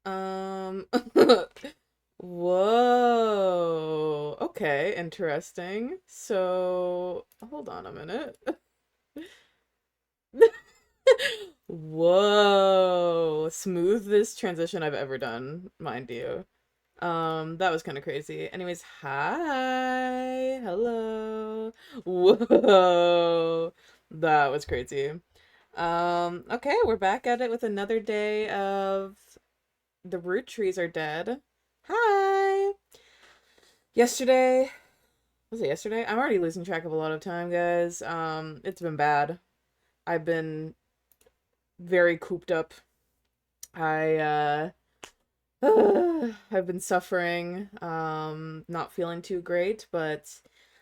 Um, Whoa. Okay, interesting. So, hold on a minute. Whoa. Smoothest transition I've ever done, mind you. That was kind of crazy. Anyways, hi. Hello. Whoa. That was crazy. Okay, we're back at it with another day of The Roottrees Are Dead. Hi. Yesterday, was it yesterday? I'm already losing track of a lot of time, guys. It's been bad. I've been very cooped up. I I've been suffering, not feeling too great, but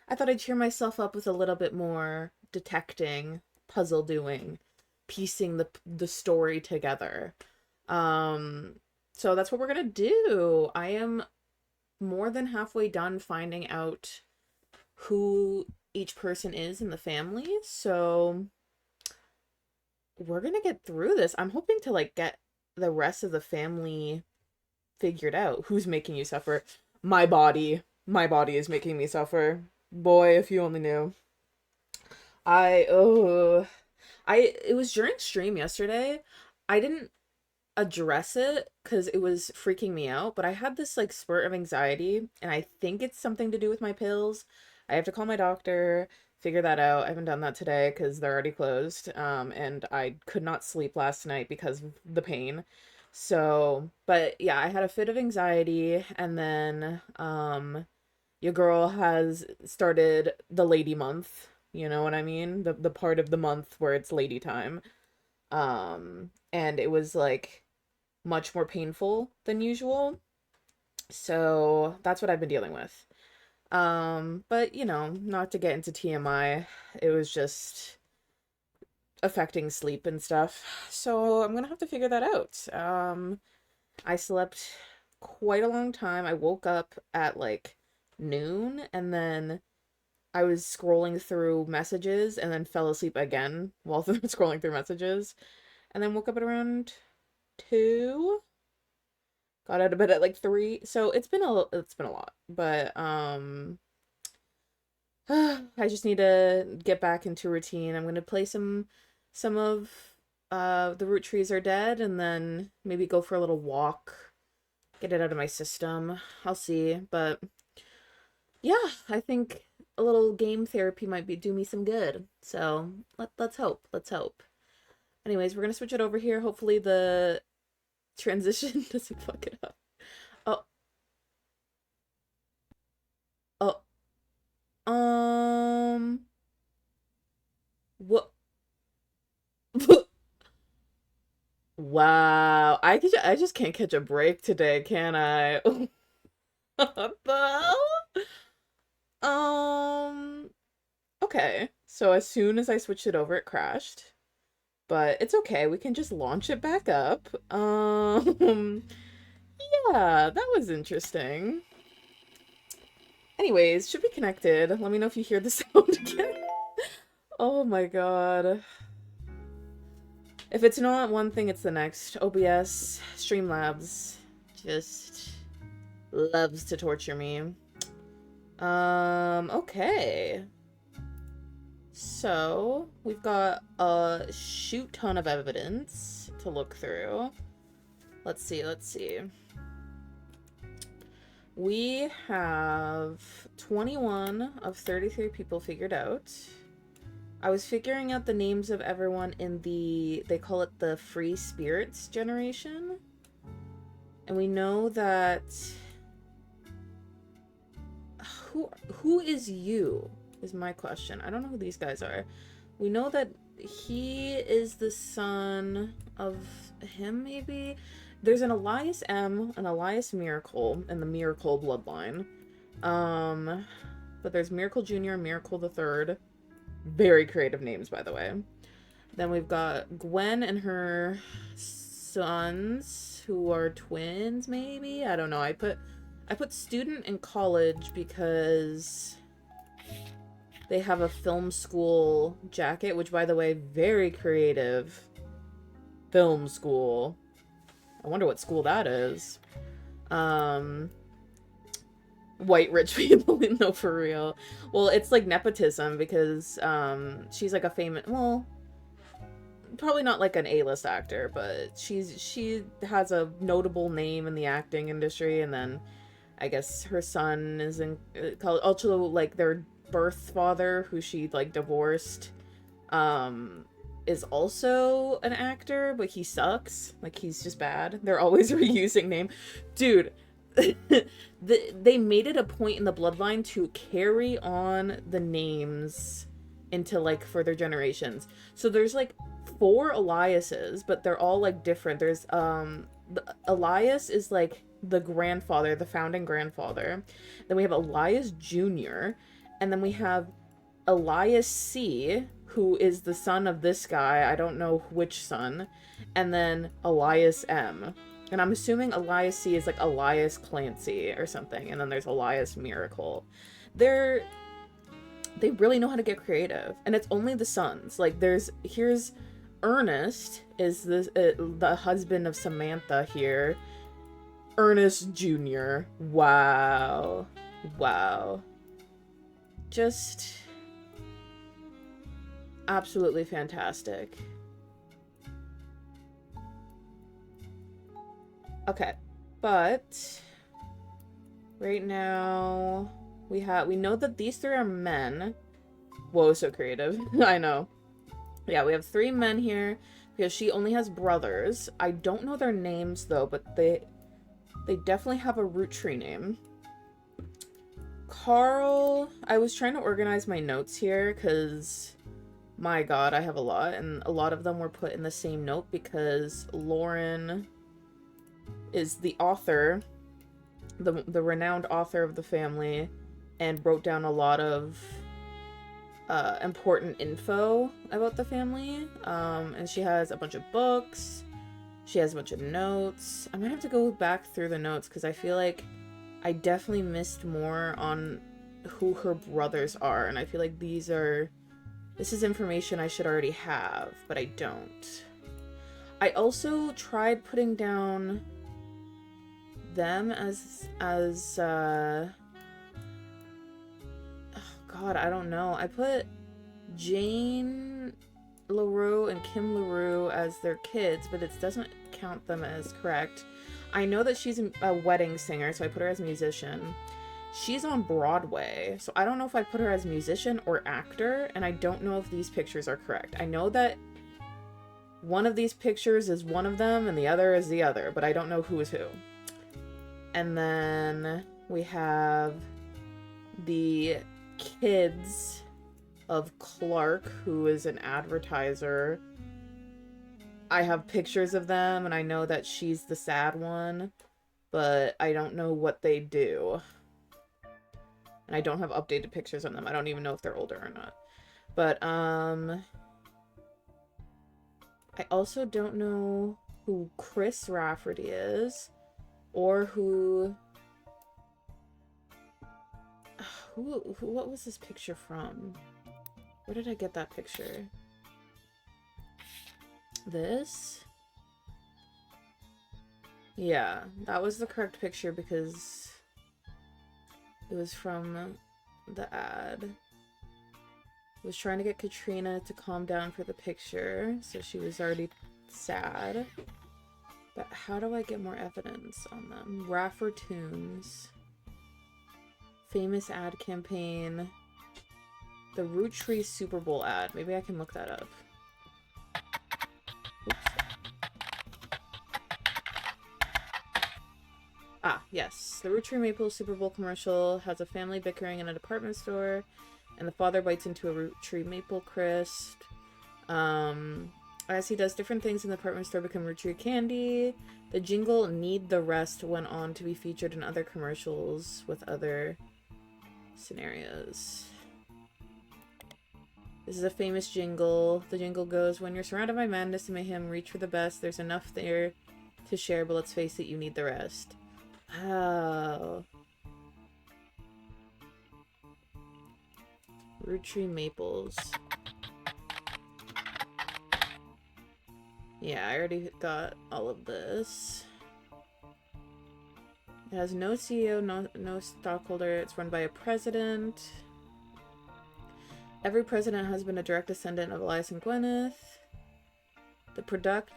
I thought I'd cheer myself up with a little bit more detecting, puzzle doing, piecing the story together. Um, so that's what we're gonna do. I am more than halfway done finding out who each person is in the family. So we're gonna get through this. I'm hoping to like get the rest of the family figured out. Who's making you suffer? My body. My body is making me suffer. Boy, if you only knew. I oh it was during stream yesterday. I didn't address it because it was freaking me out, but I had this like spurt of anxiety, and I think it's something to do with my pills. I have to call my doctor, figure that out. I haven't done that today because they're already closed. And I could not sleep last night because of the pain. So, but yeah, I had a fit of anxiety, and then your girl has started the lady month. You know what I mean? The part of the month where it's lady time. And it was like much more painful than usual. So that's what I've been dealing with. But you know, not to get into TMI, it was just affecting sleep and stuff. So I'm gonna have to figure that out. I slept quite a long time. I woke up at like noon, and then I was scrolling through messages and then fell asleep again while scrolling through messages, and then woke up at around 2. Got out of bed at like 3. So it's been a lot. But I just need to get back into routine. I'm gonna play some of The Root Trees Are Dead, and then maybe go for a little walk, get it out of my system. I'll see. But yeah, I think a little game therapy might be do me some good. So let's hope. Let's hope. Anyways, we're gonna switch it over here. Hopefully the transition doesn't fuck it up. Oh, oh, Um, what? Wow, I just can't catch a break today, can I? What the hell? Um, okay. So as soon as I switched it over, it crashed. But it's okay. We can just launch it back up. Yeah, that was interesting. Anyways, should be connected. Let me know if you hear the sound again. Oh my god. If it's not one thing, it's the next. OBS, Streamlabs, just loves to torture me. Okay. So, we've got a shoot ton of evidence to look through. Let's see, let's see. We have 21 of 33 people figured out. I was figuring out the names of everyone in they call it the Free Spirits generation. And we know that who is you is my question. I don't know who these guys are. We know that he is the son of him, maybe. There's an Elias M, an Elias Miracle, and the Miracle bloodline. But there's Miracle Jr., Miracle the Third. Very creative names, by the way. Then we've got Gwen and her sons, who are twins, maybe? I don't know. I put student in college because they have a film school jacket, which, by the way, very creative. Film school. I wonder what school that is. White rich people, no, for real. Well, it's like nepotism because she's like a famous, well, probably not like an A-list actor, but she has a notable name in the acting industry, and then I guess her son is in also like their birth father, who she like divorced, is also an actor, but he sucks. Like, he's just bad. They're always reusing name. Dude, they made it a point in the bloodline to carry on the names into like further generations. So there's like 4 Eliases, but they're all like different. There's Elias is like the grandfather, the founding grandfather. Then we have Elias Jr., and then we have Elias C., who is the son of this guy. I don't know which son. And then Elias M. And I'm assuming Elias C. is like Elias Clancy or something. And then there's Elias Miracle. They really know how to get creative. And it's only the sons. Like, here's Ernest is the husband of Samantha here. Ernest Jr. Wow. Wow. Just absolutely fantastic. Okay, but right now we know that these 3 are men. Whoa, so creative. I know. Yeah, we have 3 men here because she only has brothers. I don't know their names though, but they definitely have a Roottree name. Carl, I was trying to organize my notes here because, my god, I have a lot, and a lot of them were put in the same note because Lauren is the author, the renowned author of the family, and wrote down a lot of important info about the family. And she has a bunch of books. She has a bunch of notes. I'm gonna have to go back through the notes because I feel like I definitely missed more on who her brothers are, and I feel like this is information I should already have, but I don't. I also tried putting down them as oh god, I don't know. I put Jane LaRue and Kim LaRue as their kids, but it doesn't count them as correct. I know that she's a wedding singer, so I put her as musician. She's on Broadway, so I don't know if I put her as musician or actor, and I don't know if these pictures are correct. I know that one of these pictures is one of them and the other is the other, but I don't know who is who. And then we have the kids of Clark, who is an advertiser. I have pictures of them, and I know that she's the sad one, but I don't know what they do. And I don't have updated pictures on them. I don't even know if they're older or not. But, I also don't know who Chris Rafferty is, or what was this picture from? Where did I get that picture? This? Yeah, that was the correct picture because it was from the ad. I was trying to get Katrina to calm down for the picture, so she was already sad. But how do I get more evidence on them? Raffertoons. Famous ad campaign. The Roottrees Super Bowl ad. Maybe I can look that up. Oops. Ah, yes. The Roottrees Maple Super Bowl commercial has a family bickering in a department store, and the father bites into a Roottrees Maple crisp. As he does different things in the department store become Roottrees candy. The jingle Need the Rest went on to be featured in other commercials with other scenarios. This is a famous jingle. The jingle goes, when you're surrounded by madness and mayhem, reach for the best. There's enough there to share, but let's face it, you need the rest. Oh. Roottrees Maples. Yeah, I already got all of this. It has no CEO, no stockholder. It's run by a president. Every president has been a direct descendant of Elias and Gwyneth. The product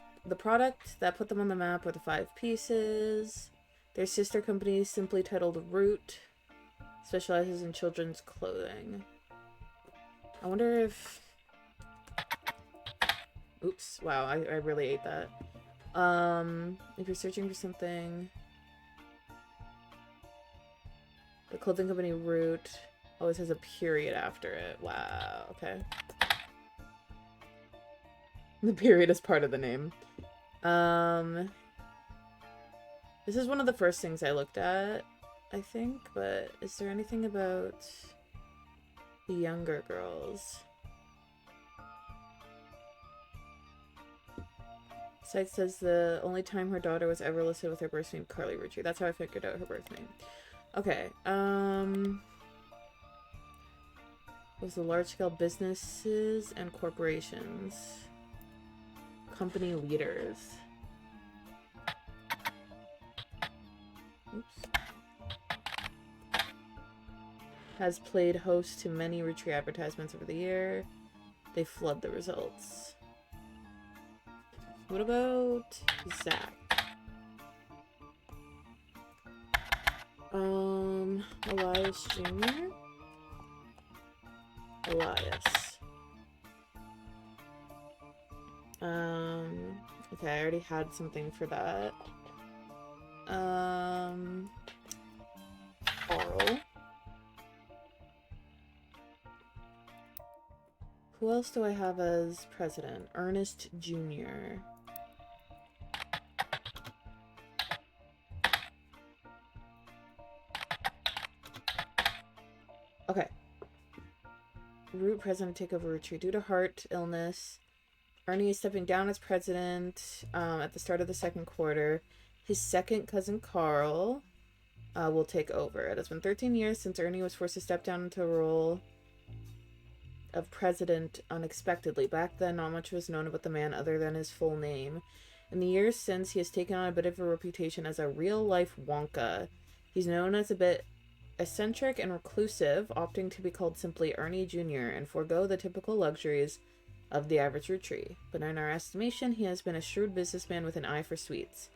that put them on the map were the 5 pieces. Their sister company, simply titled Root, specializes in children's clothing. I wonder if... Oops, wow, I really ate that. If you're searching for something... The clothing company Root always has a period after it. Wow, okay. The period is part of the name. This is one of the first things I looked at, I think, but is there anything about the younger girls? Site says the only time her daughter was ever listed with her birth name, Carly Roottrees. That's how I figured out her birth name. Okay, was the large-scale businesses and corporations. Company leaders. Oops. Has played host to many Roottrees advertisements over the year. They flood the results. What about Zach? Elias Jr.? Elias. Okay, I already had something for that. Carl. Who else do I have as president? Ernest Jr. Okay. Root president take over Roottrees due to heart illness. Ernie is stepping down as president at the start of the second quarter. His second cousin Carl will take over. It has been 13 years since Ernie was forced to step down into a role of president unexpectedly. Back then, not much was known about the man other than his full name. In the years since, he has taken on a bit of a reputation as a real-life Wonka. He's known as a bit eccentric and reclusive, opting to be called simply Ernie Jr. and forego the typical luxuries of the average Roottrees. But in our estimation, he has been a shrewd businessman with an eye for sweets.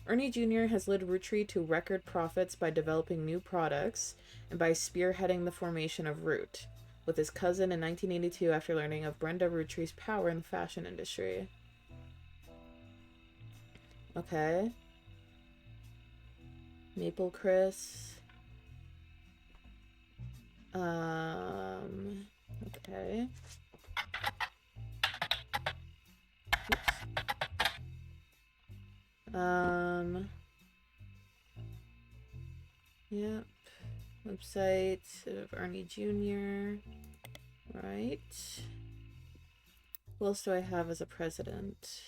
Ernie Jr. has led Roottrees to record profits by developing new products and by spearheading the formation of Root, with his cousin in 1982 after learning of Brenda Roottrees' power in the fashion industry. Okay. Maple Chris. Okay. Oops. Yep. Website of Ernie Jr. Right. Who else do I have as a president?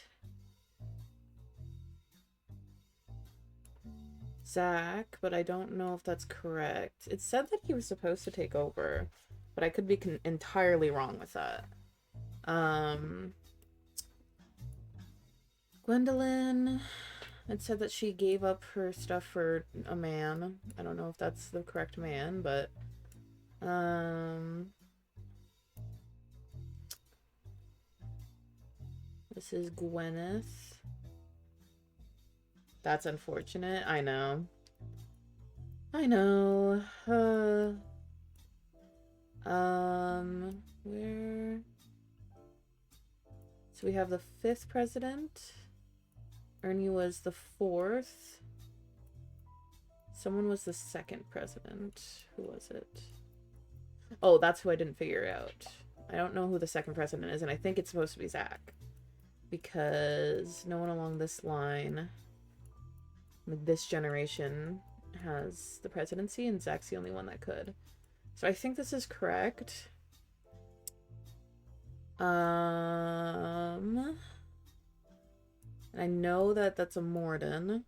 Zach, but I don't know if that's correct. It said that he was supposed to take over, but I could be entirely wrong with that. Gwendolyn, it said that she gave up her stuff for a man. I don't know if that's the correct man, but this is Gwyneth. That's unfortunate. I know. I know. Where? So we have the 5th president. Ernie was the 4th. Someone was the 2nd president. Who was it? Oh, that's who I didn't figure out. I don't know who the 2nd president is, and I think it's supposed to be Zach. Because no one along this line, this generation, has the presidency, and Zach's the only one that could. So I think this is correct. And I know that that's a Morden.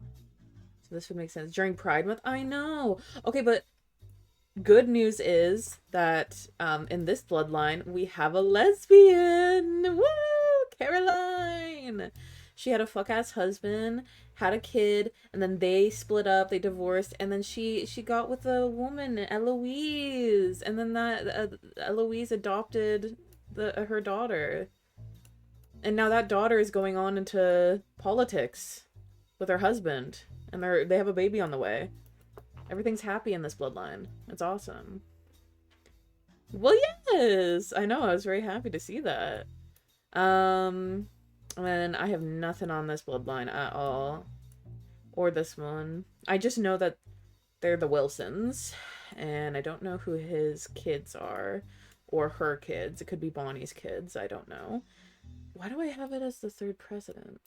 So this would make sense. During Pride Month? I know! Okay, but good news is that in this bloodline, we have a lesbian! Woo! Caroline! She had a fuck ass husband, had a kid, and then they split up, they divorced, and then she got with a woman, Eloise, and then that Eloise adopted her daughter, and now that daughter is going on into politics with her husband, and they have a baby on the way. Everything's happy in this bloodline. It's awesome. Well, yes, I know. I was very happy to see that. And I have nothing on this bloodline at all, or this one. I just know that they're the Wilsons, and I don't know who his kids are, or her kids. It could be Bonnie's kids. I don't know. Why do I have it as the third president?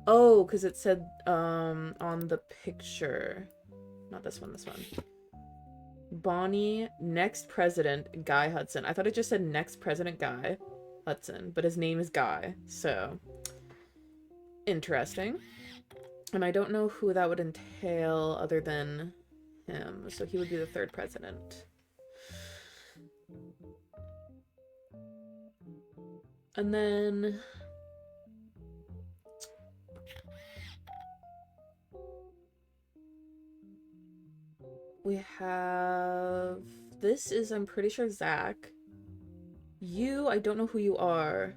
Oh, because it said on the picture. Not this one, this one. Bonnie, next president, Guy Hudson. I thought it just said next president, Guy Hudson, but his name is Guy, so interesting. And I don't know who that would entail other than him, so he would be the third president. And then we have, this is, I'm pretty sure, Zach. You, I don't know who you are.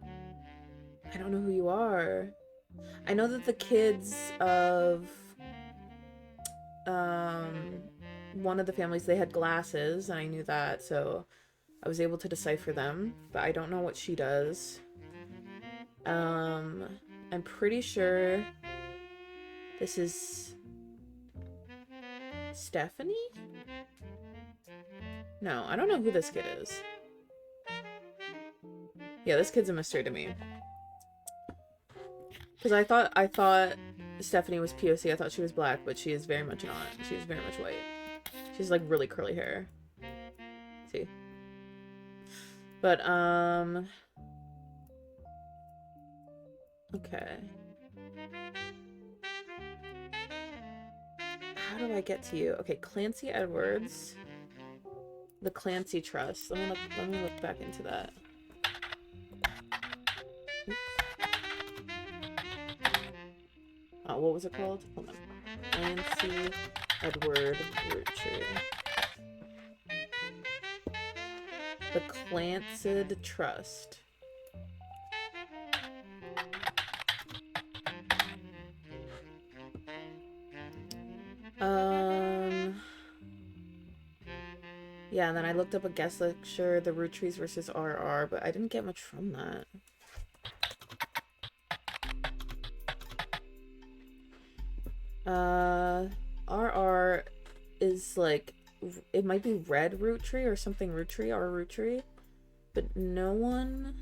I don't know who you are. I know that the kids of one of the families, they had glasses, and I knew that, so I was able to decipher them, but I don't know what she does. I'm pretty sure this is Stephanie? No, I don't know who this kid is. Yeah, this kid's a mystery to me. Because I thought Stephanie was POC. I thought she was black, but she is very much not. She is very much white. She's like really curly hair. See? But, okay. How do I get to you? Okay, Clancy Edwards. The Clancy Trust. Let me look back into that. Oops. Oh, what was it called? Hold on. Clancy Edward Roottrees. The Clancid Trust. Yeah, and then I looked up a guest lecture, the Roottrees versus RR, but I didn't get much from that. RR is like, it might be Red Roottree or something Roottree, or Roottree, but no one...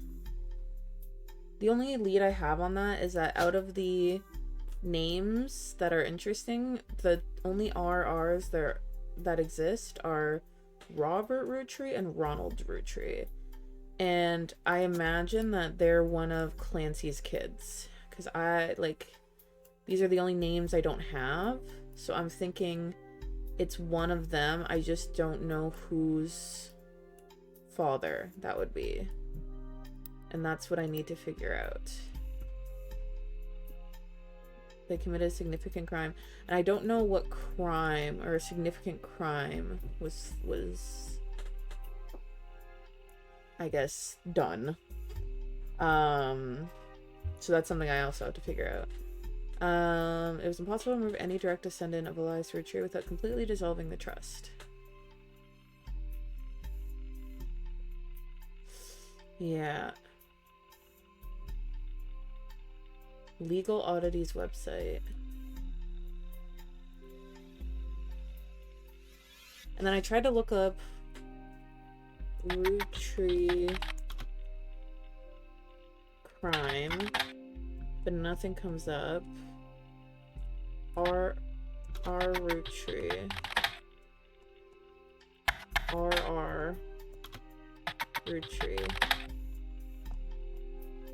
The only lead I have on that is that out of the names that are interesting, the only RRs that exist are Robert Roottrees and Ronald Roottrees. And I imagine that they're one of Clancy's kids. Because these are the only names I don't have. So I'm thinking it's one of them. I just don't know whose father that would be. And that's what I need to figure out. They committed a significant crime. And I don't know what crime or a significant crime was I guess done. So that's something I also have to figure out. It was impossible to remove any direct descendant of Elias Roottrees without completely dissolving the trust. Yeah. Legal Oddities website. And then I tried to look up Roottrees crime, but nothing comes up. R Roottrees. RR Roottrees.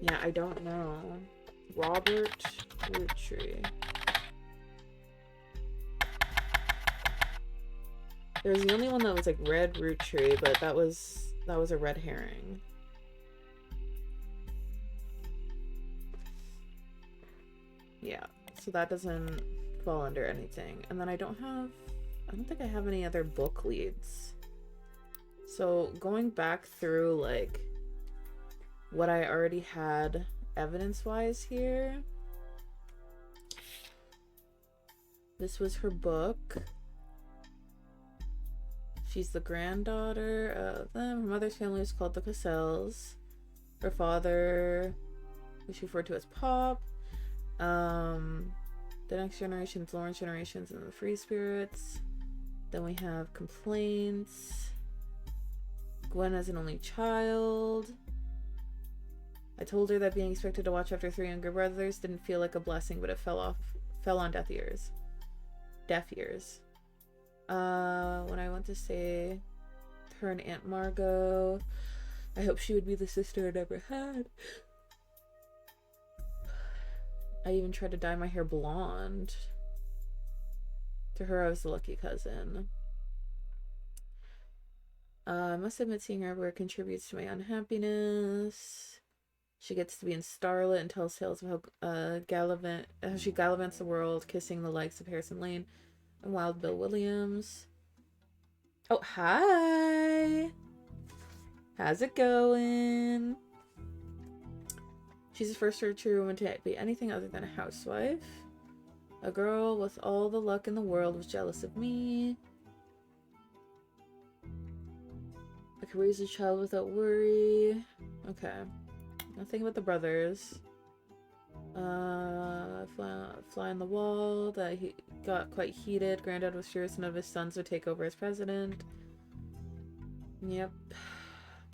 Yeah, I don't know. Robert Roottrees. There was the only one that was like Red Roottrees, but that was a red herring. Yeah, so that doesn't fall under anything. And then I don't think I have any other book leads. So going back through like what I already had evidence-wise here. This was her book. She's the granddaughter of them. Her mother's family was called the Cassells. Her father was referred to as Pop. The next generation's Lawrence generations and the Free Spirits. Then we have complaints. Gwen as an only child. I told her that being expected to watch after 3 younger brothers didn't feel like a blessing, but it fell on deaf ears. When I went to say her and Aunt Margot, I hope she would be the sister I never had. I even tried to dye my hair blonde. To her, I was the lucky cousin. I must admit seeing her everywhere contributes to my unhappiness. She gets to be in Starlet and tells tales of how she gallivants the world, kissing the likes of Harrison Lane and Wild Bill Williams. Oh, hi! How's it going? She's the first true woman to be anything other than a housewife. A girl with all the luck in the world was jealous of me. I could raise a child without worry. Okay. Nothing about the brothers. Fly on the wall. That he got quite heated. Granddad was furious none of his sons would take over as president. Yep.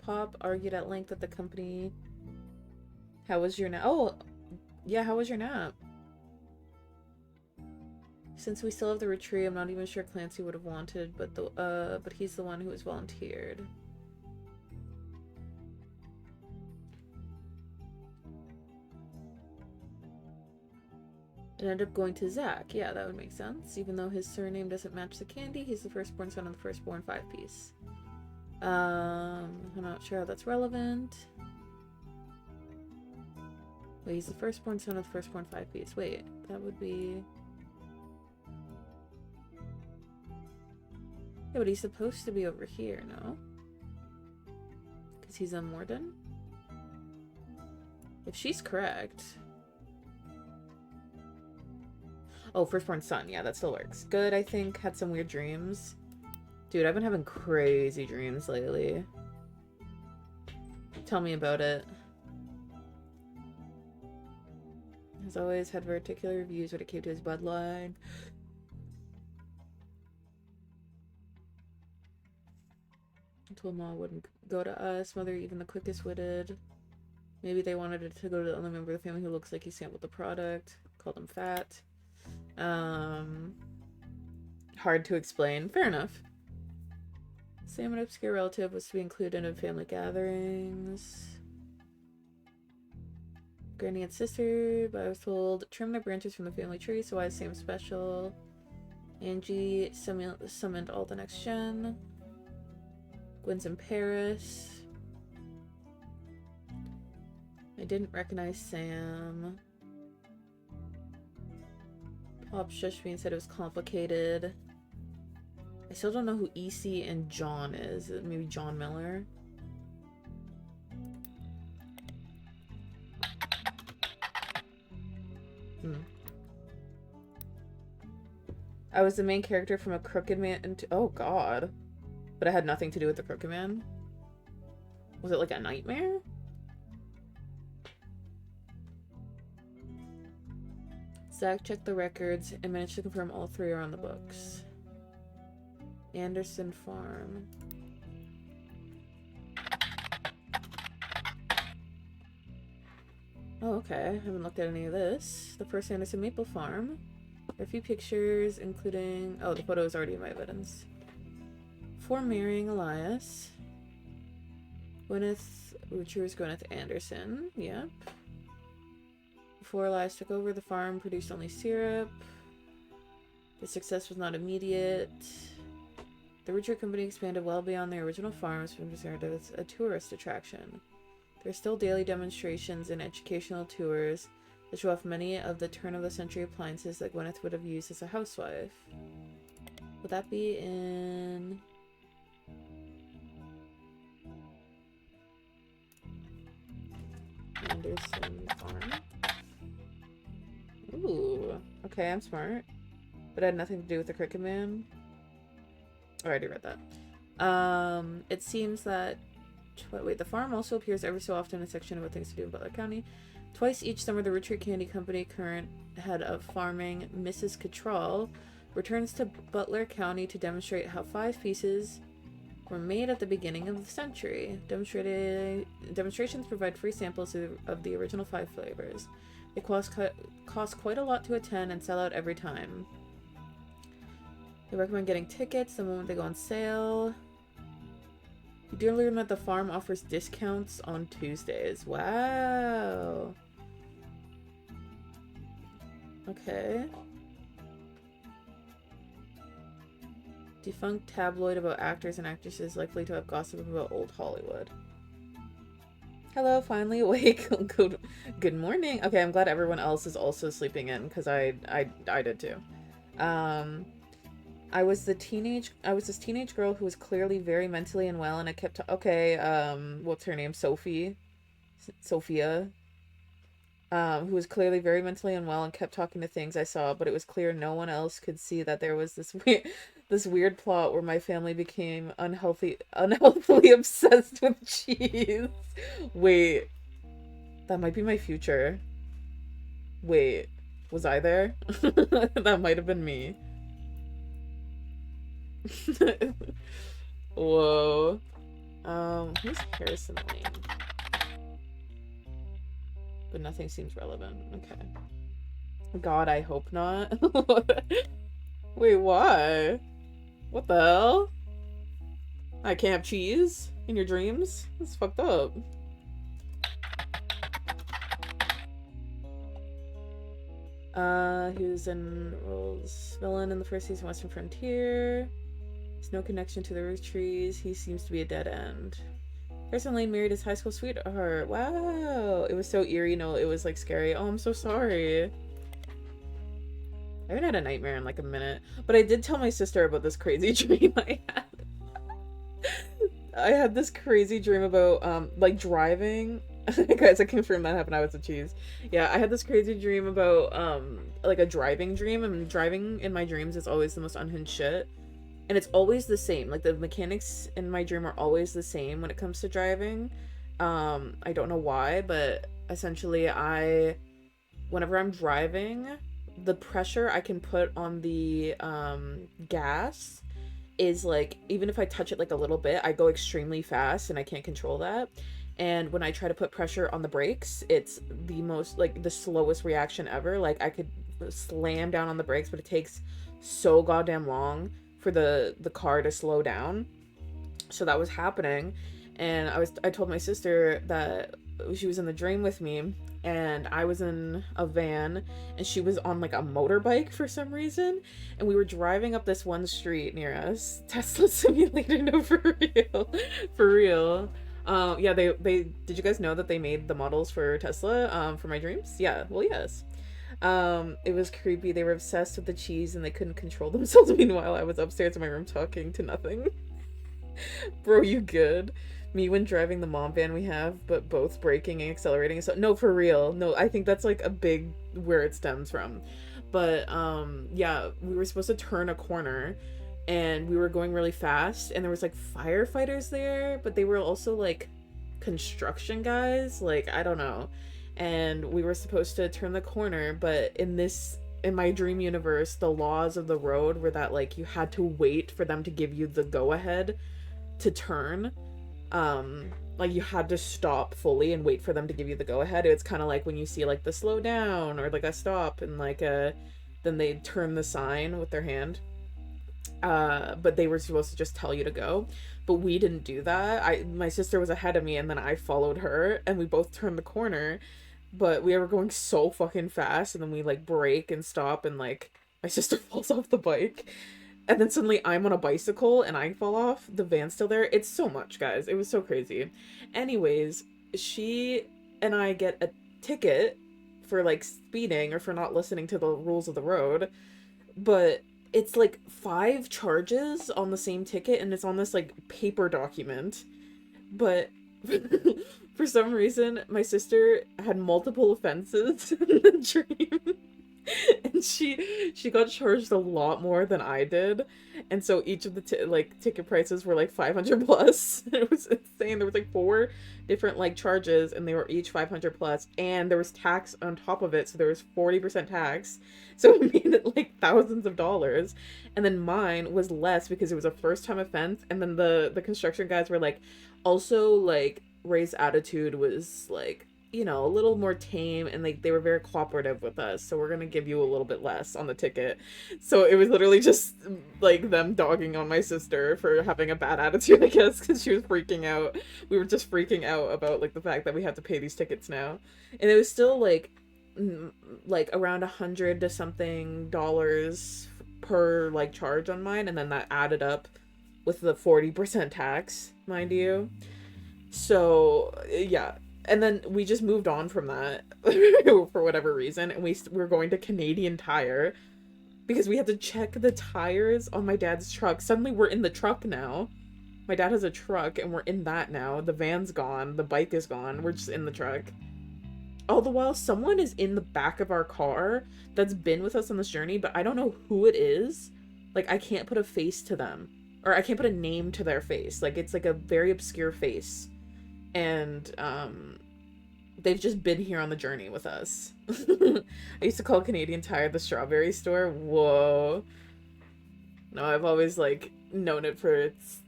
Pop argued at length at the company. How was your nap? Oh, yeah, how was your nap? Since we still have the retreat, I'm not even sure Clancy would have wanted, but he's the one who was volunteered. It ended up going to Zach. Yeah, that would make sense. Even though his surname doesn't match the candy, he's the firstborn son of the firstborn 5-piece. I'm not sure how that's relevant. Wait, he's the firstborn son of the firstborn 5-piece. Wait, that would be... Yeah, but he's supposed to be over here, no? Because he's on Morden? If she's correct... Oh, firstborn son. Yeah, that still works. Good, I think. Had some weird dreams. Dude, I've been having crazy dreams lately. Tell me about it. Has always had particular views when it came to his bloodline. I told Mom wouldn't go to us. Mother, even the quickest witted. Maybe they wanted it to go to the only member of the family who looks like he sampled the product. Called him fat. Hard to explain. Fair enough. Sam, an obscure relative, was to be included in family gatherings. Granny and sister, but I was told trim the branches from the family tree, so why is Sam special? Angie summoned all the next gen. Gwen's in Paris. I didn't recognize Sam. Pop shushed me and said it was complicated. I still don't know who EC and John is. Maybe John Miller. I was the main character from a Crooked Man. Oh god. But I had nothing to do with the Crooked Man. Was it like a nightmare? Zach checked the records and managed to confirm all 3 are on the books. Anderson Farm. Oh, okay. I haven't looked at any of this. The first Anderson Maple Farm. There are a few pictures, including... Oh, the photo is already in my evidence. For marrying Elias. Roottrees Gwyneth Anderson. Yep. Before Elias took over, the farm produced only syrup. The success was not immediate. The Roottrees company expanded well beyond their original farms and considered as a tourist attraction. There are still daily demonstrations and educational tours that show off many of the turn-of-the-century appliances that Gwyneth would have used as a housewife. Would that be in... Anderson Farm? Ooh. Okay, I'm smart. But it had nothing to do with the Cricket Man. I already read that. It seems that... Wait, the farm also appears every so often in a section about things to do in Butler County. Twice each summer, the Roottrees Candy Company current head of farming, Mrs. Cattrall, returns to Butler County to demonstrate how 5 pieces were made at the beginning of the century. Demonstrations provide free samples of the original 5 flavors. They cost quite a lot to attend and sell out every time. They recommend getting tickets the moment they go on sale. You do learn that the farm offers discounts on Tuesdays. Wow. Okay. Defunct tabloid about actors and actresses likely to have gossip about old Hollywood. Hello, finally awake. Good morning. Okay, I'm glad everyone else is also sleeping in because I did too. I was this teenage girl who was clearly very mentally unwell, and I kept what's her name? Sophia. Who was clearly very mentally unwell and kept talking to things I saw, but it was clear no one else could see that there was this weird plot where my family became unhealthily obsessed with cheese. Wait, that might be my future. Wait, was I there? That might have been me. Whoa. Who's Harrison Lane? But nothing seems relevant. Okay. God, I hope not. Wait, why? What the hell? I can't have cheese in your dreams? That's fucked up. He was in roles villain in the first season, Western Frontier. There's no connection to the Roottrees. He seems to be a dead end. Harrison Lane married his high school sweetheart. Wow. It was so eerie. No, it was like scary. Oh, I'm so sorry. I haven't had a nightmare in like a minute. But I did tell my sister about this crazy dream I had. I had this crazy dream about like driving. Guys, I confirmed that happened. I was a cheese. Yeah, I had this crazy dream about like a driving dream, and driving in my dreams is always the most unhinged shit. And it's always the same. Like, the mechanics in my dream are always the same when it comes to driving. I don't know why, but essentially whenever I'm driving, the pressure I can put on the gas is like, even if I touch it like a little bit, I go extremely fast and I can't control that. And when I try to put pressure on the brakes, it's the most, like, the slowest reaction ever. Like, I could slam down on the brakes, but it takes so goddamn long for the car to slow down. So that was happening, and I told my sister that she was in the dream with me, and I was in a van, and she was on like a motorbike for some reason, and we were driving up this one street near us. Tesla Simulator. No, for real. Yeah, they did you guys know that they made the models for Tesla for my dreams? Yeah, well, yes. It was creepy. They were obsessed with the cheese and they couldn't control themselves. Meanwhile, I was upstairs in my room talking to nothing. Bro, you good? Me when driving the mom van we have, but both braking and accelerating. So no, for real. No, I think that's like a big where it stems from. But yeah, we were supposed to turn a corner and we were going really fast, and there was like firefighters there, but they were also like construction guys. Like, I don't know. And we were supposed to turn the corner, but in my dream universe, the laws of the road were that like you had to wait for them to give you the go ahead to turn. Like you had to stop fully and wait for them to give you the go ahead. It's kind of like when you see like the slow down or like a stop, and like then they turn the sign with their hand. But they were supposed to just tell you to go, but we didn't do that. My sister was ahead of me, and then I followed her, and we both turned the corner, but we were going so fucking fast, and then we like brake and stop, and like my sister falls off the bike, and then suddenly I'm on a bicycle and I fall off. The van's still there. It's so much, guys. It was so crazy. Anyways, she and I get a ticket for like speeding or for not listening to the rules of the road. But it's like 5 charges on the same ticket, and it's on this like paper document. But for some reason, my sister had multiple offenses in the dream. And she got charged a lot more than I did, and so each of the like ticket prices were like 500 plus. It was insane. There was like 4 different like charges, and they were each 500 plus, and there was tax on top of it, so there was 40% tax, so it made it like thousands of dollars. And then mine was less because it was a first time offense, and then the construction guys were like, also like Ray's attitude was like, you know, a little more tame, and like they were very cooperative with us, so we're gonna give you a little bit less on the ticket. So it was literally just like them dogging on my sister for having a bad attitude, I guess, because she was freaking out. We were just freaking out about like the fact that we had to pay these tickets now, and it was still like around $100 to something per like charge on mine, and then that added up with the 40% tax, mind you. So yeah. And then we just moved on from that for whatever reason, and we're going to Canadian Tire because we had to check the tires on my dad's truck. Suddenly we're in the truck now. My dad has a truck, and we're in that now. The van's gone. The bike is gone. We're just in the truck. All the while, someone is in the back of our car that's been with us on this journey, but I don't know who it is. Like, I can't put a face to them. Or I can't put a name to their face. Like, it's like a very obscure face. And they've just been here on the journey with us. I used to call Canadian Tire the strawberry store. Whoa. No, I've always like known it for its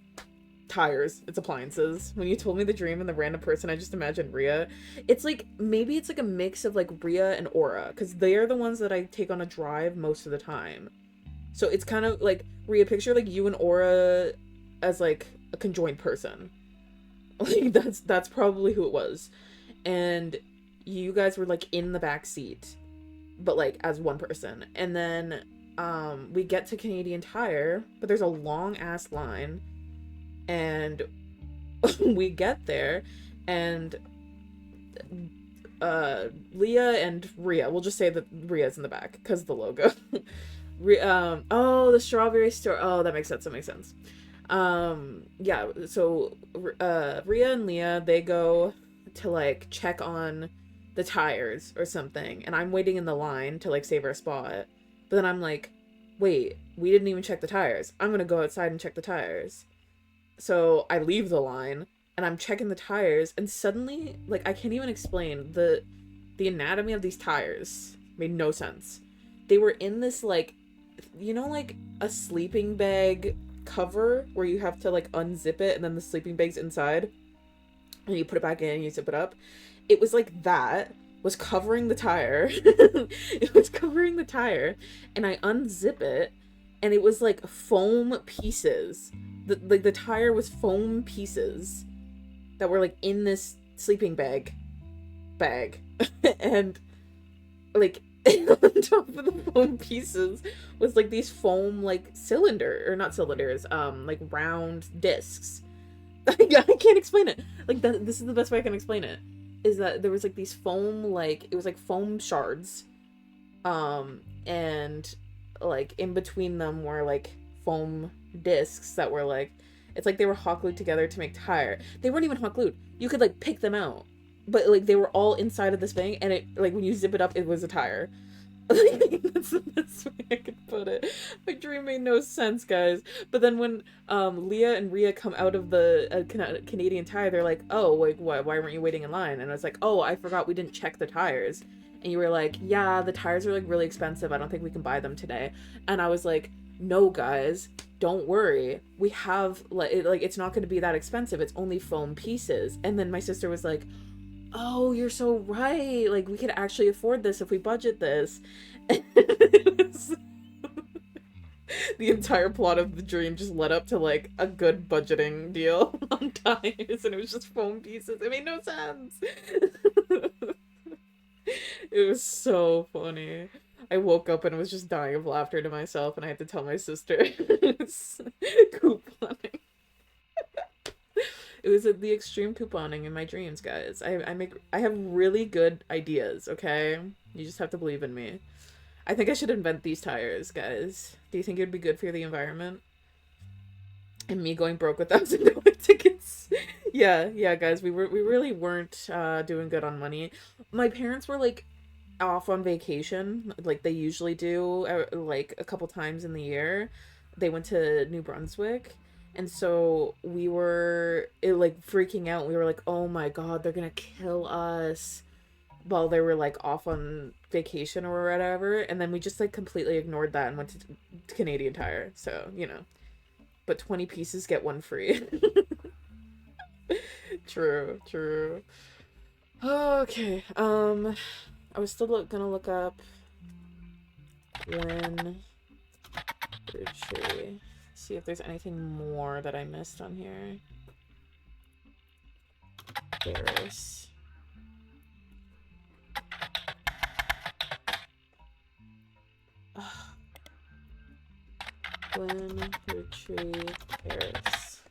tires, its appliances. When you told me the dream and the random person, I just imagined Rhea. It's like, maybe it's like a mix of like Rhea and Aura, because they are the ones that I take on a drive most of the time. So it's kind of like, Rhea, picture like you and Aura as like a conjoined person. Like that's probably who it was. And you guys were like in the back seat, but like as one person. And then we get to Canadian Tire, but there's a long ass line, and we get there, and Leah and Rhea, we'll just say that Rhea's in the back because of the logo. Oh, the strawberry store. Oh, that makes sense. Yeah, so Rhea and Leah, they go to like check on the tires or something, and I'm waiting in the line to like save our spot. But then I'm like, wait, we didn't even check the tires. I'm gonna go outside and check the tires. So I leave the line, and I'm checking the tires, and suddenly, like, I can't even explain the anatomy of these tires. Made no sense. They were in this like, you know, like a sleeping bag cover where you have to like unzip it, and then the sleeping bag's inside, and you put it back in and you zip it up. It was like that was covering the tire. It was covering the tire, and I unzip it, and it was like foam pieces. The tire was foam pieces that were like in this sleeping bag, and like on top of the foam pieces was like these foam like not cylinders, like round discs. I can't explain it. Like this is the best way I can explain it. Is that there was like these foam, like it was like foam shards, and like in between them were like foam discs that were like, it's like they were hot glued together to make tire. They weren't even hot glued. You could like pick them out, but like they were all inside of this thing, and it like when you zip it up, it was a tire. That's the best way I could put it. My dream made no sense, guys. But then when Leah and Rhea come out of the Canadian Tire, they're like, oh, like why weren't you waiting in line? And I was like, oh, I forgot we didn't check the tires. And you were like, yeah, the tires are like really expensive, I don't think we can buy them today. And I was like, no guys, don't worry, we have like it's not going to be that expensive, it's only foam pieces. And then my sister was like, oh, you're so right, like we could actually afford this if we budget this. The entire plot of the dream just led up to like a good budgeting deal on tires, and it was just foam pieces. It made no sense. It was so funny. I woke up and was just dying of laughter to myself, and I had to tell my sister. It's couponing. It was the extreme couponing in my dreams, guys. I have really good ideas, okay? You just have to believe in me. I think I should invent these tires, guys. Do you think it'd be good for the environment? And me going broke with $1,000 tickets. Yeah, guys, we really weren't doing good on money. My parents were like off on vacation, like they usually do, like a couple times in the year. They went to New Brunswick, and so we were like freaking out. We were like, "Oh my God, they're gonna kill us!" While they were like off on vacation or whatever, and then we just like completely ignored that and went to Canadian Tire. So but 20 pieces get one free. True. Okay. I was still gonna look up when Roottrees. See if there's anything more that I missed on here. Paris. When Roottrees Paris.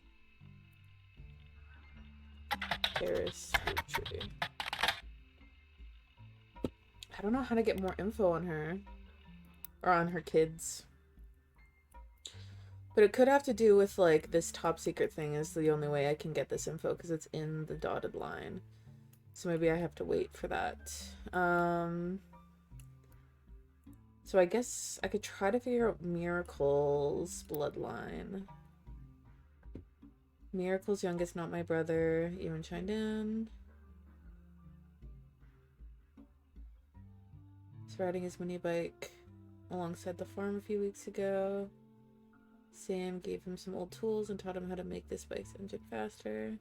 Paris Roottrees. I don't know how to get more info on her. Or on her kids. But it could have to do with, like, this top secret thing is the only way I can get this info, because it's in the dotted line. So maybe I have to wait for that. So I guess I could try to figure out Miracle's bloodline. Miracle's youngest, not my brother, even chimed in. He's riding his mini bike alongside the farm a few weeks ago. Sam gave him some old tools and taught him how to make this bike's engine faster.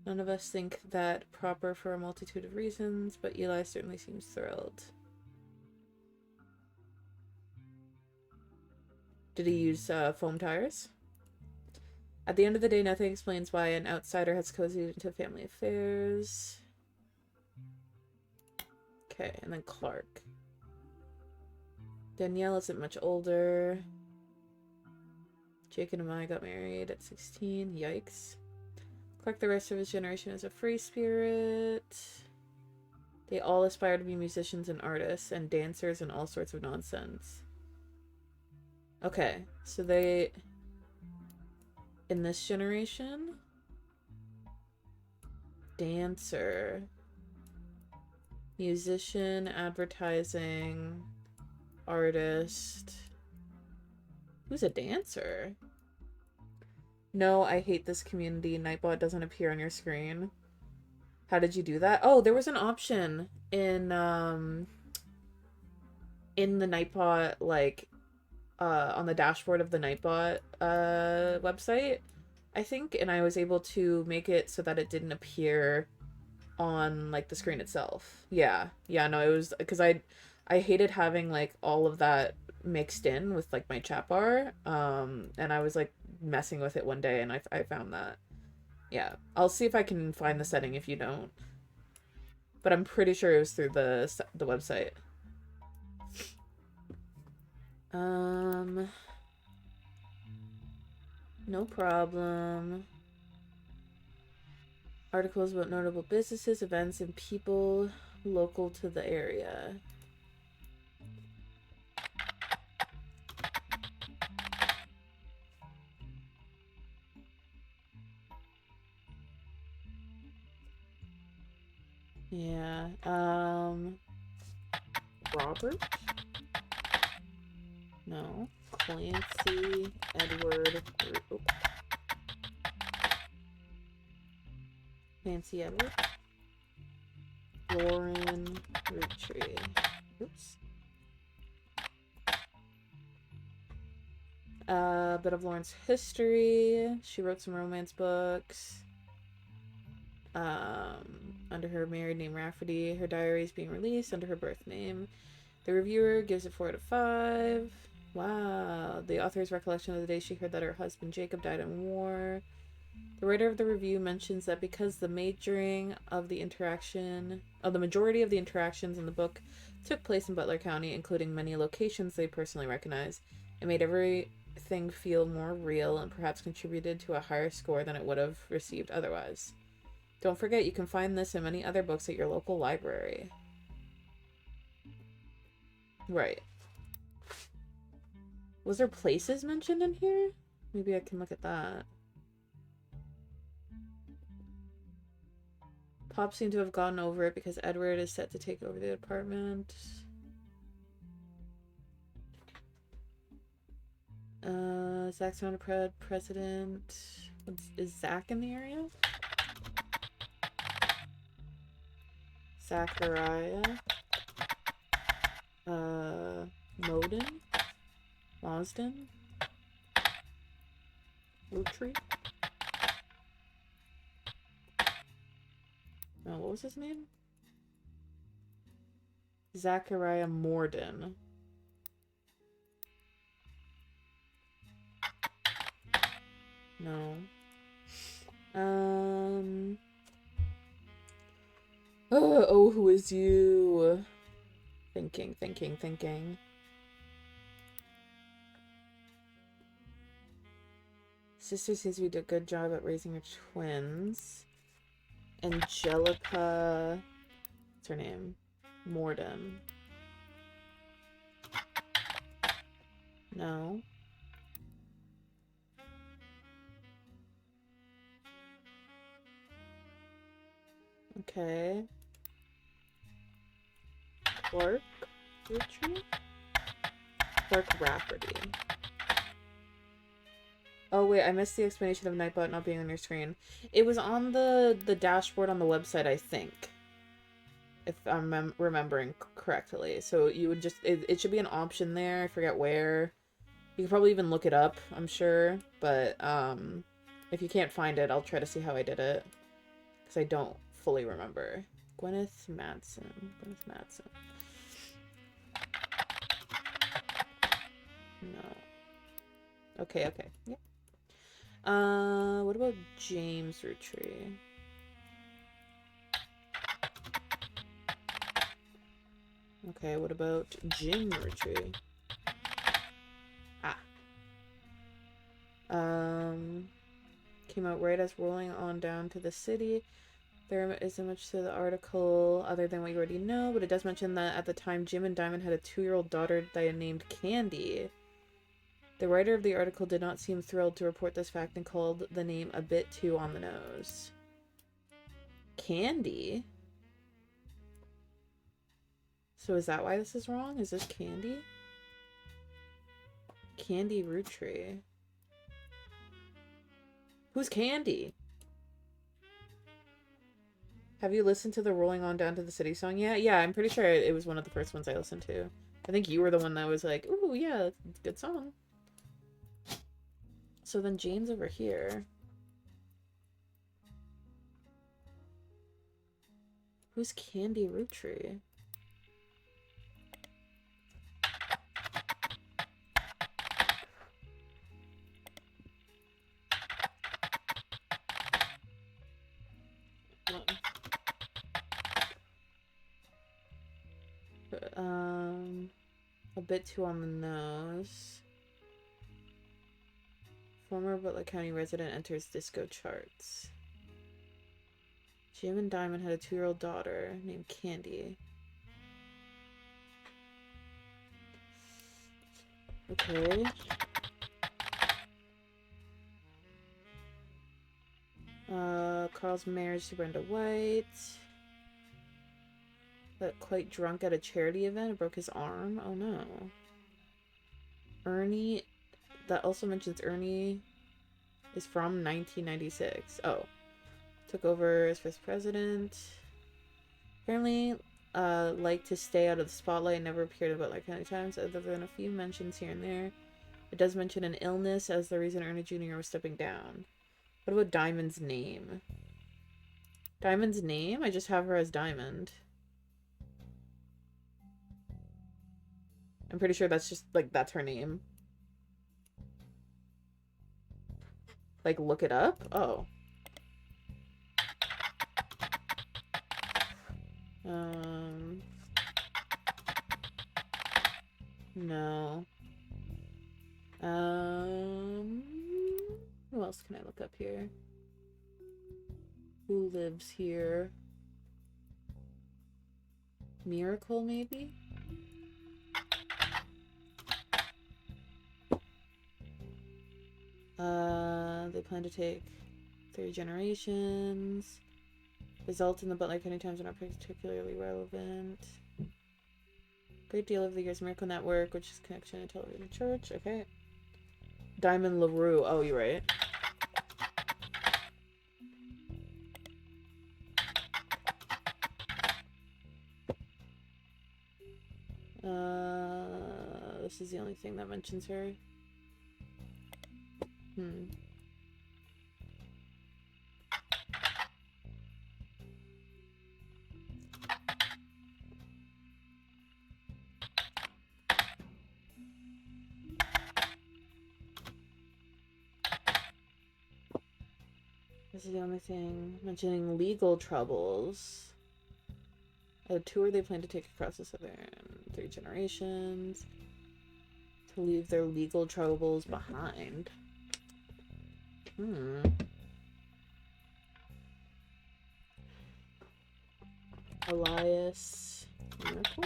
None of us think that proper for a multitude of reasons, but Eli certainly seems thrilled. Did he use foam tires? At the end of the day, nothing explains why an outsider has cozied into family affairs. Okay, and then Clark. Danielle isn't much older. Jake and I got married at 16. Yikes. Clark, the rest of his generation, is a free spirit. They all aspire to be musicians and artists and dancers and all sorts of nonsense. Okay, so they... In this generation? Dancer. Musician, advertising, artist. Who's a dancer? No, I hate this community. Nightbot doesn't appear on your screen. How did you do that? Oh, there was an option in the Nightbot, like, on the dashboard of the Nightbot website, I think, and I was able to make it so that it didn't appear on, like, the screen itself. Yeah, no, it was, because I hated having, like, all of that mixed in with, like, my chat bar, and I was, like, messing with it one day, and I found that. Yeah, I'll see if I can find the setting if you don't. But I'm pretty sure it was through the website. No problem. Articles about notable businesses, events, and people local to the area. Yeah, Robert? No. Clancy, Edward, Clancy, Edward, Lauren, Roottrees. Oops. A bit of Lauren's history. She wrote some romance books. Under her married name Rafferty. Her diary is being released under her birth name. The reviewer gives it 4 out of 5. Wow. The author's recollection of the day she heard that her husband Jacob died in war. The writer of the review mentions that because the majority of the interactions in the book took place in Butler County, including many locations they personally recognize, it made everything everything feel more real and perhaps contributed to a higher score than it would have received otherwise. Don't forget, you can find this and many other books at your local library. Right. Was there places mentioned in here? Maybe I can look at that. Pop seemed to have gotten over it because Edward is set to take over the apartment. Zach's not a president. Is Zach in the area? Zachariah. Moden? Mosden? Roottrees? Oh, what was his name? Zachariah Morden. No. Oh, who is you? Thinking. Sister seems to do a good job at raising her twins. Angelica... What's her name? Morden. No. Okay. Clark Roottrees? Clark Rafferty. Oh wait, I missed the explanation of Nightbot not being on your screen. It was on the dashboard on the website, I think. If I'm remembering correctly. So you would just... It should be an option there. I forget where. You could probably even look it up, I'm sure. But if you can't find it, I'll try to see how I did it. Because I don't fully remember. Gwyneth Madsen. No. Okay. Yeah. What about James Roottrees? Okay, what about Jim Roottrees? Came out right as rolling on down to the city. There isn't much to the article other than what you already know, but it does mention that at the time Jim and Diamond had a 2-year-old daughter named Candy. The writer of the article did not seem thrilled to report this fact and called the name a bit too on the nose. Candy? So is that why this is wrong? Is this Candy? Candy Roottrees. Who's Candy? Have you listened to the Rolling On Down to the City song yet? Yeah, I'm pretty sure it was one of the first ones I listened to. I think you were the one that was like, ooh, yeah, it's a good song. So then Jane's over here. Who's Candy Roottrees? A bit too on the nose. Former Butler County resident enters disco charts. Jim and Diamond had a 2-year-old daughter named Candy. Okay. Carl's marriage to Brenda White. Got quite drunk at a charity event and broke his arm. Oh no. Ernie. That also mentions Ernie is from 1996. Oh. Took over as vice president. Apparently, liked to stay out of the spotlight and never appeared in Butler County Times other than a few mentions here and there. It does mention an illness as the reason Ernie Jr. was stepping down. What about Diamond's name? Diamond's name? I just have her as Diamond. I'm pretty sure that's just, like, that's her name. Like, look it up? Oh. No. Um, who else can I look up here? Who lives here? Miracle, maybe? They plan to take 3 generations. Results in the Butler County Times are not particularly relevant. Great deal of the year's Miracle Network, which is connection to television church. Okay. Diamond LaRue. Oh, you're right. This is the only thing that mentions her. This is the only thing mentioning legal troubles. A tour they plan to take across the southern 3 generations to leave their legal troubles behind. Elias Miracle?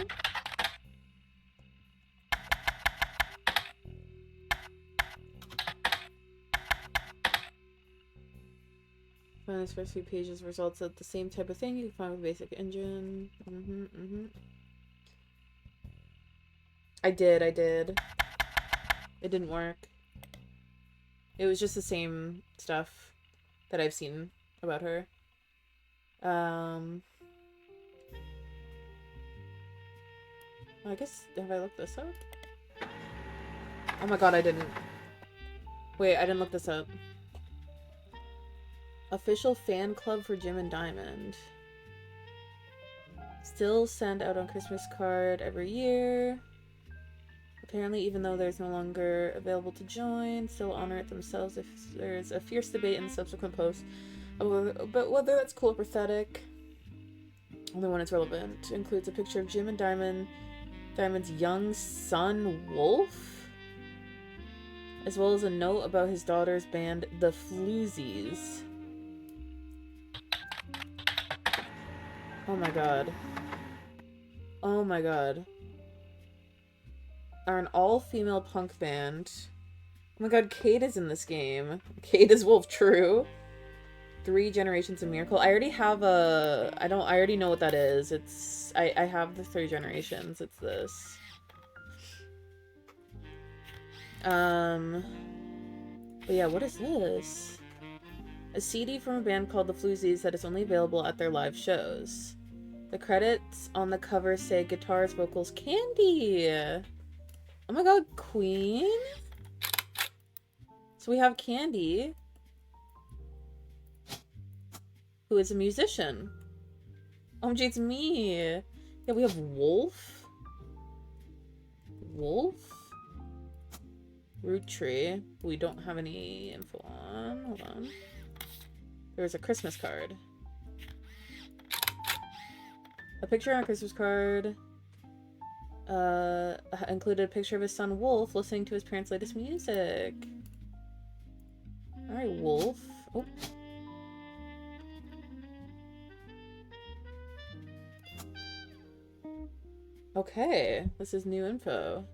Find these first few pages results of the same type of thing you can find with basic engine. I did. It didn't work. It was just the same stuff that I've seen about her. I guess, have I looked this up? Oh my god, I didn't. Wait, I didn't look this up. Official fan club for Jim and Diamond. Still send out on Christmas card every year. Apparently, even though there's no longer available to join, still honor it themselves if there's a fierce debate in the subsequent posts about whether that's cool or pathetic. Only one it's relevant includes a picture of Jim and Diamond's young son, Wolf, as well as a note about his daughter's band, the Floozies. Oh my god. Oh my god. Are an all-female punk band. Oh my god, Kate is in this game. Kate is Wolf, true. 3 Generations of Miracle. I already have I already know what that is. I have the 3 Generations. It's this. But yeah, what is this? A CD from a band called the Floozies that is only available at their live shows. The credits on the cover say guitars, vocals, Candy. Oh my god, Queen? So we have Candy, who is a musician. OMG, it's me. Yeah, we have Wolf. Roottrees. We don't have any info on. Hold on. There's a Christmas card. A picture on a Christmas card included a picture of his son Wolf listening to his parents' latest music. Alright, Wolf. Oh. Okay, this is new info.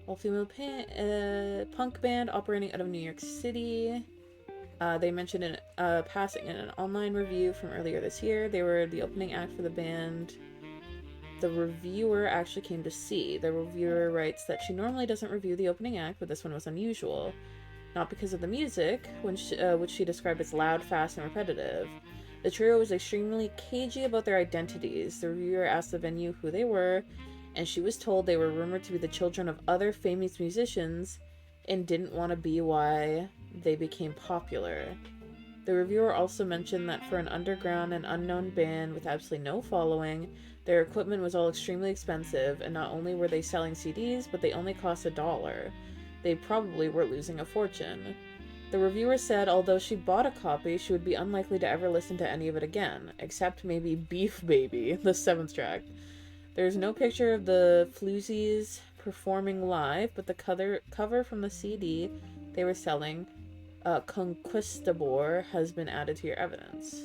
All-female punk band operating out of New York City. They mentioned in passing in an online review from earlier this year. They were the opening act for the band the reviewer actually came to see. The reviewer writes that she normally doesn't review the opening act, but this one was unusual. Not because of the music, which she described as loud, fast, and repetitive. The trio was extremely cagey about their identities. The reviewer asked the venue who they were, and she was told they were rumored to be the children of other famous musicians and didn't want to be why they became popular. The reviewer also mentioned that for an underground and unknown band with absolutely no following, their equipment was all extremely expensive, and not only were they selling CDs, but they only cost $1. They probably were losing a fortune. The reviewer said although she bought a copy, she would be unlikely to ever listen to any of it again, except maybe Beef Baby, the 7th track. There's no picture of the Floozies performing live, but the cover from the CD they were selling, Conquistador, has been added to your evidence.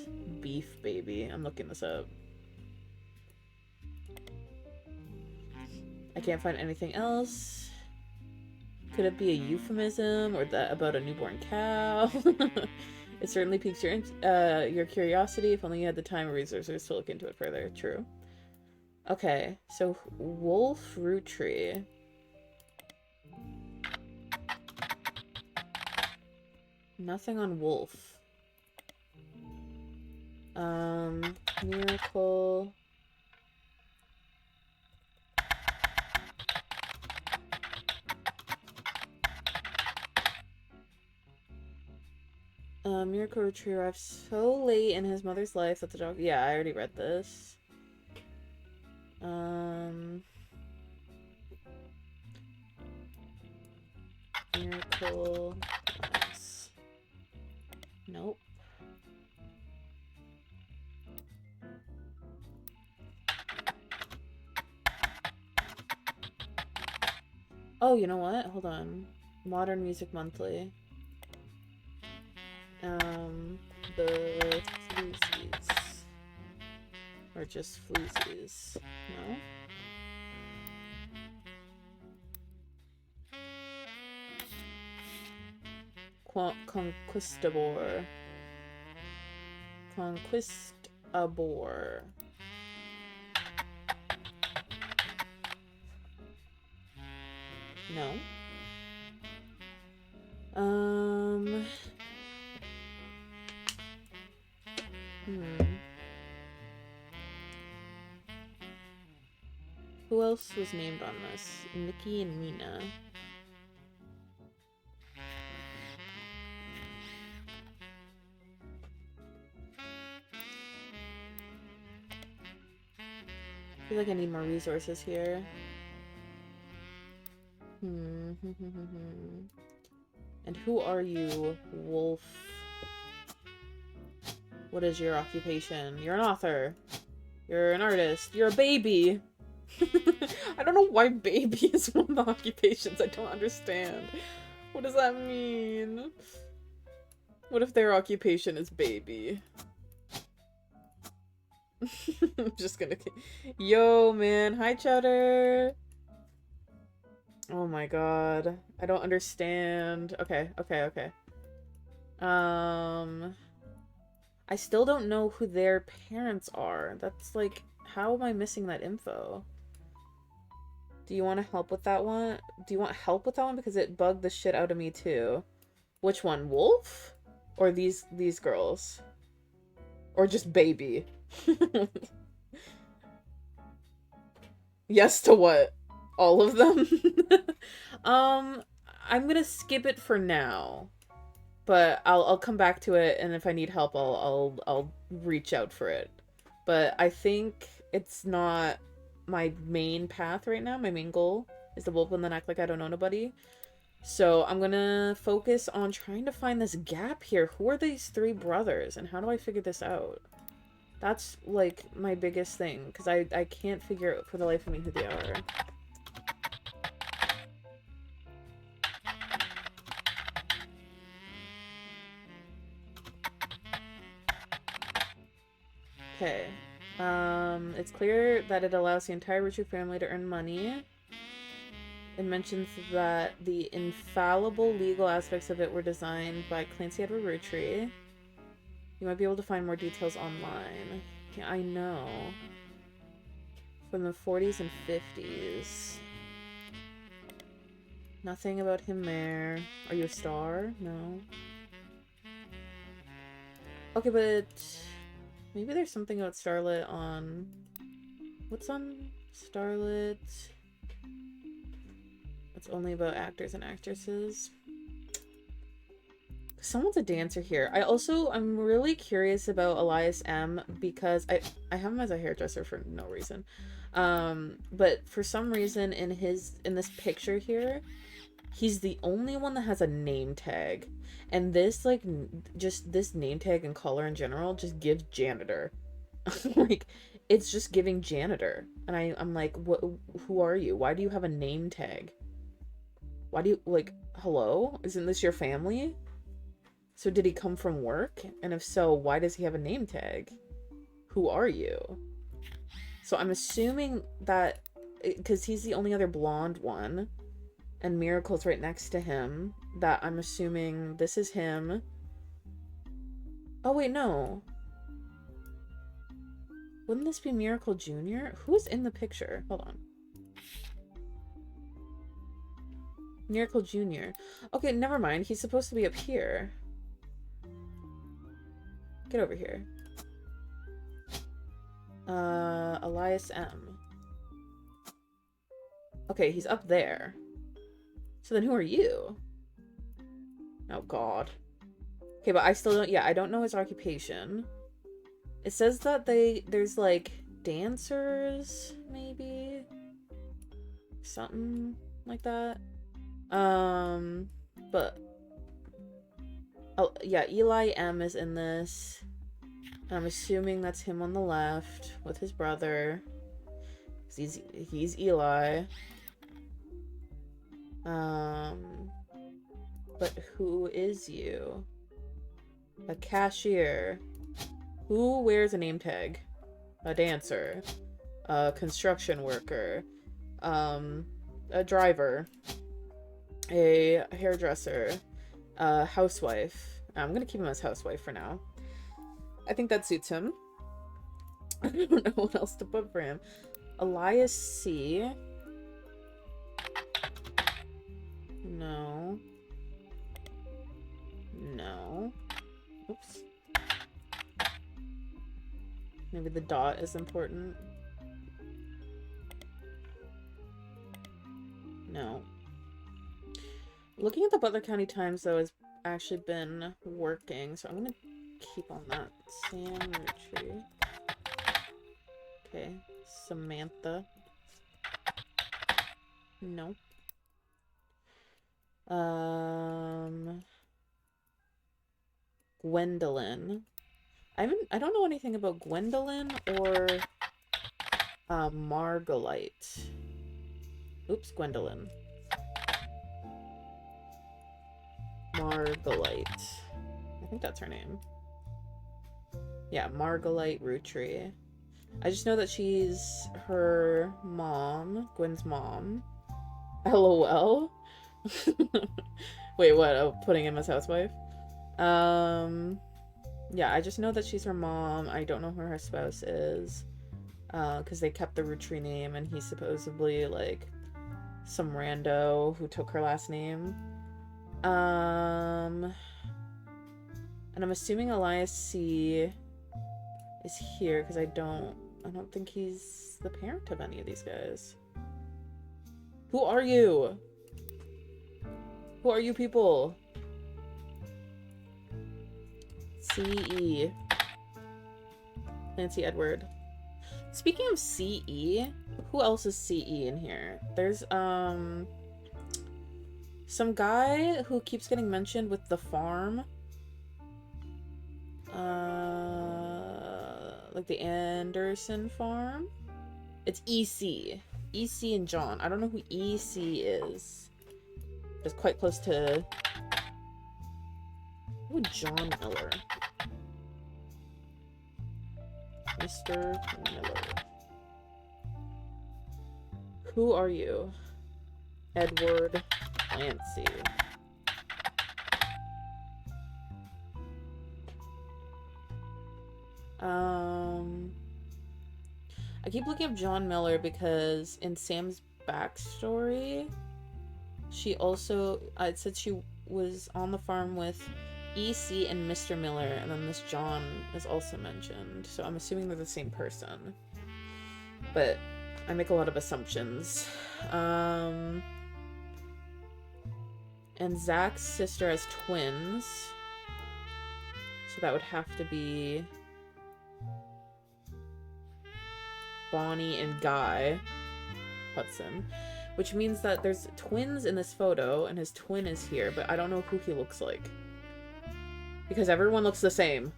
Beef, baby. I'm looking this up. I can't find anything else. Could it be a euphemism or that about a newborn cow? It certainly piques your curiosity. If only you had the time or resources to look into it further. True. Okay, so Wolf Roottrees. Nothing on Wolf. Miracle. Miracle Roottrees arrived so late in his mother's life that the dog. Yeah, I already read this. Miracle. Nope. Oh, you know what? Hold on. Modern Music Monthly. The Floozies. Or just Floozies. No? Conquistador. Conquistador. No. Who else was named on this? Mickey and Mina. I feel like I need more resources here. And who are you, Wolf? What is your occupation? You're an author. You're an artist. You're a baby. I don't know why baby is one of the occupations. I don't understand. What does that mean? What if their occupation is baby? I'm just gonna... Yo, man. Hi, Cheddar. Oh my god. I don't understand. Okay. I still don't know who their parents are. That's like... How am I missing that info? Do you want to help with that one? Do you want help with that one? Because it bugged the shit out of me too. Which one? Wolf? Or these girls? Or just baby? Yes to what? All of them? I'm gonna skip it for now. But I'll come back to it, and if I need help, I'll reach out for it. But I think it's not my main path right now. My main goal is the wolf and then act like I don't know nobody. So I'm gonna focus on trying to find this gap here. Who are these three brothers, and how do I figure this out? That's like my biggest thing, because I can't figure out for the life of me who they are. Okay. It's clear that it allows the entire Roottrees family to earn money. It mentions that the infallible legal aspects of it were designed by Clancy Edward Roottrees. You might be able to find more details online. Yeah, I know. From the 40s and 50s. Nothing about him there. Are you a star? No. Okay, but... Maybe there's something about Starlit on... What's on Starlit? It's only about actors and actresses. Someone's a dancer here. I'm really curious about Elias M. because I have him as a hairdresser for no reason. But for some reason in this picture here, he's the only one that has a name tag. And this, just this name tag and color in general just gives janitor. Like, it's just giving janitor. And I'm like, what? Who are you? Why do you have a name tag? Why do you, like, hello? Isn't this your family? So did he come from work? And if so, why does he have a name tag? Who are you? So I'm assuming that, because he's the only other blonde one, and Miracle's right next to him, that I'm assuming this is him. Oh, wait, no. Wouldn't this be Miracle Jr.? Who's in the picture? Hold on. Miracle Jr. Okay, never mind. He's supposed to be up here. Get over here. Elias M. Okay, he's up there. So then who are you? Oh, God. Okay, but I still don't... Yeah, I don't know his occupation. It says that there's, like, dancers, maybe? Something like that. But... Oh, yeah, Eli M is in this. I'm assuming that's him on the left with his brother. He's Eli. But who is you? A cashier. Who wears a name tag? A dancer. A construction worker. A driver. A hairdresser. A housewife. I'm gonna keep him as housewife for now. I think that suits him. I don't know what else to put for him. Elias C. No. No. Oops. Maybe the dot is important. No. Looking at the Butler County Times, though, has actually been working, so I'm gonna keep on that. Sam Roottrees. Okay. Samantha. No. Gwendolyn. I don't know anything about Gwendolyn or Margolite. Oops, Gwendolyn. Margolite. I think that's her name. Yeah, Margolite Roottrees. I just know that she's her mom, Gwen's mom. LOL. Wait, what? Oh, putting him as housewife? Yeah, I just know that she's her mom. I don't know who her spouse is. Because they kept the Roottrees name, and he's supposedly, like, some rando who took her last name. And I'm assuming Elias C is here, because I don't think he's the parent of any of these guys. Who are you? Who are you people? C.E. Nancy Edward. Speaking of C.E., who else is C.E. in here? There's, some guy who keeps getting mentioned with the farm. Like the Anderson farm. It's E.C. E.C. and John. I don't know who E.C. is. It's quite close to... Ooh, John Miller. Mr. Miller. Who are you? Edward Clancy. I keep looking up John Miller because in Sam's backstory, she also, it said she was on the farm with E.C. and Mr. Miller, and then this John is also mentioned, so I'm assuming they're the same person. But I make a lot of assumptions. And Zach's sister has twins, so that would have to be Bonnie and Guy Hudson, which means that there's twins in this photo, and his twin is here, but I don't know who he looks like. Because everyone looks the same.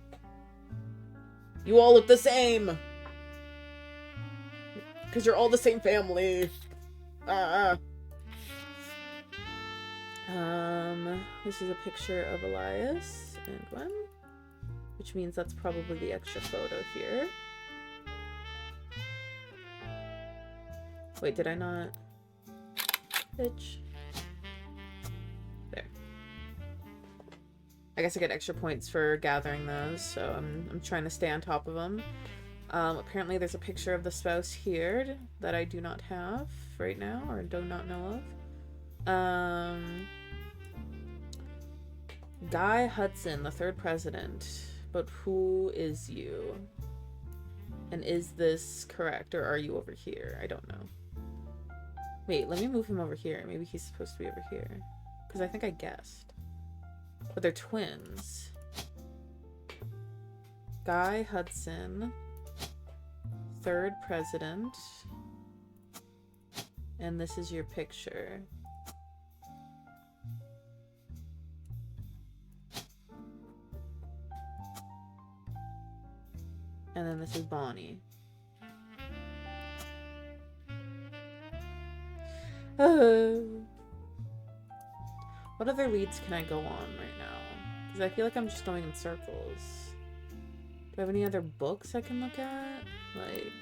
You all look the same! Because you're all the same family. This is a picture of Elias and Gwen, which means that's probably the extra photo here. Wait, did I not? Bitch. There. I guess I get extra points for gathering those, so I'm trying to stay on top of them. Apparently there's a picture of the spouse here that I do not have right now, or do not know of. Guy Hudson, the third president. But who is you? And is this correct, or are you over here? I don't know. Wait, let me move him over here. Maybe he's supposed to be over here. Because I think I guessed. But they're twins. Guy Hudson, third president. And this is your picture. And then this is Bonnie. What other leads can I go on right now? Because I feel like I'm just going in circles. Do I have any other books I can look at? Like,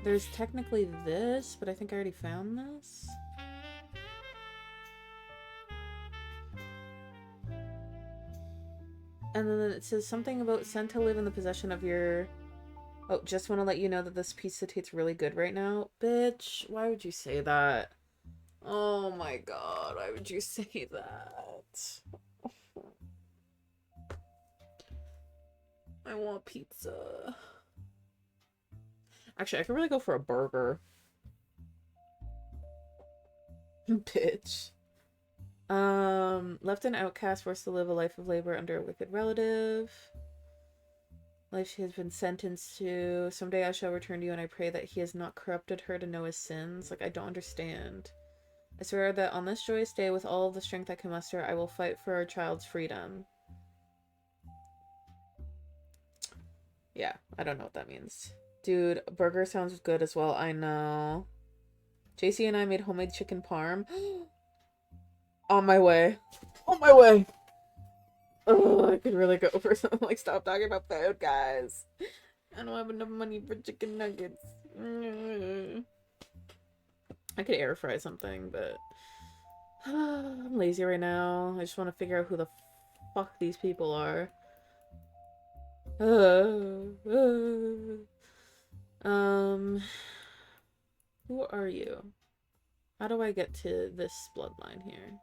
there's technically this, but I think I already found this. And then it says something about sent to live in the possession of your... Oh, just want to let you know that this pizza tastes really good right now. Bitch, why would you say that? Oh my god, why would you say that? I want pizza. Actually, I could really go for a burger. Bitch. Left an outcast, forced to live a life of labor under a wicked relative. Life she has been sentenced to. Someday I shall return to you, and I pray that he has not corrupted her to know his sins. Like, I don't understand. I swear that on this joyous day, with all the strength I can muster, I will fight for our child's freedom. Yeah, I don't know what that means. Dude, burger sounds good as well. I know. JC and I made homemade chicken parm. On my way. On my way. Oh, I could really go for something like stop talking about food, guys. I don't have enough money for chicken nuggets. I could air fry something, but I'm lazy right now. I just want to figure out who the fuck these people are. Who are you? How do I get to this bloodline here?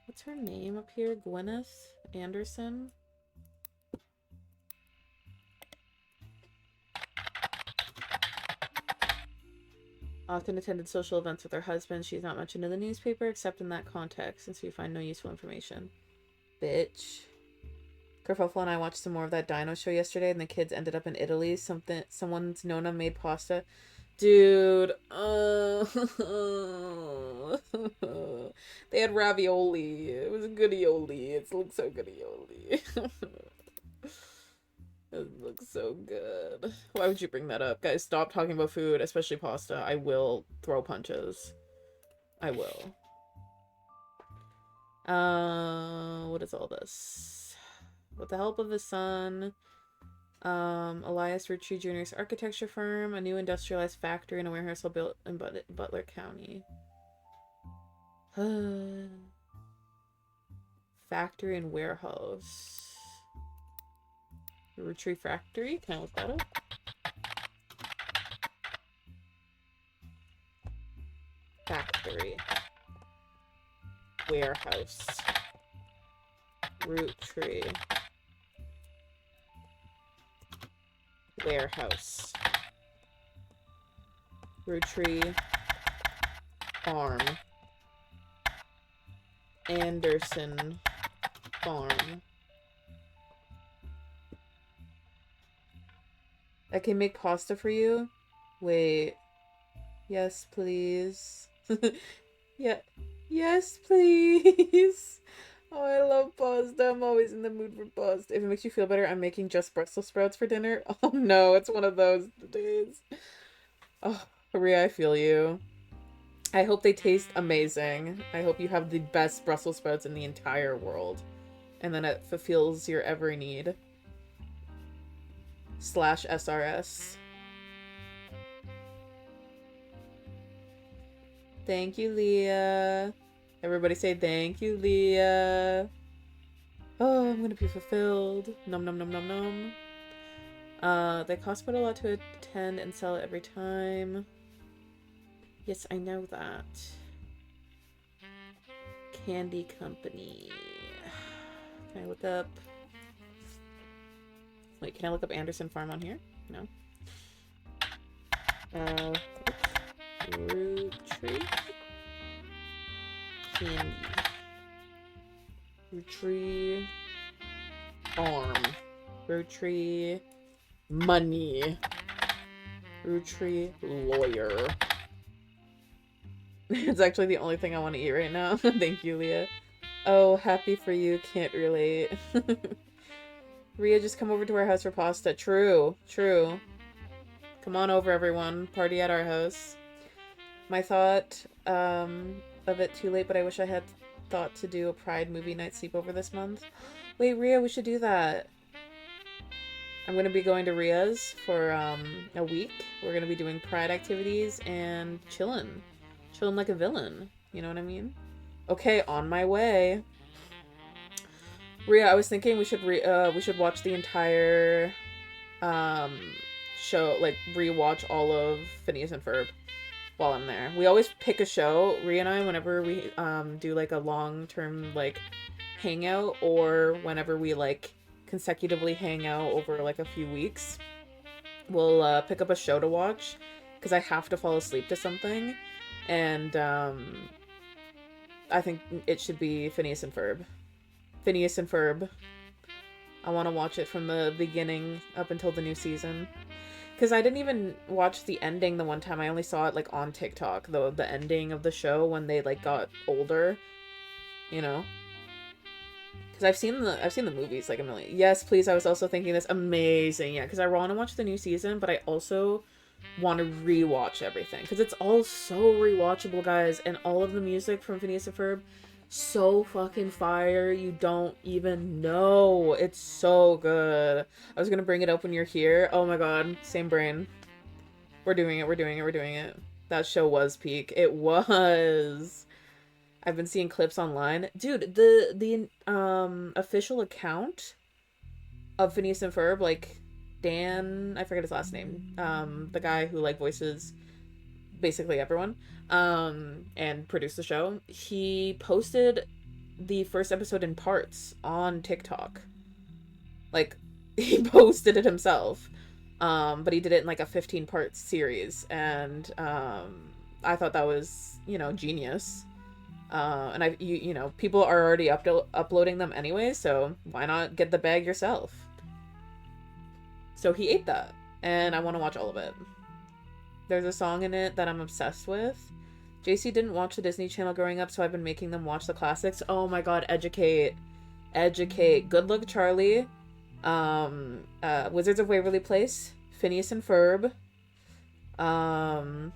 What's her name up here? Gwyneth Anderson? Often attended social events with her husband. She's not mentioned in the newspaper except in that context, since we find no useful information. Bitch. Kerfuffle and I watched some more of that dino show yesterday, and the kids ended up in Italy. Someone's Nona made pasta. Dude. They had ravioli. It was goodioli. It looks so goodioli. It looks so good. Why would you bring that up? Guys, stop talking about food, especially pasta. I will throw punches. I will. What is all this? With the help of his son, Elias Roottrees Jr.'s architecture firm, a new industrialized factory and a warehouse will built in Butler County. Factory and warehouse. Roottrees Factory? Can I look that up? Factory. Warehouse. Roottrees. Warehouse. Roottrees Farm. Anderson Farm. I can make pasta for you? Wait. Yes, please. Yeah. Yes, please. Oh, I love pasta. I'm always in the mood for pasta. If it makes you feel better, I'm making just Brussels sprouts for dinner. Oh no, it's one of those days. Oh, Maria, I feel you. I hope they taste amazing. I hope you have the best Brussels sprouts in the entire world. And then it fulfills your every need. /SRS. Thank you, Leah. Everybody say thank you, Leah. Oh, I'm gonna be fulfilled. Nom nom nom nom nom. They cost quite a lot to attend and sell every time. Yes, I know that. Candy Company. Can I look up... Wait, can I look up Anderson Farm on here? No. Roottrees? Candy. Roottrees Farm. Roottrees Money. Roottrees Lawyer. It's actually the only thing I want to eat right now. Thank you, Leah. Oh, happy for you. Can't relate. Rhea, just come over to our house for pasta. True. True. Come on over, everyone. Party at our house. My thought of it too late, but I wish I had thought to do a Pride movie night sleepover this month. Wait, Rhea, we should do that. I'm going to be going to Rhea's for a week. We're going to be doing Pride activities and chilling. Chilling like a villain. You know what I mean? Okay, on my way. Rhea, I was thinking we should watch the entire show, like rewatch all of Phineas and Ferb while I'm there. We always pick a show, Rhea and I, whenever we do like a long-term like hangout, or whenever we like consecutively hang out over like a few weeks. We'll pick up a show to watch because I have to fall asleep to something, and I think it should be Phineas and Ferb. Phineas and Ferb. I want to watch it from the beginning up until the new season. Because I didn't even watch the ending the one time. I only saw it like on TikTok, the ending of the show when they like got older. You know? Because I've seen the movies like a million. Yes, please. I was also thinking this. Amazing. Yeah, because I want to watch the new season, but I also want to rewatch everything. Because it's all so rewatchable, guys. And all of the music from Phineas and Ferb, so fucking fire. You don't even know. It's so good. I was gonna bring it up when you're here. Oh my god. Same brain. We're doing it. We're doing it. We're doing it. That show was peak. It was. I've been seeing clips online. Dude, the official account of Phineas and Ferb, like Dan, I forget his last name. The guy who like voices basically everyone, and produced the show. He posted the first episode in parts on TikTok. Like, he posted it himself. But he did it in like a 15-part series, and I thought that was, you know, genius. And you know, people are already uploading them anyway, so why not get the bag yourself? So he ate that, and I want to watch all of it. There's a song in it that I'm obsessed with. JC didn't watch the Disney Channel growing up, so I've been making them watch the classics. Oh my god, educate. Educate. Good Luck Charlie. Wizards of Waverly Place. Phineas and Ferb. Oh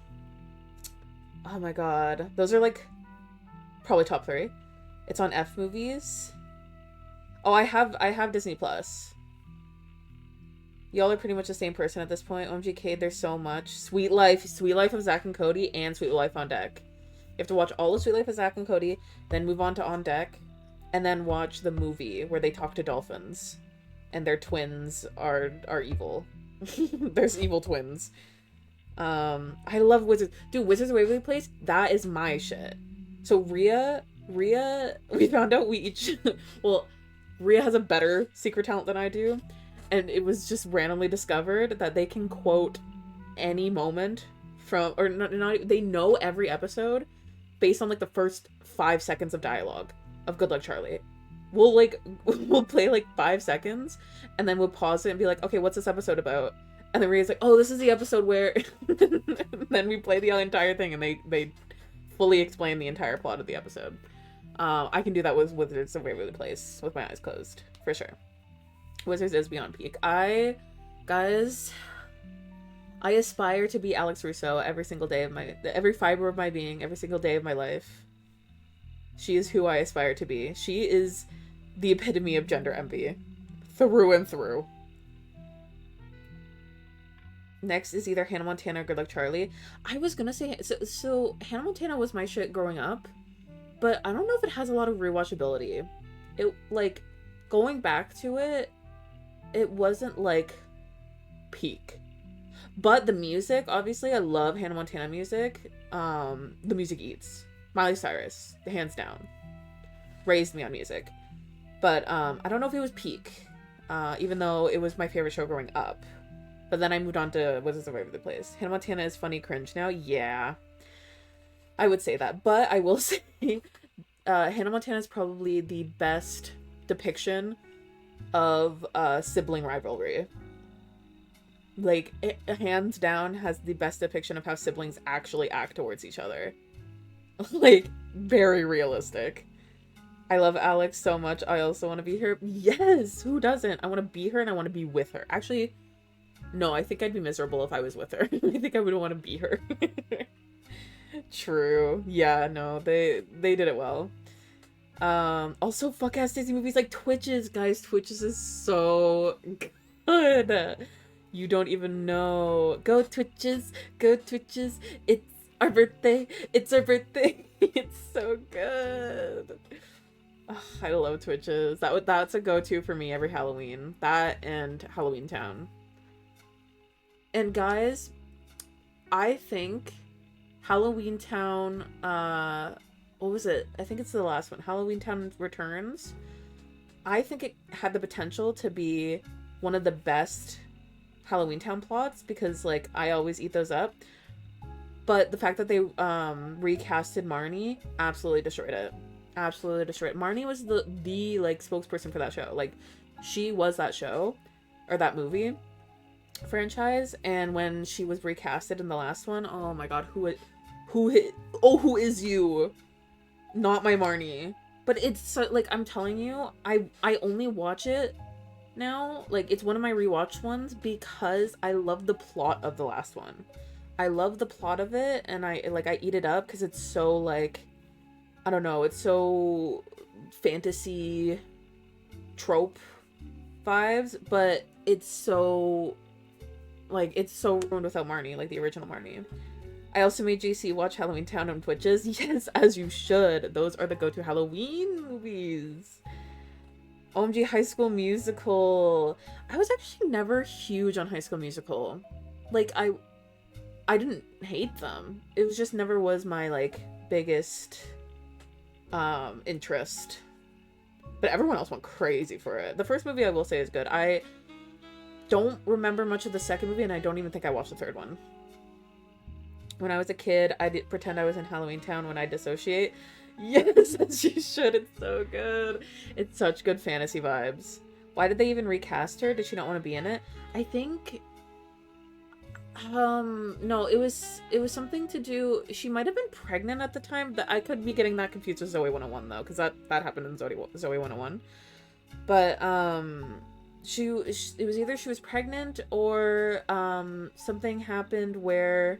my god. Those are like probably top 3. It's on F Movies. Oh, I have Disney Plus. Y'all are pretty much the same person at this point. OMGK, there's so much. Sweet Life of Zack and Cody, and Sweet Life on Deck. You have to watch all of Sweet Life of Zack and Cody, then move on to On Deck, and then watch the movie where they talk to dolphins. And their twins are evil. There's evil twins. I love Wizards. Dude, Wizards of Waverly Place, that is my shit. So Rhea, we found out we each... well, Rhea has a better secret talent than I do. And it was just randomly discovered that they can quote any moment from, or not, they know every episode based on like the first 5 seconds of dialogue of Good Luck Charlie. We'll play like 5 seconds, and then we'll pause it and be like, okay, what's this episode about? And then Rhea's like, oh, this is the episode where, then we play the entire thing, and they fully explain the entire plot of the episode. I can do that with Wizards of Waverly Place with my eyes closed, for sure. Wizards is beyond peak. Guys, I aspire to be Alex Russo every fiber of my being, every single day of my life. She is who I aspire to be. She is the epitome of gender envy. Through and through. Next is either Hannah Montana or Good Luck Charlie. I was gonna say, so Hannah Montana was my shit growing up, but I don't know if it has a lot of rewatchability. It, like, going back to it, it wasn't, like, peak. But the music, obviously, I love Hannah Montana music. The music eats. Miley Cyrus, hands down. Raised me on music. But, I don't know if it was peak. Even though it was my favorite show growing up. But then I moved on to Wizards of Waverly Place. Hannah Montana is funny cringe now? Yeah. I would say that. But I will say, Hannah Montana is probably the best depiction of sibling rivalry. Like, it hands down has the best depiction of how siblings actually act towards each other. Like, very realistic. I love Alex so much. I also want to be her. Yes! Who doesn't? I want to be her and I want to be with her. Actually, no, I think I'd be miserable if I was with her. I think I would want to be her. True. Yeah, no, they did it well. Also, fuck-ass Disney movies like Twitches. Guys, Twitches is so good. You don't even know. Go Twitches, go Twitches. It's our birthday. It's our birthday. It's so good. Ugh, I love Twitches. That's a go-to for me every Halloween. That and Halloween Town. And guys, I think Halloween Town, what was it? I think it's the last one. Halloween Town Returns. I think it had the potential to be one of the best Halloween Town plots because, like, I always eat those up. But the fact that they recasted Marnie absolutely destroyed it. Absolutely destroyed it. Marnie was the like spokesperson for that show. Like, she was that show or that movie franchise, and when she was recasted in the last one, oh my god, who is you? Not my Marnie. But it's so, like, I'm telling you, I only watch it now, like, it's one of my rewatched ones because I love the plot of the last one. I love the plot of it, and I eat it up because it's so, like, I don't know, it's so fantasy trope vibes, but it's so, like, it's so ruined without Marnie, like the original Marnie. I also made JC watch Halloween Town on Twitches. Yes, as you should. Those are the go-to Halloween movies. OMG High School Musical. I was actually never huge on High School Musical. Like, I didn't hate them. It was just never was my, like, biggest interest. But everyone else went crazy for it. The first movie, I will say, is good. I don't remember much of the second movie, and I don't even think I watched the third one. When I was a kid, I did pretend I was in Halloween Town when I dissociate. Yes, as you should. It's so good. It's such good fantasy vibes. Why did they even recast her? Did she not want to be in it? I think... no, it was something to do... She might have been pregnant at the time. I could be getting that confused with Zoe 101, though, because that happened in Zoe 101. But, it was either she was pregnant or, something happened where...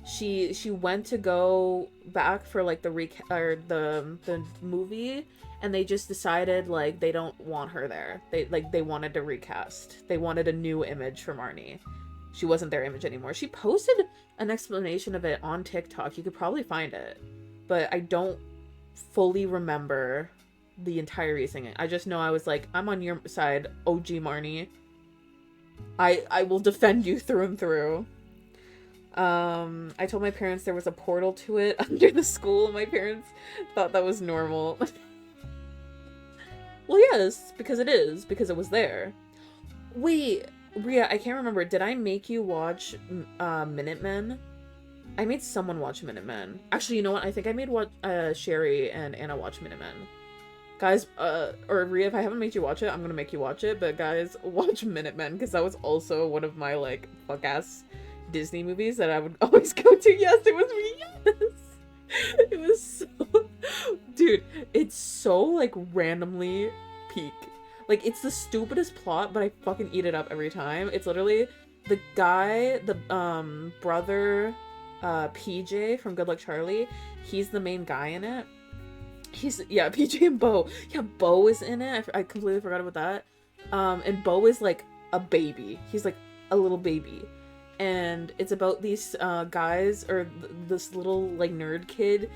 She went to go back for, like, the movie, and they just decided, like, they don't want her there. They wanted to recast. They wanted a new image for Marnie. She wasn't their image anymore. She posted an explanation of it on TikTok. You could probably find it, but I don't fully remember the entire reasoning. I just know I was like, I'm on your side, OG Marnie. I will defend you through and through. I told my parents there was a portal to it under the school. My parents thought that was normal. Well, yes, because it is. Because it was there. Wait, Rhea, I can't remember. Did I make you watch Minutemen? I made someone watch Minutemen. Actually, you know what? I think I made Sherry and Anna watch Minutemen. Guys, or Rhea, if I haven't made you watch it, I'm gonna make you watch it. But guys, watch Minutemen, because that was also one of my, like, fuck-ass Disney movies that I would always go to. Yes, it was me. Yes, it was so Dude, it's so like randomly peak. Like it's the stupidest plot, but I fucking eat it up every time. It's literally the guy, the brother PJ from Good Luck Charlie. He's the main guy in it. He's yeah, PJ and Bo. Yeah, Bo is in it. I completely forgot about that. And Bo is like a baby. He's like a little baby. And it's about these guys or this little like nerd kid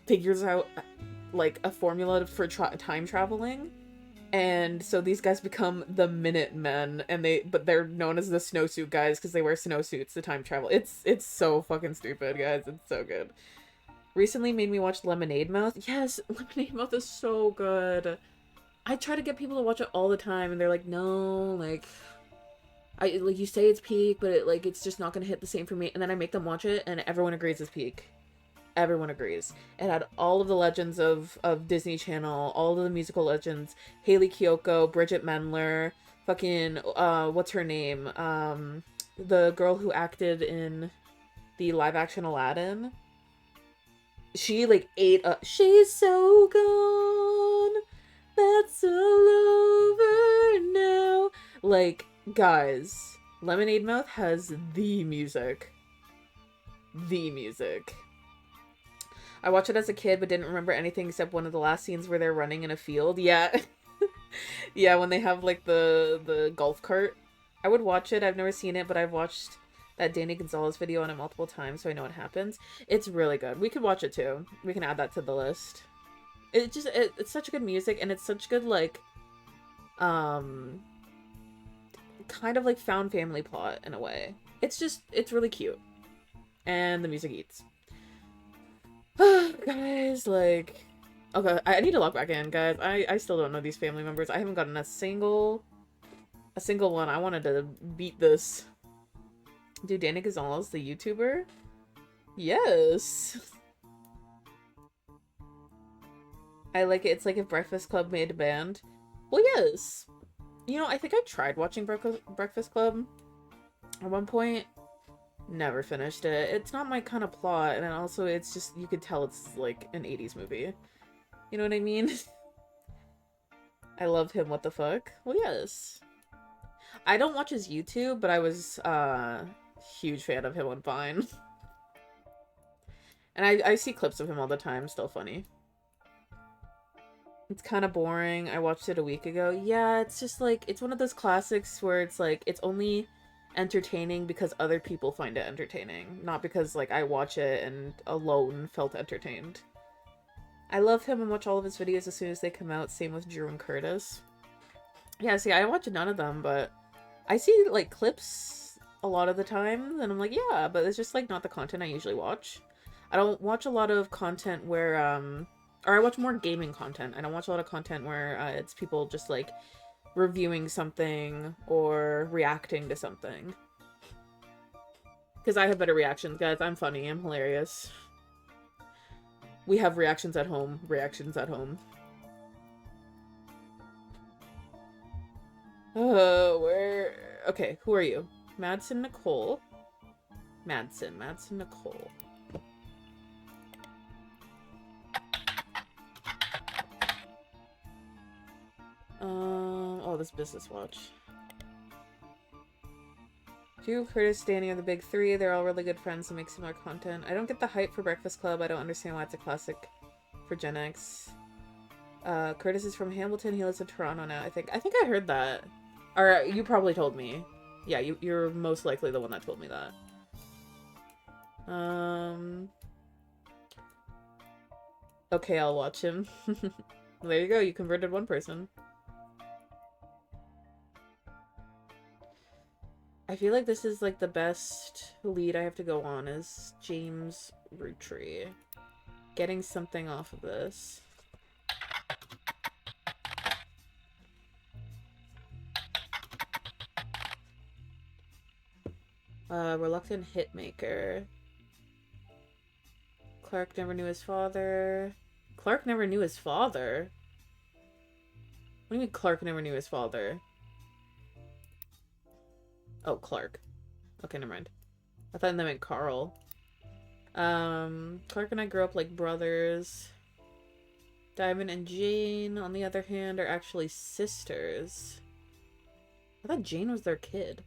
figures out like a formula for time traveling, and so these guys become the Minutemen, and they're known as the snowsuit guys because they wear snowsuits to time travel. It's so fucking stupid, guys. It's so good. Recently made me watch Lemonade Mouth. Yes, Lemonade Mouth is so good. I try to get people to watch it all the time, and they're like, no, like I like you say it's peak, but it's just not gonna hit the same for me. And then I make them watch it, and everyone agrees it's peak. Everyone agrees. It had all of the legends of Disney Channel, all of the musical legends, Haley Kiyoko, Bridget Mendler, fucking what's her name? The girl who acted in the live action Aladdin. She like ate up. She's so gone. That's all over now. Like, guys, Lemonade Mouth has the music. The music. I watched it as a kid, but didn't remember anything except one of the last scenes where they're running in a field. Yeah. Yeah, when they have, like, the golf cart. I would watch it. I've never seen it, but I've watched that Danny Gonzalez video on it multiple times, so I know what happens. It's really good. We could watch it, too. We can add that to the list. It's such good music, and it's such good, like, kind of, like, found family plot, in a way. It's really cute. And the music eats. Guys, like... Okay, I need to log back in, guys. I still don't know these family members. I haven't gotten a single one. I wanted to beat this. Dude, Danny Gonzalez, the YouTuber? Yes! I like it. It's like if Breakfast Club made a band. Well, yes! You know, I think I tried watching Breakfast Club at one point. Never finished it. It's not my kind of plot, and also it's just, you could tell it's like an 80s movie. You know what I mean? I love him, what the fuck? Well, yes. I don't watch his YouTube, but I was huge fan of him on Vine. And I see clips of him all the time, still funny. It's kind of boring. I watched it a week ago. Yeah, it's just like, it's one of those classics where it's like, it's only entertaining because other people find it entertaining, not because like I watch it and alone felt entertained. I love him and watch all of his videos as soon as they come out. Same with Drew and Curtis. Yeah, see, I watch none of them, but I see like clips a lot of the time, and I'm like, yeah, but it's just like not the content I usually watch. I don't watch a lot of content where or I watch more gaming content. I don't watch a lot of content where it's people just like reviewing something or reacting to something. Because I have better reactions, guys. I'm funny. I'm hilarious. We have reactions at home. Reactions at home. Where... Okay, who are you? Madsen Nicole. Madsen Nicole. Oh, this business watch. Drew, Curtis, Danny are the big three. They're all really good friends and make similar content. I don't get the hype for Breakfast Club. I don't understand why it's a classic for Gen X. Curtis is from Hamilton. He lives in Toronto now, I think. I think I heard that. Or you probably told me. Yeah, you're most likely the one that told me that. Okay, I'll watch him. There you go. You converted one person. I feel like this is like the best lead I have to go on is James Roottrees. Getting something off of this. Reluctant Hitmaker. Clark never knew his father. Clark never knew his father? What do you mean Clark never knew his father? Oh, Clark. Okay, never mind. I thought that meant Carl. Clark and I grew up like brothers. Diamond and Jane, on the other hand, are actually sisters. I thought Jane was their kid.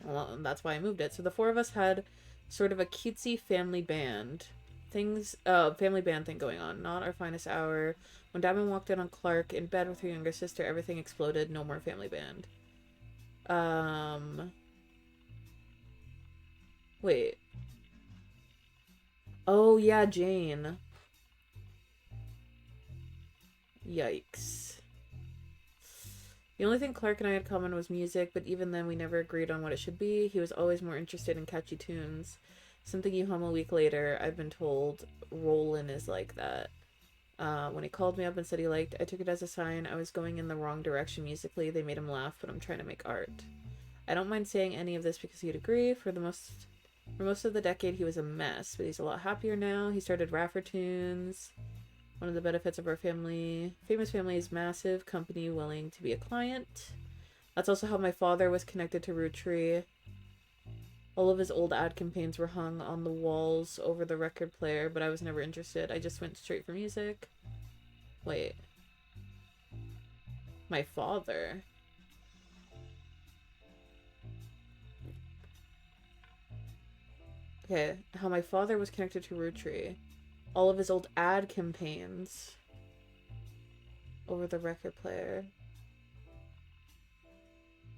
Well, that's why I moved it. So the four of us had sort of a cutesy family band. Family band thing going on. Not our finest hour. When Diamond walked in on Clark in bed with her younger sister, everything exploded. No more family band. Wait. Oh, yeah, Jane. Yikes. The only thing Clark and I had in common was music, but even then we never agreed on what it should be. He was always more interested in catchy tunes. Something you hum a week later, I've been told Rollin' is like that. When he called me up and said he liked, I took it as a sign I was going in the wrong direction musically. They made him laugh, but I'm trying to make art. I don't mind saying any of this because he'd agree. For most of the decade, he was a mess, but he's a lot happier now. He started Raffer Tunes. One of the benefits of our famous family is massive company willing to be a client. That's also how my father was connected to Roottrees. All of his old ad campaigns were hung on the walls over the record player, but I was never interested. I just went straight for music. Wait. My father. Okay, how my father was connected to Roottrees. All of his old ad campaigns over the record player.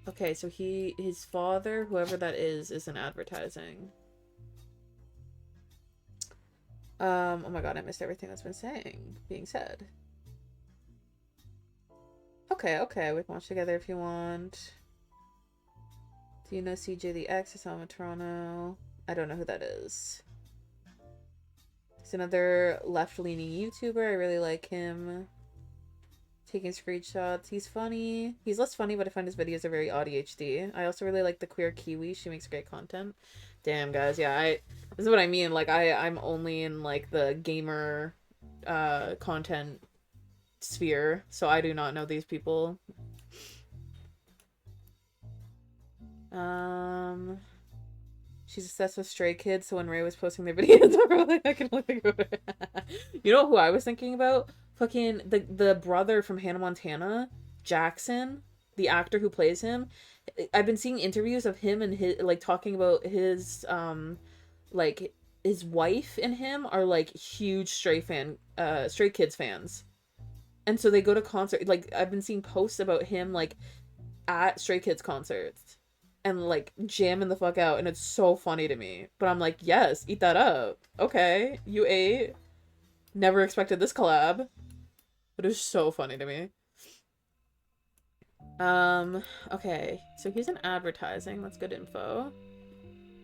Okay, so his father, whoever that is in advertising. Oh my god, I missed everything that's been being said. Okay, we can watch together if you want. Do you know CJ the X? It's on Toronto. I don't know who that is. He's another left-leaning YouTuber. I really like him. Taking screenshots. He's funny. He's less funny, but I find his videos are very ADHD. I also really like the queer Kiwi. She makes great content. Damn, guys. Yeah, this is what I mean. Like, I'm only in, like, the gamer content sphere, so I do not know these people. She's obsessed with Stray Kids, so when Ray was posting their videos, I can only think of it. You know who I was thinking about? Fucking the brother from Hannah Montana, Jackson, the actor who plays him. I've been seeing interviews of him and his, like, talking about his like, his wife and him are, like, huge Stray Kids fans. And so they go to concert, like, I've been seeing posts about him, like, at Stray Kids concerts and, like, jamming the fuck out, and it's so funny to me. But I'm like, yes, eat that up. Okay, you ate. Never expected this collab. But it was so funny to me. Okay. So he's in advertising. That's good info.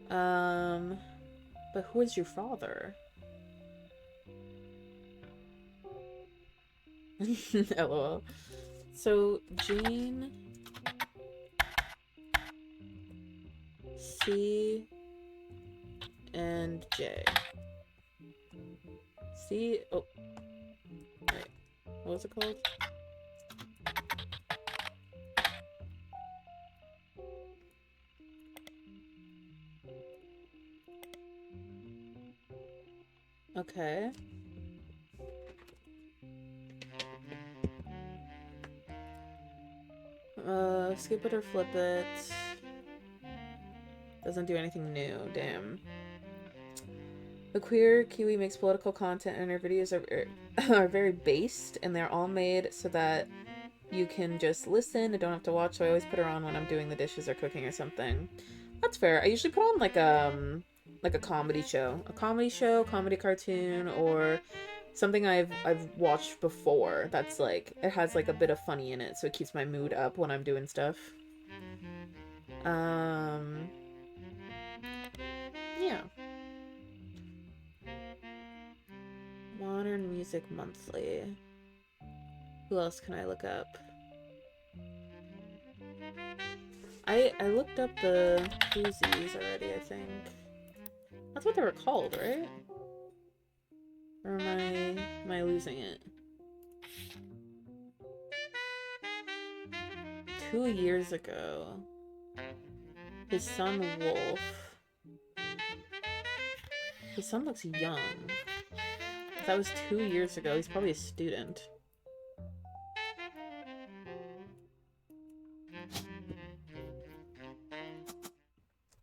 But who is your father? LOL. So, Jane... C... and J. C... Oh. Wait. What was it called? Okay. Skip it or flip it. Doesn't do anything new, damn. The queer Kiwi makes political content and her videos are very based, and they're all made so that you can just listen and don't have to watch, so I always put her on when I'm doing the dishes or cooking or something. That's fair. I usually put on like a comedy show. A comedy show, comedy cartoon, or something I've watched before that's like, it has like a bit of funny in it, so it keeps my mood up when I'm doing stuff. Yeah. Modern Music Monthly. Who else can I look up? I looked up the Whoosies already, I think. That's what they were called, right? Or am I losing it? 2 years ago. His son Wolf. His son looks young. That was 2 years ago. He's probably a student.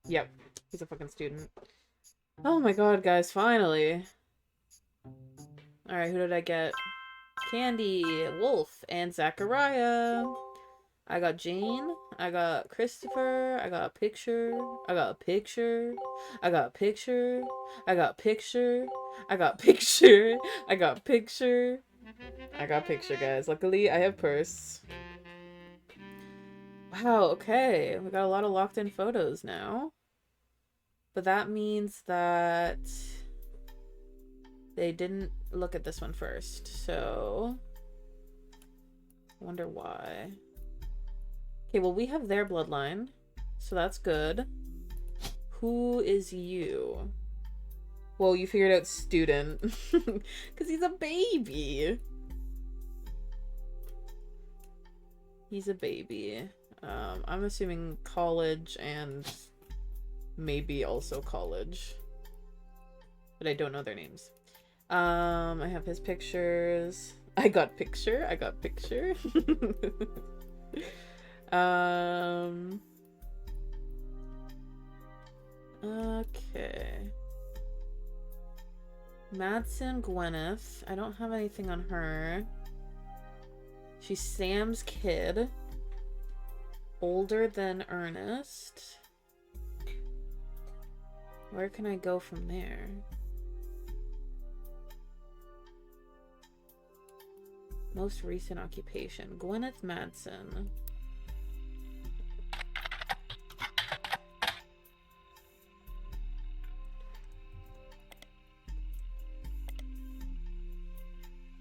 Yep. He's a fucking student. Oh my god, guys, finally. Alright, who did I get? Candy, Wolf, and Zachariah. I got Jane. I got Christopher. I got a picture. I got a picture. I got a picture. I got a picture. I got a picture. I got a picture. I got a picture, guys. Luckily, I have purse. Wow, okay. We got a lot of locked in photos now. But that means that they didn't look at this one first. So, I wonder why. Okay, well, we have their bloodline, so that's good. Who is you? Well, you figured out student. Because he's a baby. He's a baby. I'm assuming college and maybe also college. But I don't know their names. I have his pictures. I got picture. I got picture. Okay. Madsen Gwyneth. I don't have anything on her. She's Sam's kid. Older than Ernest. Where can I go from there? Most recent occupation. Gwyneth Madsen.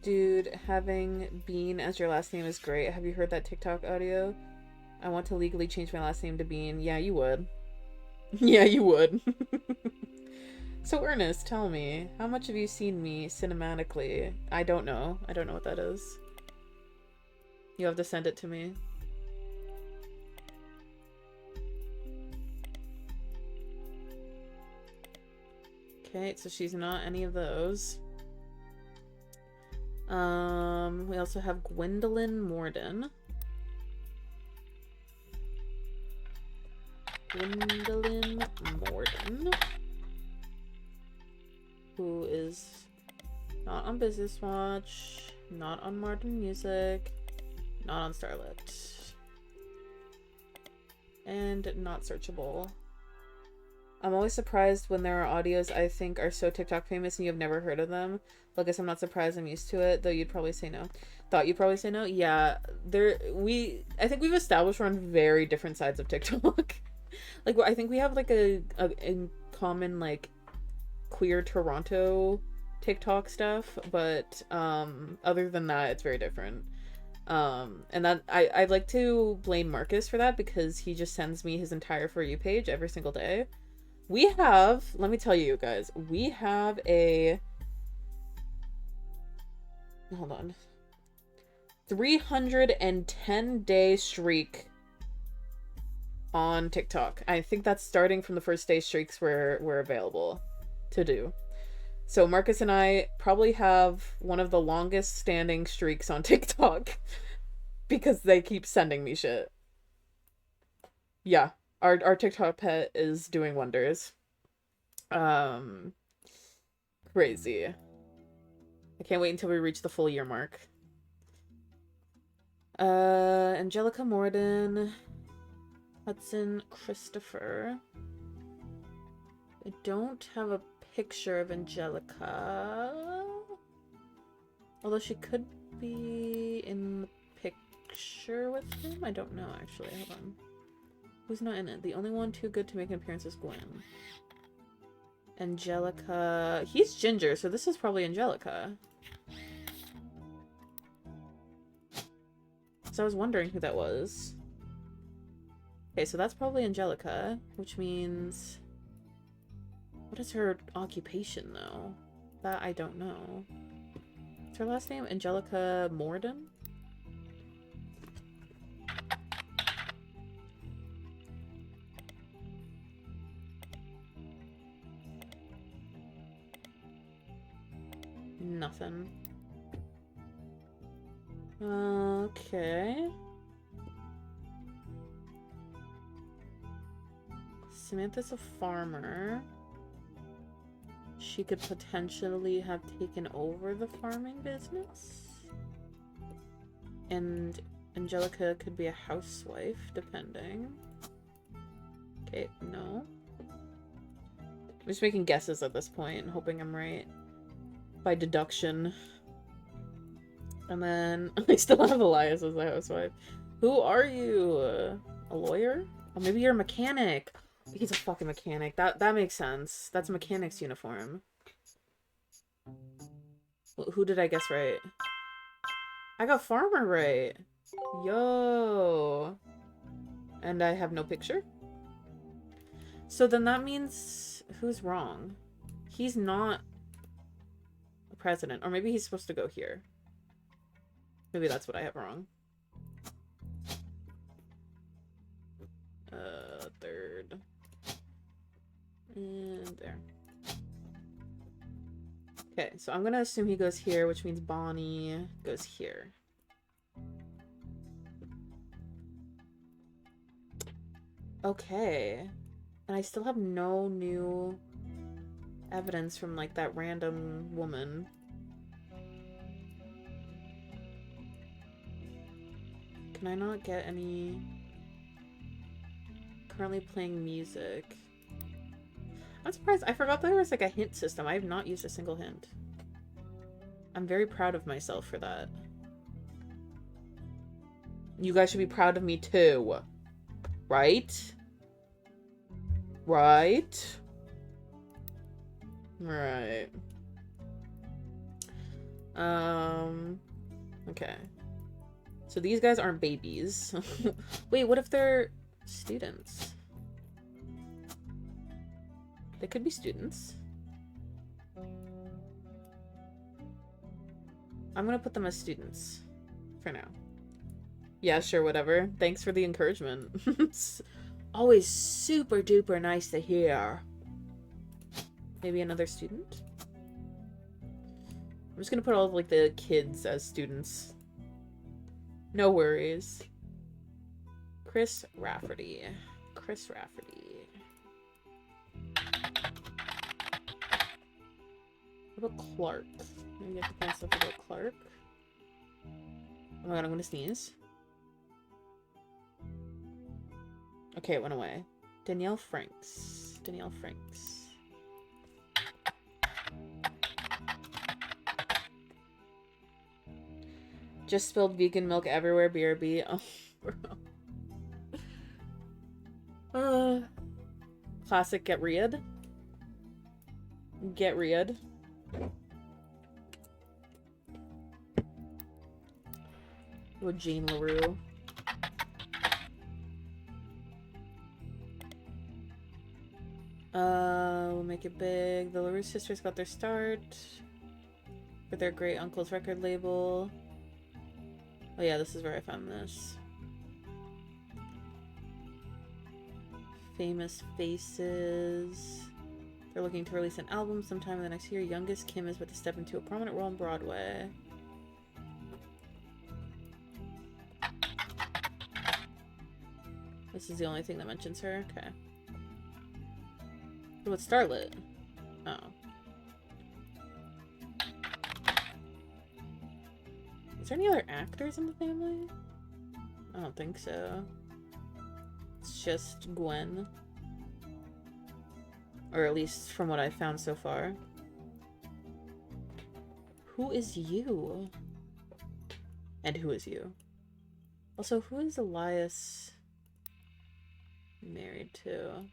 Dude, having Bean as your last name is great. Have you heard that TikTok audio? I want to legally change my last name to Bean. Yeah, you would. Yeah, you would. So, Ernest, tell me, how much have you seen me cinematically? I don't know. I don't know what that is. You have to send it to me. Okay, so she's not any of those. We also have Gwendolyn Morden. Gwendolyn Morden. Who is not on Business Watch, not on Modern Music, not on Starlit, and not searchable. I'm always surprised when there are audios I think are so TikTok famous and you've never heard of them. Well, I guess I'm not surprised, I'm used to it, though you'd probably say no. Thought you'd probably say no? Yeah, I think we've established we're on very different sides of TikTok. Like, I think we have, like, a in common, like, queer Toronto TikTok stuff, but, other than that, it's very different. And that, I'd like to blame Marcus for that, because he just sends me his entire For You page every single day. We have, let me tell you guys, we have a, hold on, 310-day streak on TikTok. I think that's starting from the first day streaks were available to do. So Marcus and I probably have one of the longest standing streaks on TikTok because they keep sending me shit. Yeah. Our TikTok pet is doing wonders. Crazy. I can't wait until we reach the full year mark. Angelica Morden. Hudson Christopher. I don't have a picture of Angelica. Although she could be in the picture with him? I don't know, actually. Hold on. Who's not in it? The only one too good to make an appearance is Gwen. Angelica. He's ginger, so this is probably Angelica. So I was wondering who that was. Okay, so that's probably Angelica, which means... What is her occupation, though? That I don't know. What's her last name? Angelica Morden? Nothing. Okay. Samantha's a farmer. She could potentially have taken over the farming business. And Angelica could be a housewife, depending. Okay, no. I'm just making guesses at this point, hoping I'm right. By deduction. And then I still have Elias as a housewife. Who are you? A lawyer? Oh, maybe you're a mechanic. He's a fucking mechanic. That makes sense. That's a mechanic's uniform. Who did I guess right? I got farmer right. Yo. And I have no picture? So then that means who's wrong? He's not a president. Or maybe he's supposed to go here. Maybe that's what I have wrong. Third. And there. Okay, so I'm gonna assume he goes here, which means Bonnie goes here. Okay. And I still have no new evidence from, like, that random woman. Can I not get any... Currently playing music. I'm surprised. I forgot there was, like, a hint system. I have not used a single hint. I'm very proud of myself for that. You guys should be proud of me, too. Right? Right? Right. Okay. So these guys aren't babies. Wait, what if they're students? They could be students. I'm gonna put them as students for now. Yeah, sure, whatever. Thanks for the encouragement. It's always super duper nice to hear. Maybe another student? I'm just gonna put all of, like, the kids as students. No worries. Chris Rafferty. Chris Rafferty. What about Clark? Maybe I have to find stuff about Clark. Oh my god, I'm gonna sneeze. Okay, it went away. Danielle Franks. Danielle Franks. Just spilled vegan milk everywhere, BRB. Oh, bro. Classic get read. Get read. With Jean LaRue. We'll make it big. The LaRue sisters got their start with their great uncle's record label. Oh yeah, this is where I found this. Famous Faces. They're looking to release an album sometime in the next year. Youngest Kim is about to step into a prominent role on Broadway. This is the only thing that mentions her? Okay. Oh, it's Starlet. Oh. Is there any other actors in the family? I don't think so. It's just Gwen. Or at least from what I've found so far. Who is you? And who is you? Also, who is Elias married to?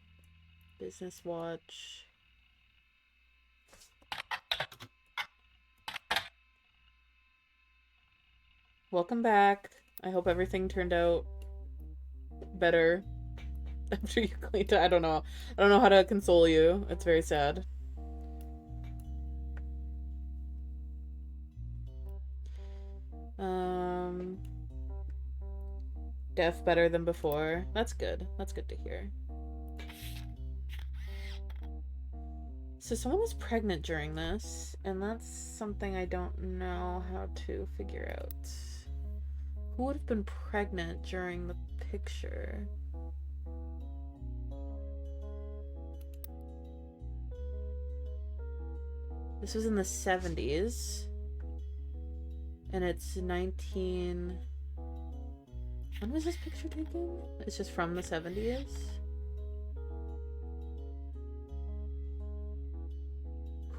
Business Watch. Welcome back. I hope everything turned out better after you cleaned it. I don't know. I don't know how to console you. It's very sad. Deaf better than before. That's good. That's good to hear. So someone was pregnant during this, and that's something I don't know how to figure out. Who would have been pregnant during the picture? This was in the 70s. And it's 19... When was this picture taken? It's just from the 70s.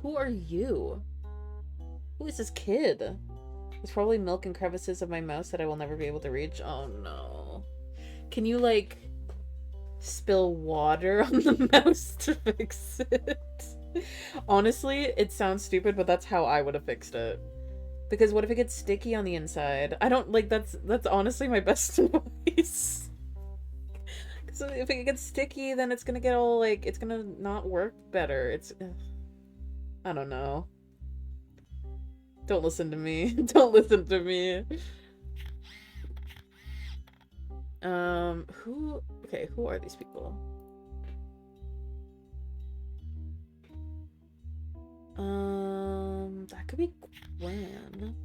Who are you? Who is this kid? There's probably milk and crevices of my mouse that I will never be able to reach. Oh no. Can you, like, spill water on the mouse to fix it? Honestly, it sounds stupid, but that's how I would have fixed it. Because what if it gets sticky on the inside? I don't, like, that's honestly my best advice. Because if it gets sticky, then it's gonna get all, like, it's gonna not work better. It's... I don't know. Don't listen to me. Don't listen to me. Who... Okay, who are these people? That could be Gwen.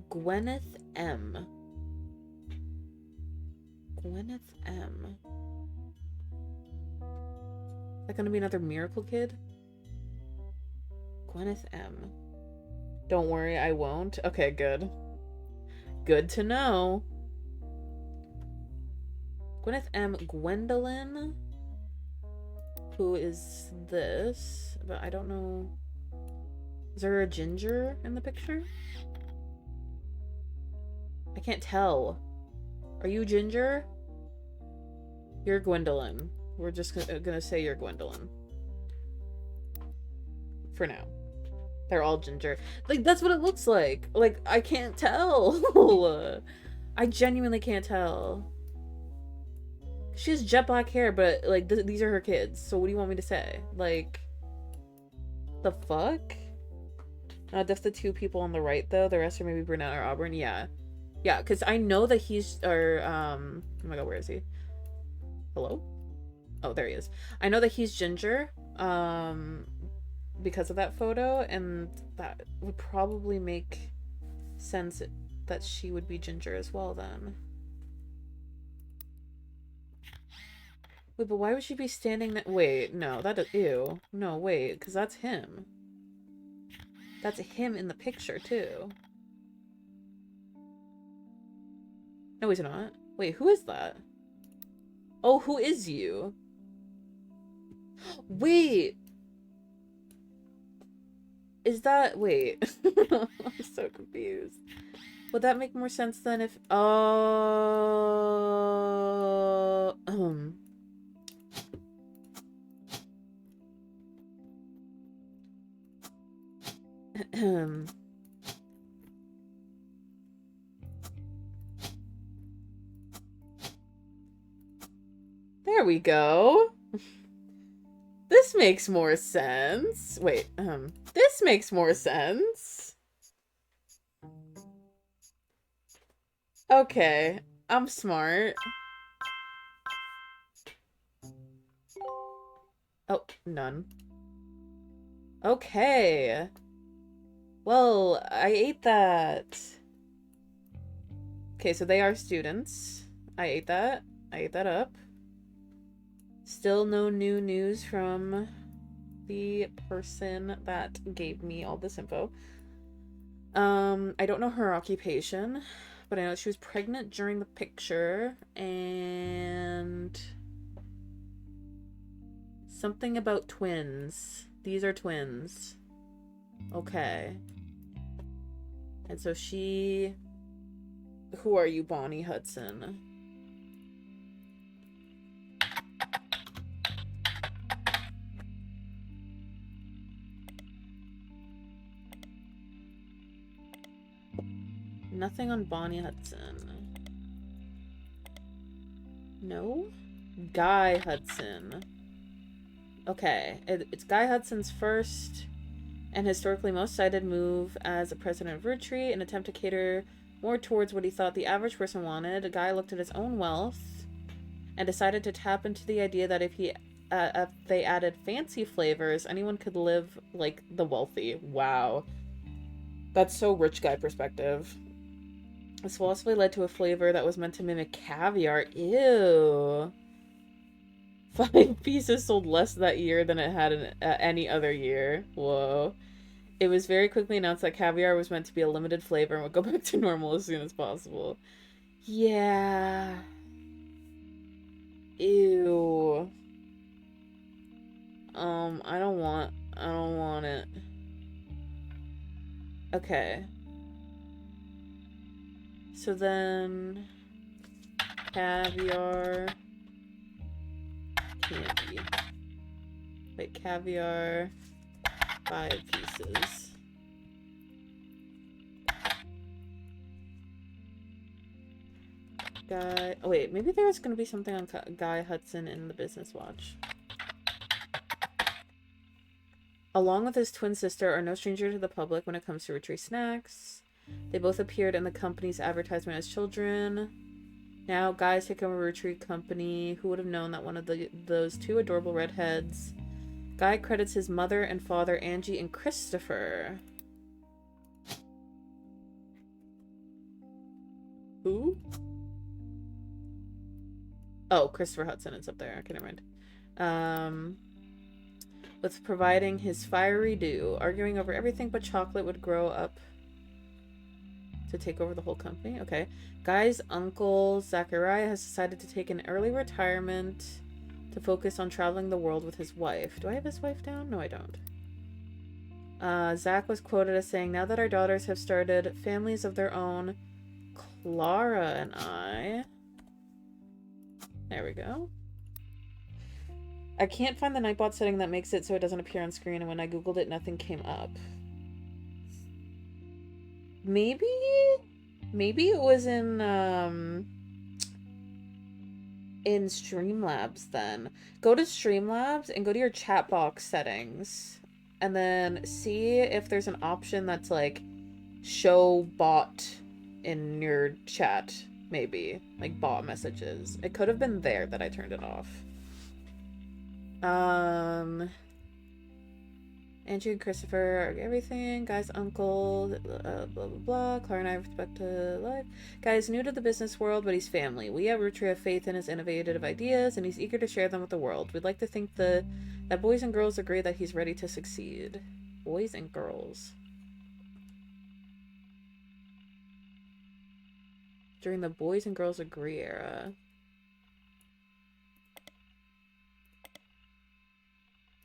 Gwyneth M. Gwyneth M. Is that gonna be another miracle kid? Gwyneth M. Don't worry, I won't. Okay, good. Good to know. Gwyneth M. Gwendolyn. Who is this? But I don't know. Is there a ginger in the picture? I can't tell. Are you Ginger? You're Gwendolyn. We're just gonna say you're Gwendolyn. For now. They're all ginger. Like, that's what it looks like. Like, I can't tell. I genuinely can't tell. She has jet black hair, but, like, these are her kids. So what do you want me to say? Like, the fuck? That's the two people on the right, though. The rest are maybe brunette or auburn. Yeah. Yeah, because I know that he's, oh my god, where is he? Hello? Oh, there he is. I know that he's ginger, because of that photo, and that would probably make sense that she would be ginger as well, then. Wait, but why would she be standing there? Wait, no, that is, ew. No, wait, because that's him. That's him in the picture, too. No, he's not. Wait, who is that? Oh, who is you? Wait! Is that... Wait. I'm so confused. Would that make more sense than if... There we go. This makes more sense. Wait, this makes more sense. Okay, I'm smart. Oh, none. Okay. Well, I ate that. Okay, so they are students. I ate that. I ate that up. Still no new news from the person that gave me all this info. I don't know her occupation, but I know she was pregnant during the picture, and something about twins. These are twins. Okay. And so she... Who are you, Bonnie Hudson? Nothing on Bonnie Hudson. No? Guy Hudson. Okay. It's Guy Hudson's first and historically most cited move as a president of Roottrees, an attempt to cater more towards what he thought the average person wanted. A guy looked at his own wealth and decided to tap into the idea that if he if they added fancy flavors, anyone could live like the wealthy. Wow. That's so rich guy perspective. This philosophy led to a flavor that was meant to mimic caviar. Ew. 5 pieces sold less that year than it had in any other year. Whoa. It was very quickly announced that caviar was meant to be a limited flavor and would go back to normal as soon as possible. Yeah. Ew. I don't want it. Okay. So then, caviar candy. Wait, caviar, 5 pieces. Guy, oh wait, maybe there's gonna be something on Guy Hudson in the Business Watch. Along with his twin sister, are no stranger to the public when it comes to Roottrees snacks. They both appeared in the company's advertisement as children. Now, Guy's taken over Roottrees Company. Who would have known that one of those two adorable redheads? Guy credits his mother and father, Angie and Christopher. Who? Oh, Christopher Hudson is up there. Okay, never mind. With providing his fiery due, arguing over everything but chocolate would grow up to take over the whole company. Okay. Guy's uncle, Zachariah, has decided to take an early retirement to focus on traveling the world with his wife. Do I have his wife down? No, I don't. Zach was quoted as saying, "Now that our daughters have started families of their own, Clara and I..." There we go. I can't find the Nightbot setting that makes it so it doesn't appear on screen, and when I googled it, nothing came up. Maybe it was in Streamlabs then. Go to Streamlabs and go to your chat box settings and then see if there's an option that's like show bot in your chat, maybe. Like bot messages. It could have been there that I turned it off. Andrew and Christopher are everything. Guy's uncle, blah, blah, blah. Clara and I respect to life. Guy's new to the business world, but he's family. We at Roottrees have faith in his innovative ideas, and he's eager to share them with the world. We'd like to think that boys and girls agree that he's ready to succeed. Boys and girls. During the boys and girls agree era.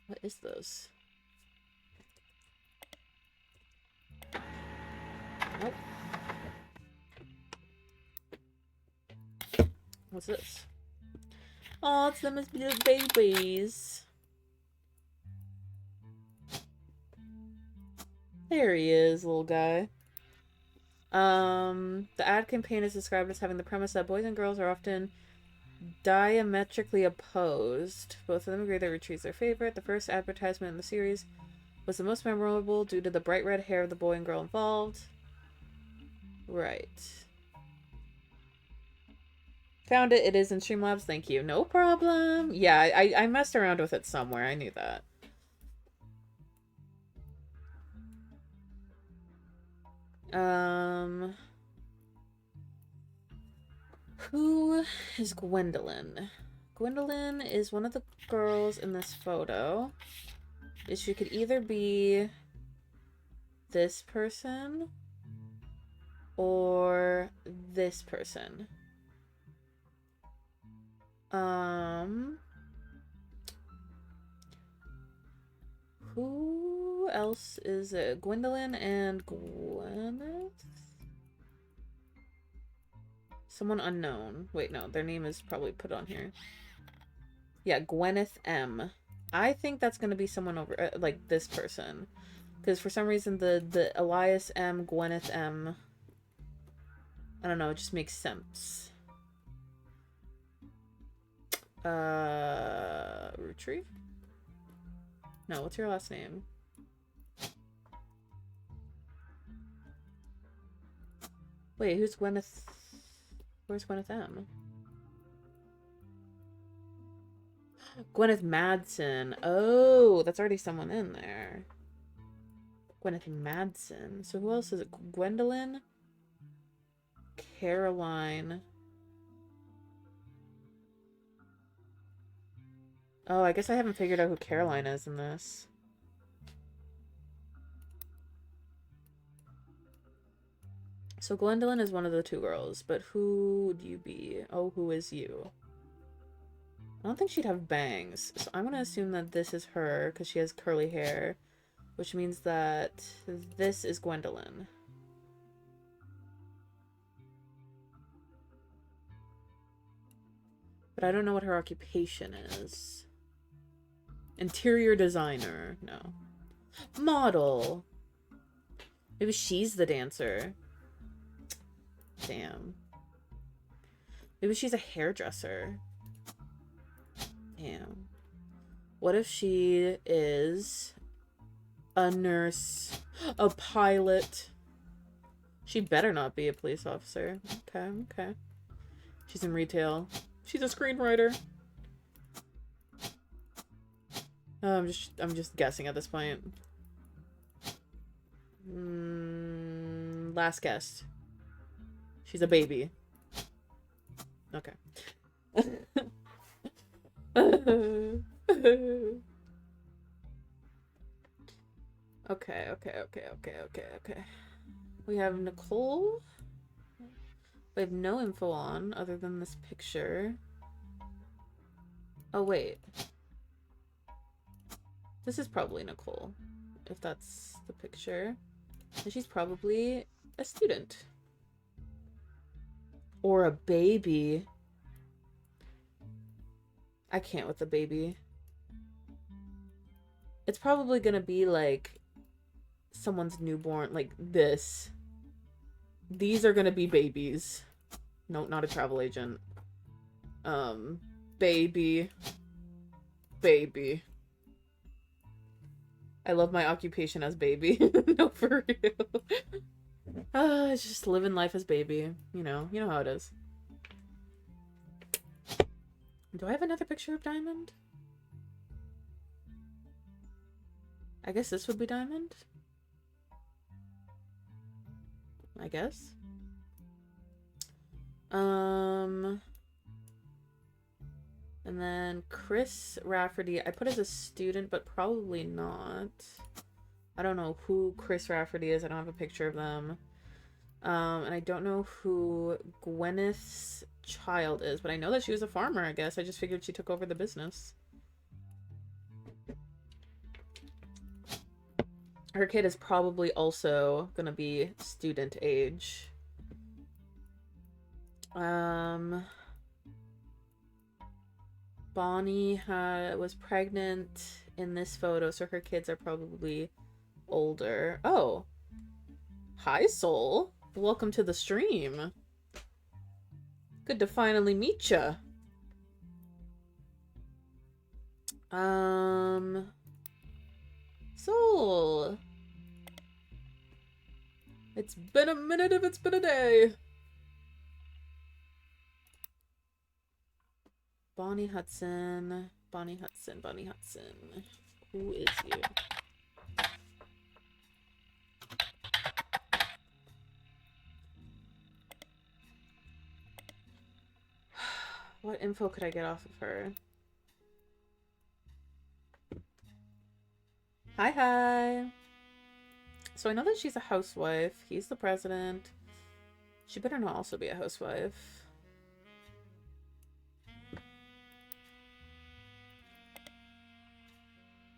What is this? Nope. What's this? Oh, it's them as little babies. There he is, little guy. The ad campaign is described as having the premise that boys and girls are often diametrically opposed. Both of them agree that Roottrees is their favorite. The first advertisement in the series was the most memorable due to the bright red hair of the boy and girl involved. Right. Found it. It is in Streamlabs. Thank you. No problem. Yeah, I messed around with it somewhere. I knew that. Who is Gwendolyn? Gwendolyn is one of the girls in this photo. She could either be this person or this person. Who else is it? Gwendolyn and Gwyneth? Someone unknown. Wait, no, their name is probably put on here. Yeah, Gwyneth M. I think that's gonna be someone over, like this person. Because for some reason the Elias M, Gwyneth M, I don't know, it just makes sense. Roottrees? No, what's your last name? Wait, who's Gwyneth? Where's Gwyneth M? Gwyneth Madsen. Oh, that's already someone in there. Gwyneth Madsen. So who else is it? Gwendolyn? Caroline. Oh, I guess I haven't figured out who Caroline is in this. So Gwendolyn is one of the two girls, but who would you be? Oh, who is you? I don't think she'd have bangs, so I'm gonna assume that this is her, because she has curly hair, which means that this is Gwendolyn. But I don't know what her occupation is. Interior designer. No. Model. Maybe she's the dancer. Damn. Maybe she's a hairdresser. Damn. What if she is a nurse, a pilot? She better not be a police officer. Okay, okay. She's in retail. She's a screenwriter. Oh, I'm just guessing at this point. Last guess. She's a baby. Okay. Okay. We have Nicole. We have no info on other than this picture. Oh, wait. This is probably Nicole, if that's the picture. And she's probably a student. Or a baby. I can't with the baby. It's probably gonna be like someone's newborn, like this. These are gonna be babies. No, not a travel agent. Baby. Baby. I love my occupation as baby. No, for real. It's just living life as baby. You know how it is. Do I have another picture of Diamond? I guess this would be Diamond. I guess. And then Chris Rafferty, I put as a student, but probably not. I don't know who Chris Rafferty is. I don't have a picture of them. And I don't know who Gwyneth's child is, but I know that she was a farmer, I guess. I just figured she took over the business. Her kid is probably also gonna be student age. Bonnie was pregnant in this photo, so her kids are probably older. Oh. Hi, Soul. Welcome to the stream. Good to finally meet ya. Soul. It's been a minute if it's been a day. Bonnie Hudson. Bonnie Hudson. Who is you? What info could I get off of her? Hi. So I know that she's a housewife. He's the president. She better not also be a housewife.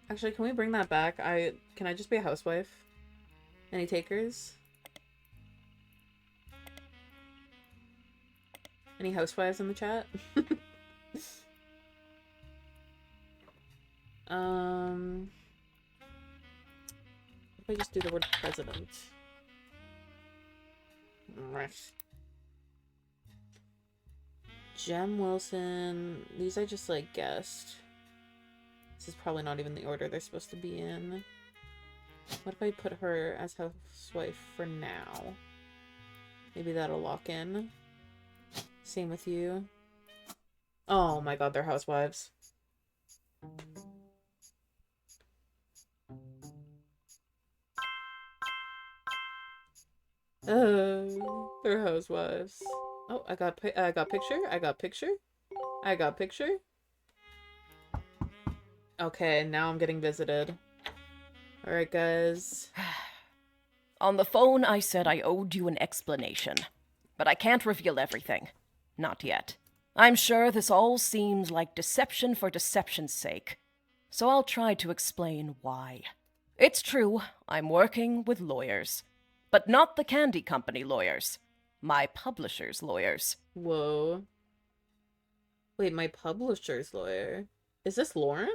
Actually, can we bring that back? Can I just be a housewife? Any takers? Any housewives in the chat? If I just do the word president. Jem Wilson. These I just like guessed. This is probably not even the order they're supposed to be in. What if I put her as housewife for now? Maybe that'll lock in. Same with you. Oh my god, they're housewives. They're housewives. Oh, I got picture. I got picture. I got picture. Okay, now I'm getting visited. Alright, guys. On the phone, I said I owed you an explanation. But I can't reveal everything. Not yet. I'm sure this all seems like deception for deception's sake. So I'll try to explain why. It's true, I'm working with lawyers. But not the candy company lawyers. My publisher's lawyers. Whoa. Wait, my publisher's lawyer? Is this Lauren?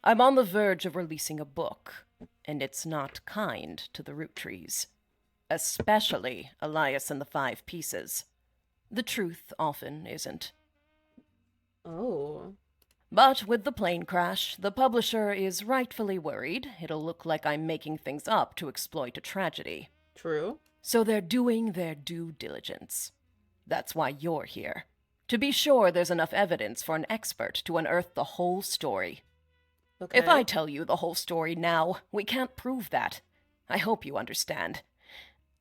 I'm on the verge of releasing a book, and it's not kind to the Roottrees. Especially Elias and the Five Pieces. The truth often isn't. Oh. But with the plane crash, the publisher is rightfully worried it'll look like I'm making things up to exploit a tragedy. True. So they're doing their due diligence. That's why you're here. To be sure there's enough evidence for an expert to unearth the whole story. Okay. If I tell you the whole story now, we can't prove that. I hope you understand.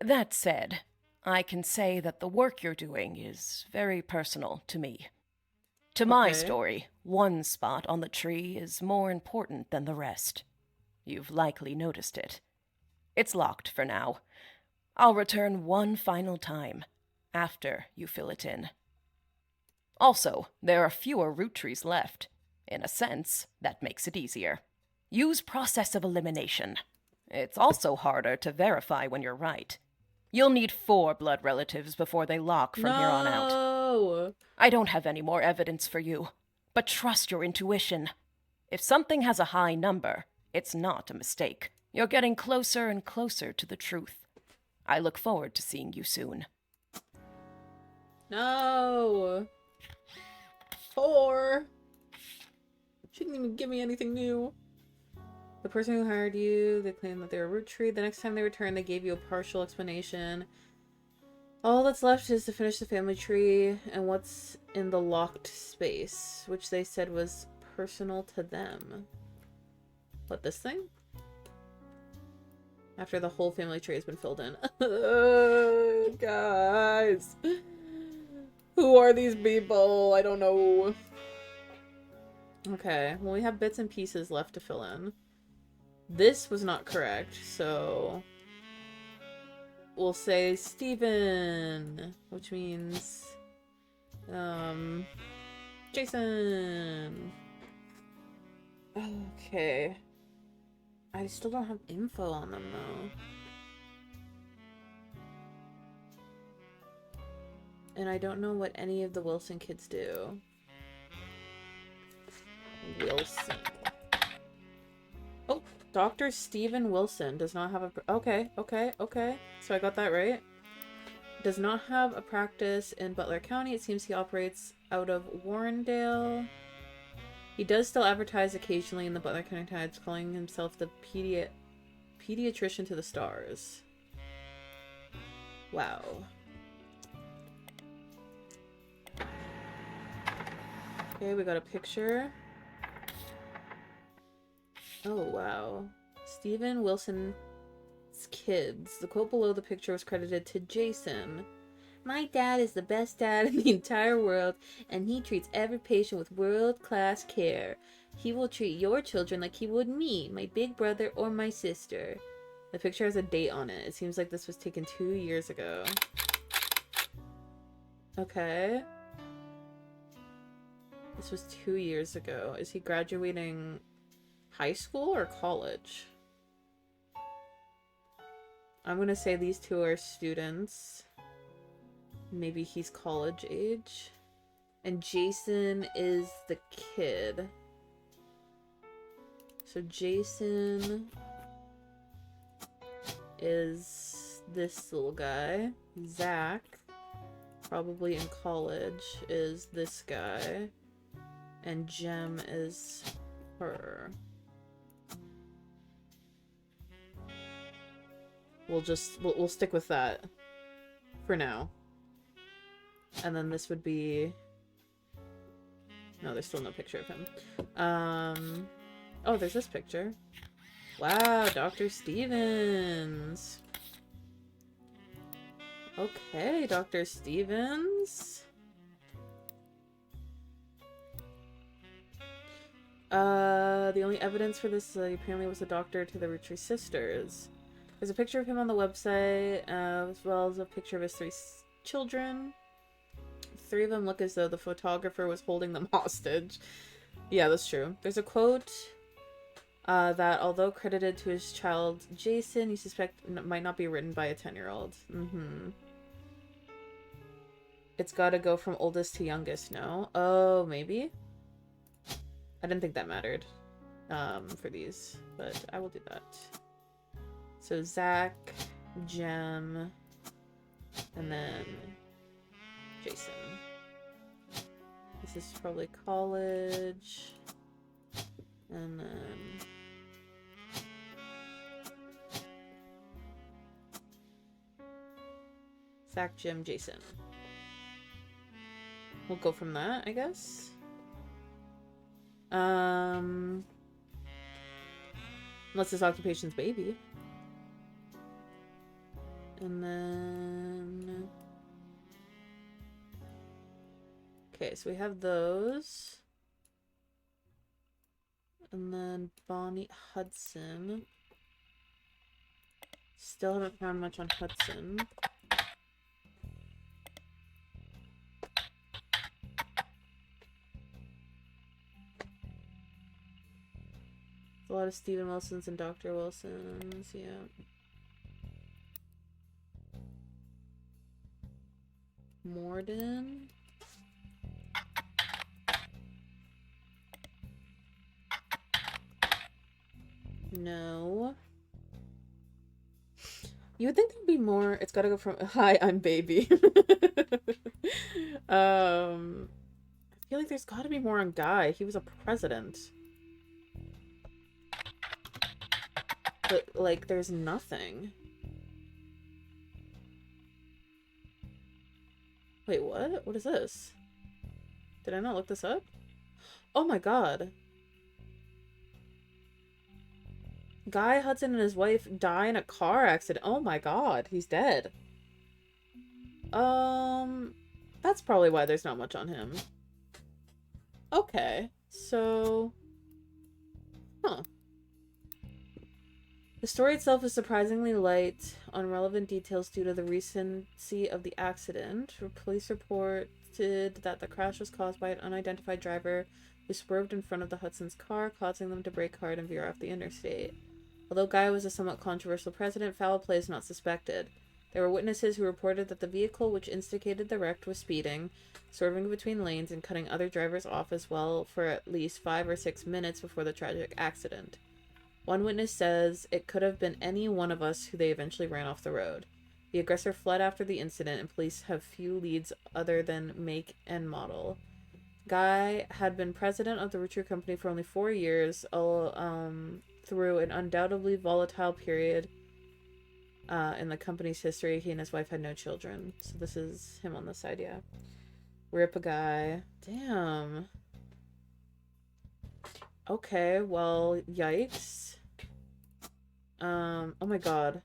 That said, I can say that the work you're doing is very personal to me. To my Okay. story, one spot on the tree is more important than the rest. You've likely noticed it. It's locked for now. I'll return one final time, after you fill it in. Also, there are fewer root trees left. In a sense, that makes it easier. Use process of elimination. It's also harder to verify when you're right. You'll need 4 blood relatives before they lock from here on out. No. I don't have any more evidence for you, but trust your intuition. If something has a high number, it's not a mistake. You're getting closer and closer to the truth. I look forward to seeing you soon. No. 4. She didn't even give me anything new. The person who hired you, they claimed that they were a root tree. The next time they returned, they gave you a partial explanation. All that's left is to finish the family tree and what's in the locked space, which they said was personal to them. What, this thing? After the whole family tree has been filled in. Guys. Who are these people? I don't know. Okay, well, we have bits and pieces left to fill in. This was not correct, so we'll say Steven, which means Jason. Okay. I still don't have info on them though. And I don't know what any of the Wilson kids do. Wilson. Oh, Dr. Stephen Wilson does not have a... Okay. So I got that right. Does not have a practice in Butler County. It seems he operates out of Warrendale. He does still advertise occasionally in the Butler County Times, calling himself the pediatrician to the stars. Wow. Okay, we got a picture. Oh, wow. Stephen Wilson's kids. The quote below the picture was credited to Jason. My dad is the best dad in the entire world, and he treats every patient with world-class care. He will treat your children like he would me, my big brother, or my sister. The picture has a date on it. It seems like this was taken 2 years ago. Okay. This was 2 years ago. Is he graduating high school or college? I'm gonna say these two are students. Maybe he's college age. And Jason is the kid. So Jason is this little guy. Zach, probably in college, is this guy. And Jem is her. We'll stick with that for now. And then this would be No, there's still no picture of him. Oh, there's this picture. Wow, Dr. Stevens. Okay, Dr. Stevens. The only evidence for this apparently was a doctor to the Roottrees sisters. There's a picture of him on the website, as well as a picture of his three children. Three of them look as though the photographer was holding them hostage. Yeah, that's true. There's a quote that, although credited to his child Jason, you suspect might not be written by a 10-year-old. It's gotta go from oldest to youngest, no? Oh, maybe? I didn't think that mattered for these, but I will do that. So Zach, Jem, and then Jason. This is probably college. And then Zach, Jem, Jason. We'll go from that, I guess. Unless his occupation's baby. And then... Okay, so we have those. And then Bonnie Hudson. Still haven't found much on Hudson. A lot of Stephen Wilsons and Dr. Wilsons, yeah. Morden. No. You would think there'd be more. It's gotta go from hi, I'm baby. I feel like there's gotta be more on Guy. He was a president. But, like, there's nothing. Wait, what? What is this? Did I not look this up? Oh my god. Guy Hudson and his wife die in a car accident. Oh my god, he's dead. That's probably why there's not much on him. Okay, so... Huh. The story itself is surprisingly light on relevant details due to the recency of the accident. Police reported that the crash was caused by an unidentified driver who swerved in front of the Hudson's car, causing them to brake hard and veer off the interstate. Although Guy was a somewhat controversial president, foul play is not suspected. There were witnesses who reported that the vehicle which instigated the wreck was speeding, swerving between lanes and cutting other drivers off as well for at least 5 or 6 minutes before the tragic accident. One witness says it could have been any one of us who they eventually ran off the road. The aggressor fled after the incident, and police have few leads other than make and model. Guy had been president of the Roottrees Company for only 4 years, through an undoubtedly volatile period in the company's history. He and his wife had no children. So this is him on the side, yeah. Rip a Guy. Damn. Okay, well, yikes. Oh my god.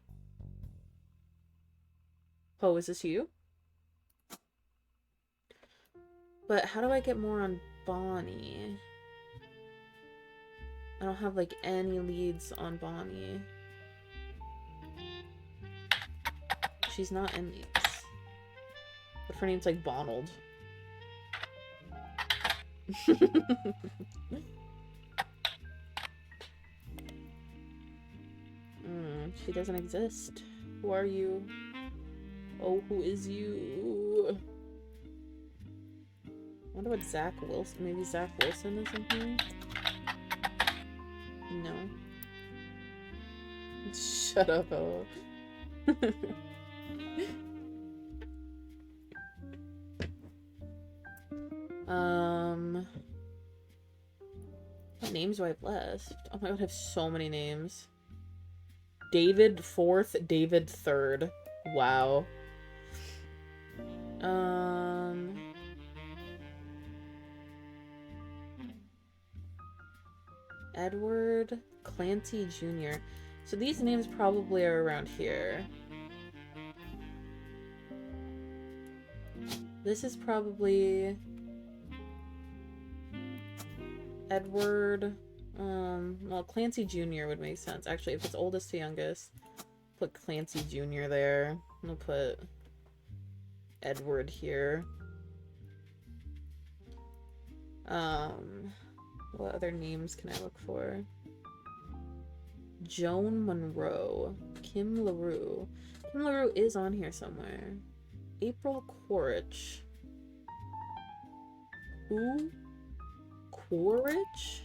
Oh, is this you? But how do I get more on Bonnie? I don't have, like, any leads on Bonnie. She's not in these. What if her name's, like, Bonald? She doesn't exist. Who are you? Oh, who is you? I wonder what Zach Wilson... Maybe Zach Wilson is in here? No. Shut up, oh. What names do I have left? Oh my god, I have so many names. David 4th, David 3rd. Wow. Edward Clancy Jr. So these names probably are around here. This is probably Edward. Well, Clancy Jr. would make sense. Actually, if it's oldest to youngest, put Clancy Jr. there. I'm gonna put Edward here. What other names can I look for? Joan Monroe. Kim LaRue. Kim LaRue is on here somewhere. April Quaritch. Who? Quaritch?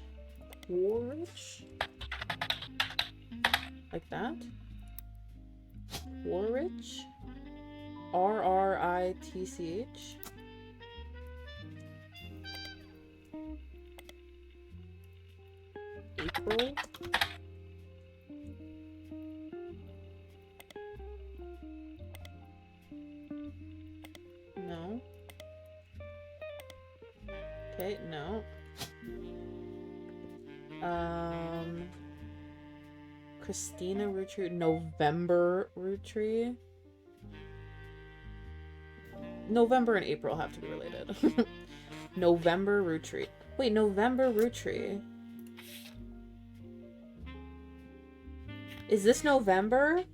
Quaritch? Like that? Quaritch? RRITCH? April? No. Okay, no. Christina Rootree. November Rootree. November and April have to be related. November Rootree. Wait, November Rootree. Is this November?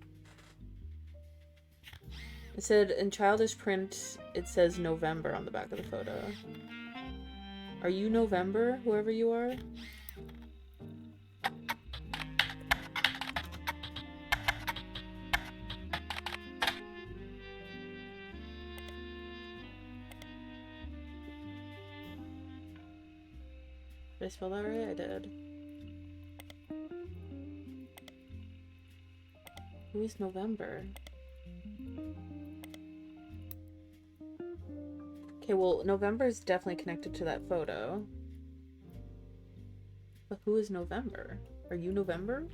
It said in childish print, it says November on the back of the photo. Are you November, whoever you are? Did I spell that right? I did. Who is November? Okay, well, November is definitely connected to that photo. But who is November? Are you November?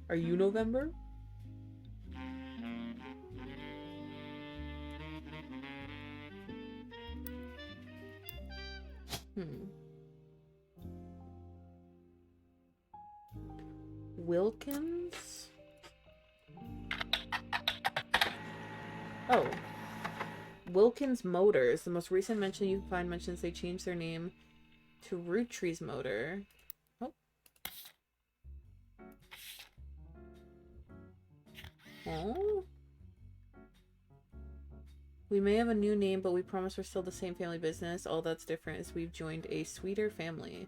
Are you November? Wilkins? Oh. Wilkins Motors. The most recent mention you can find mentions they changed their name to Roottrees Motor. Oh. Oh. We may have a new name, but we promise we're still the same family business. All that's different is we've joined a sweeter family.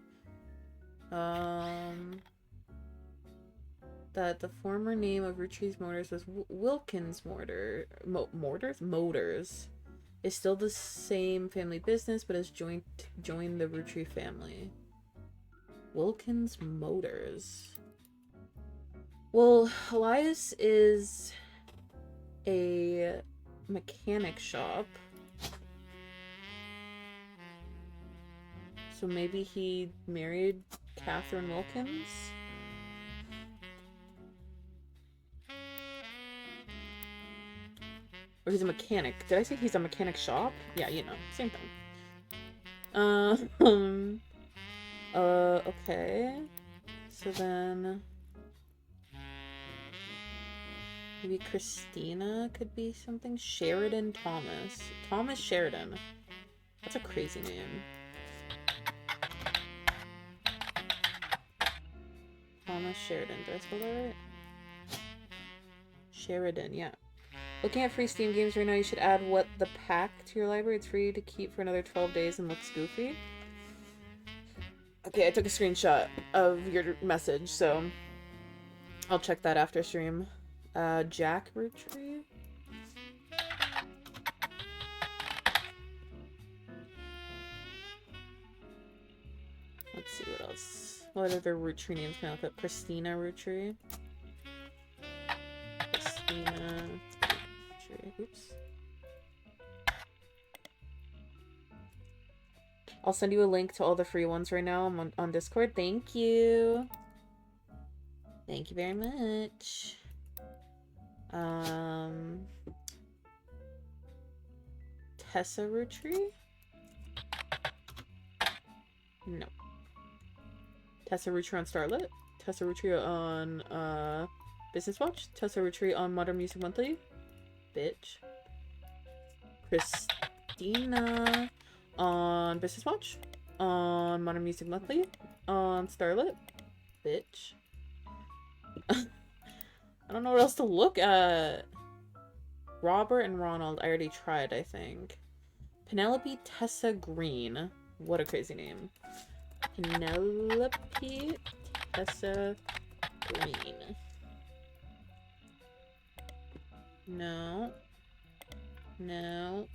That the former name of Roottrees Motors was Wilkins Motors. Is still the same family business, but has joined the Roottrees family. Wilkins Motors. Well, Elias is a mechanic shop. So maybe he married Catherine Wilkins? Or he's a mechanic. Did I say he's a mechanic shop? Yeah, you know, same thing. Okay. So then... maybe Christina could be something? Sheridan Thomas. Thomas Sheridan. That's a crazy name. Thomas Sheridan. Did I spell that right? Sheridan, yeah. Looking at free Steam games right now, you should add What the Pack to your library. It's free to keep for another 12 days and looks goofy. Okay, I took a screenshot of your message, so I'll check that after stream. Jack Roottrie? Let's see what else. What other Roottrie names can I look up? Christina Roottrie. Christina... oops. I'll send you a link to all the free ones right now. I'm on Discord. Thank you. Thank you very much. Tessa Roottrie? No. Tessa Roottrees on Starlit. Tessa Roottrees on Business Watch. Tessa Roottrees on Modern Music Monthly. Bitch. Christina on Business Watch. On Modern Music Monthly. On Starlit. Bitch. I don't know what else to look at. Robert and Ronald, I already tried, I think. Penelope Tessa Green. What a crazy name. Penelope Tessa Green. No. No.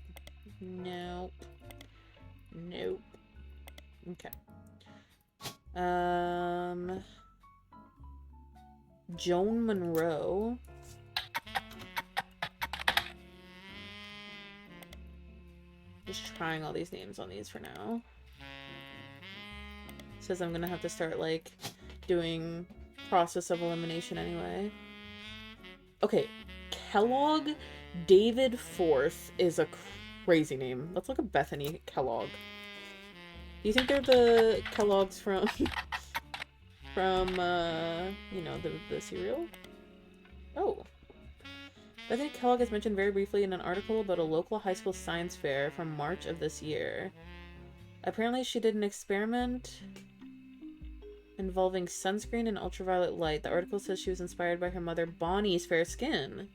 Nope. Nope. Okay. Joan Monroe. Just trying all these names on these for now. Says I'm gonna have to start, like, doing process of elimination anyway. Okay. Kellogg David Forth is a crazy name. Let's look at Bethany Kellogg. Do you think they're the Kellogg's from you know, the cereal? Oh. Bethany Kellogg is mentioned very briefly in an article about a local high school science fair from March of this year. Apparently she did an experiment involving sunscreen and ultraviolet light. The article says she was inspired by her mother Bonnie's fair skin.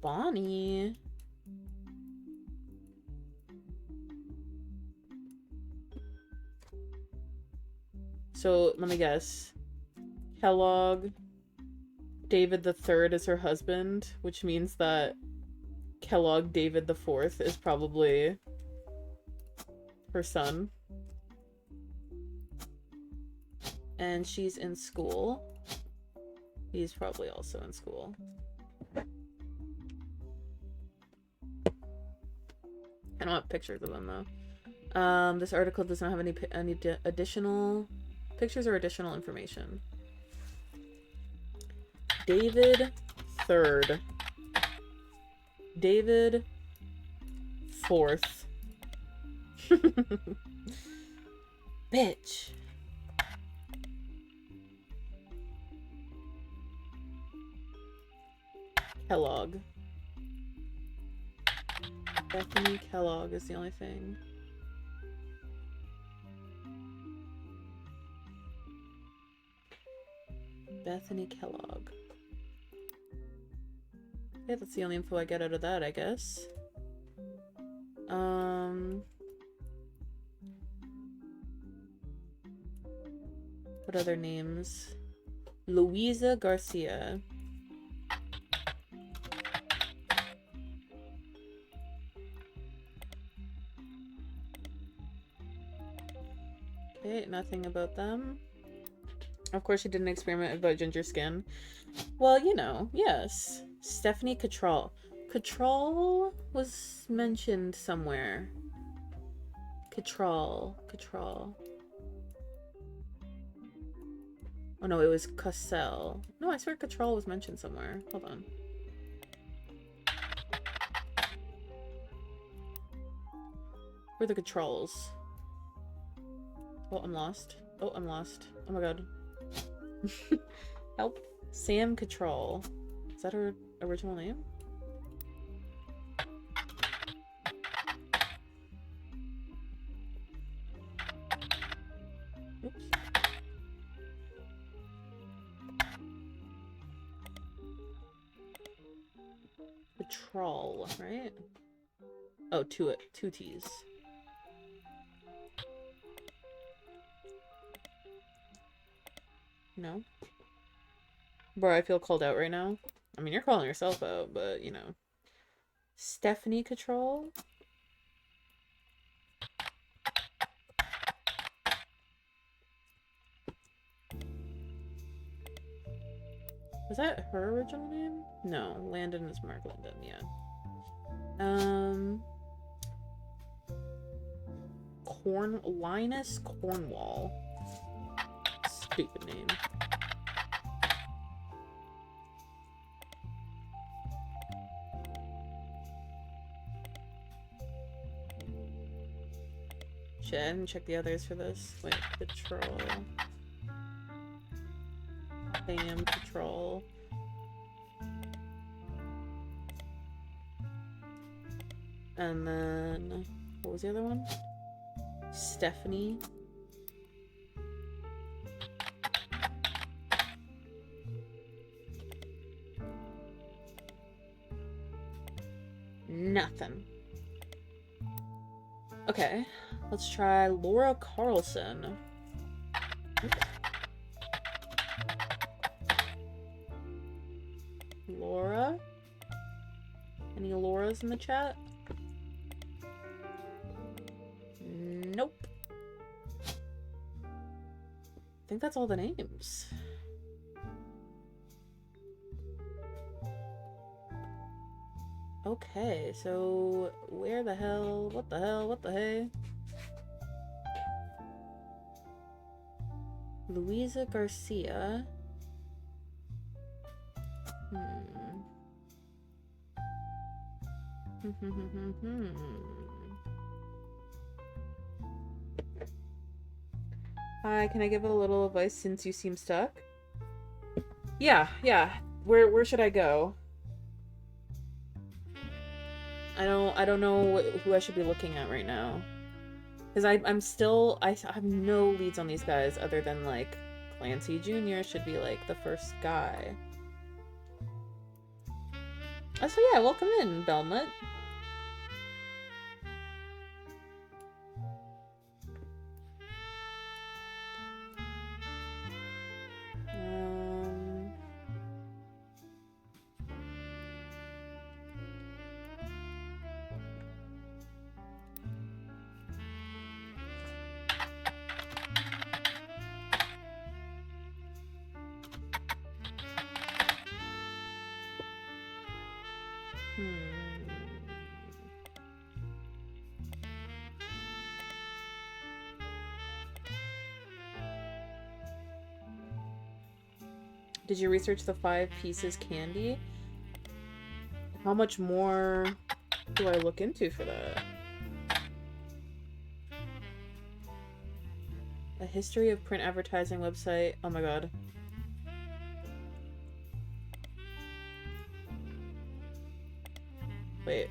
Bonnie? So, let me guess. Kellogg David the Third is her husband, which means that Kellogg David the Fourth is probably her son. And she's in school. He's probably also in school. I don't have pictures of them though. This article does not have any additional pictures or additional information. David Third. David Fourth. Bitch. Kellogg. Bethany Kellogg is the only thing. Bethany Kellogg. Yeah, that's the only info I get out of that, I guess. What other names? Louisa Garcia. Okay, nothing about them. Of course, she did an experiment about ginger skin. Well, you know, yes. Stephanie Cattrall. Cattrall was mentioned somewhere. Cattrall. Oh no, it was Cassell. No, I swear Cattrall was mentioned somewhere. Hold on. Where are the Cattralls? Oh, I'm lost. Oh, I'm lost. Oh my god. Help. Sam Cattrall. Is that her original name? Oops. Cattrall, right? Oh, two T's. No? Bro, I feel called out right now. I mean, you're calling yourself out, but, you know. Stephanie Cattrall? Was that her original name? No, Landon is Mark Landon, yeah. Linus Cornwall. Stupid name. Shit, I didn't check the others for this. Wait, patrol. AM patrol. And then, what was the other one? Stephanie. Nothing. Okay, let's try Laura Carlson. Laura? Any Lauras in the chat? Nope. I think that's all the names. Okay, so where the hell? What the hell? What the hey? Luisa Garcia. Hi, can I give a little advice since you seem stuck? Yeah. Where should I go? I don't know who I should be looking at right now. Because I have no leads on these guys other than, like, Clancy Jr. should be, like, the first guy. Oh, so yeah, welcome in, Belmut. Did you research the 5 pieces candy? How much more do I look into for that? A history of print advertising website. Oh my god. Wait.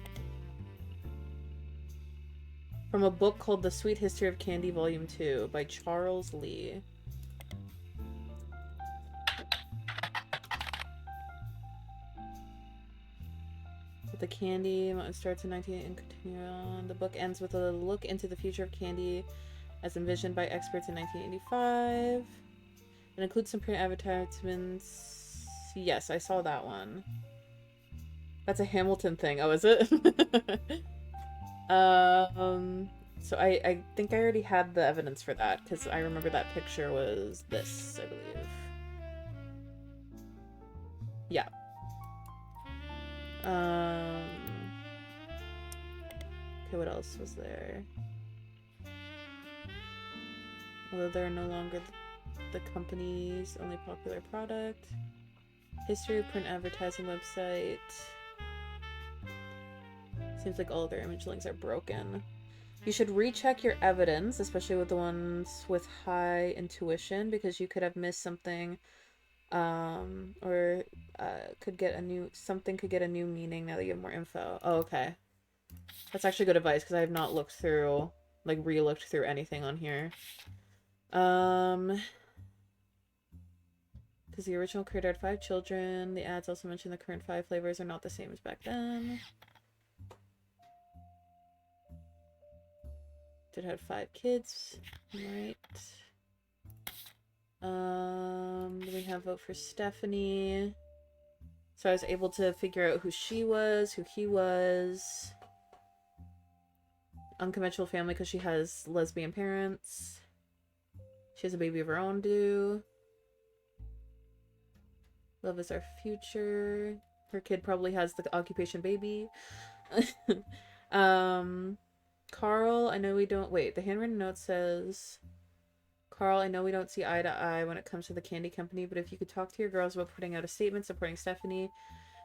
From a book called The Sweet History of Candy Volume 2 by Charles Lee. The candy starts in 19 and continue on. The book ends with a look into the future of candy as envisioned by experts in 1985. It includes some print advertisements. Yes, I saw that one. That's a Hamilton thing. Oh, is it? So I think I already had the evidence for that because I remember that picture was this, I believe. Yeah. Okay, what else was there? Although they're no longer the company's only popular product. History of print advertising website. Seems like all of their image links are broken. You should recheck your evidence, especially with the ones with high intuition, because you could have missed something, or something could get a new meaning now that you have more info. Oh, okay. That's actually good advice, because I have not looked through, like, re-looked through anything on here. Because the original creator had 5 children. The ads also mention the current 5 flavors are not the same as back then. Did have 5 kids, right? We have vote for Stephanie. So I was able to figure out who she was, who he was. Unconventional family because she has lesbian parents. She has a baby of her own due. Love is our future. Her kid probably has the occupation baby. Carl, I know we don't... Wait, the handwritten note says... Carl, I know we don't see eye to eye when it comes to the candy company, but if you could talk to your girls about putting out a statement supporting Stephanie,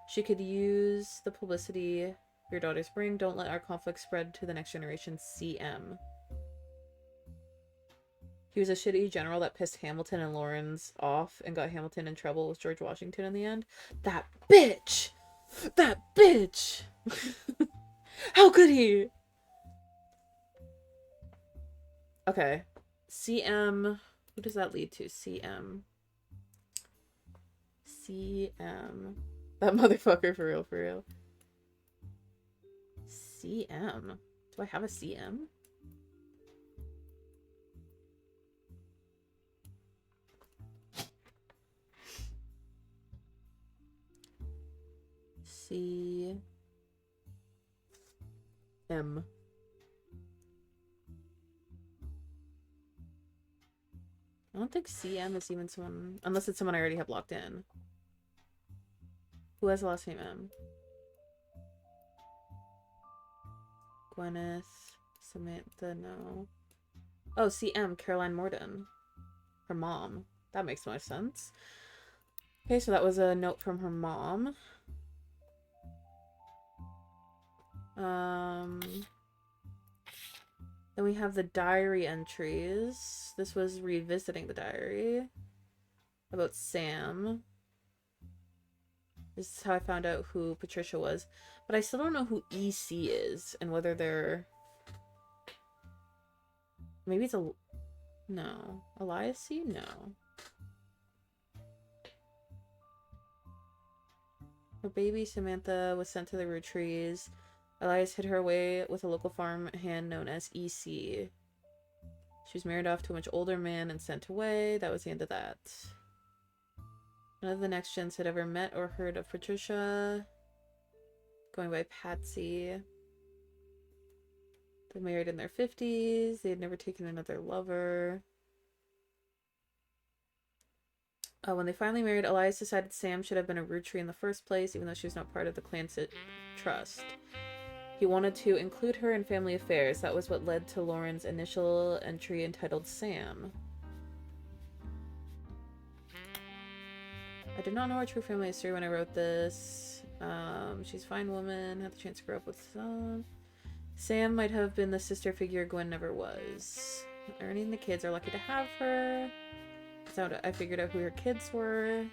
she could use the publicity your daughters bring. Don't let our conflict spread to the next generation. CM. He was a shitty general that pissed Hamilton and Lawrence off and got Hamilton in trouble with George Washington in the end. That bitch! That bitch! How could he? Okay. CM. Who does that lead to? CM. CM. That motherfucker, for real, for real. CM. Do I have a CM? CM. I don't think CM is even someone, unless it's someone I already have locked in. Who has the last name M? Gwyneth, Samantha, no. Oh, CM, Caroline Morden. Her mom. That makes more sense. Okay, so that was a note from her mom. Then we have the diary entries. This was revisiting the diary about Sam. This is how I found out who Patricia was. But I still don't know who EC is and whether they're... Maybe it's a... No. Elias C? No. Her baby, Samantha, was sent to the Roottrees. Elias hid her away with a local farm hand known as EC. She was married off to a much older man and sent away. That was the end of that. None of the next gens had ever met or heard of Patricia. Going by Patsy. They married in their 50s. They had never taken another lover. When they finally married, Elias decided Sam should have been a Rootree in the first place, even though she was not part of the clan trust. He wanted to include her in family affairs. That was what led to Lauren's initial entry entitled Sam. I did not know her true family history when I wrote this. She's a fine woman, had the chance to grow up with some. Sam might have been the sister figure Gwen never was. Ernie and the kids are lucky to have her. So I figured out who her kids were.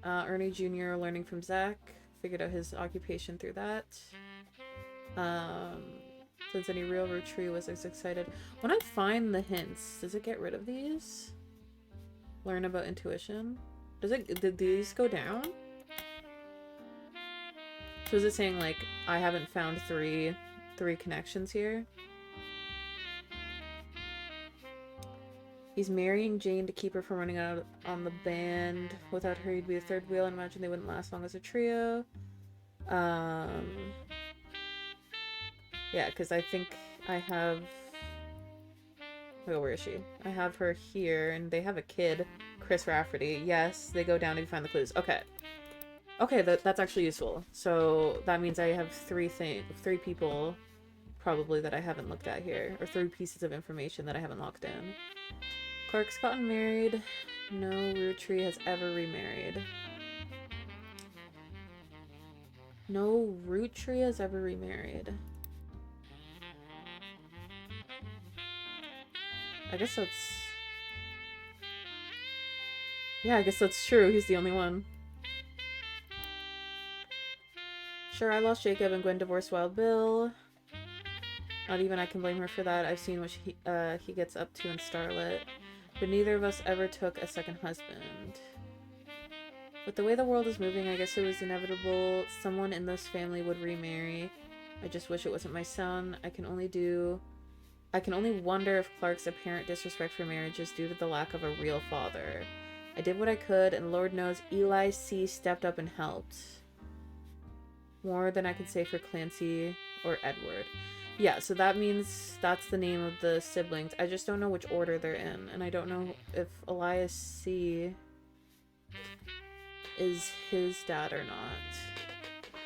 Ernie Jr. learning from Zach. Figured out his occupation through that. Since any real Rootree was as excited. When I find the hints, does it get rid of these? Learn about intuition. Did these go down? So is it saying like I haven't found three connections here? He's marrying Jane to keep her from running out on the band. Without her, he'd be a third wheel, and imagine they wouldn't last long as a trio. Yeah, because I think I have... Oh, where is she? I have her here, and they have a kid, Chris Rafferty. Yes, they go down if you find the clues. Okay. Okay, that's actually useful. So that means I have three people, probably, that I haven't looked at here. Or 3 pieces of information that I haven't locked in. Clark's gotten married. No Rootree has ever remarried. No Rootree has ever remarried. I guess that's... Yeah, I guess that's true. He's the only one. Sure, I lost Jacob and Gwen divorced Wild Bill. Not even I can blame her for that. I've seen what he gets up to in Starlit. But neither of us ever took a second husband. With the way the world is moving, I guess it was inevitable someone in this family would remarry. I just wish it wasn't my son. I can only wonder if Clark's apparent disrespect for marriage is due to the lack of a real father. I did what I could, and Lord knows Eli C. stepped up and helped. More than I could say for Clancy or Edward. Yeah, so that means that's the name of the siblings. I just don't know which order they're in, and I don't know if Elias C. is his dad or not.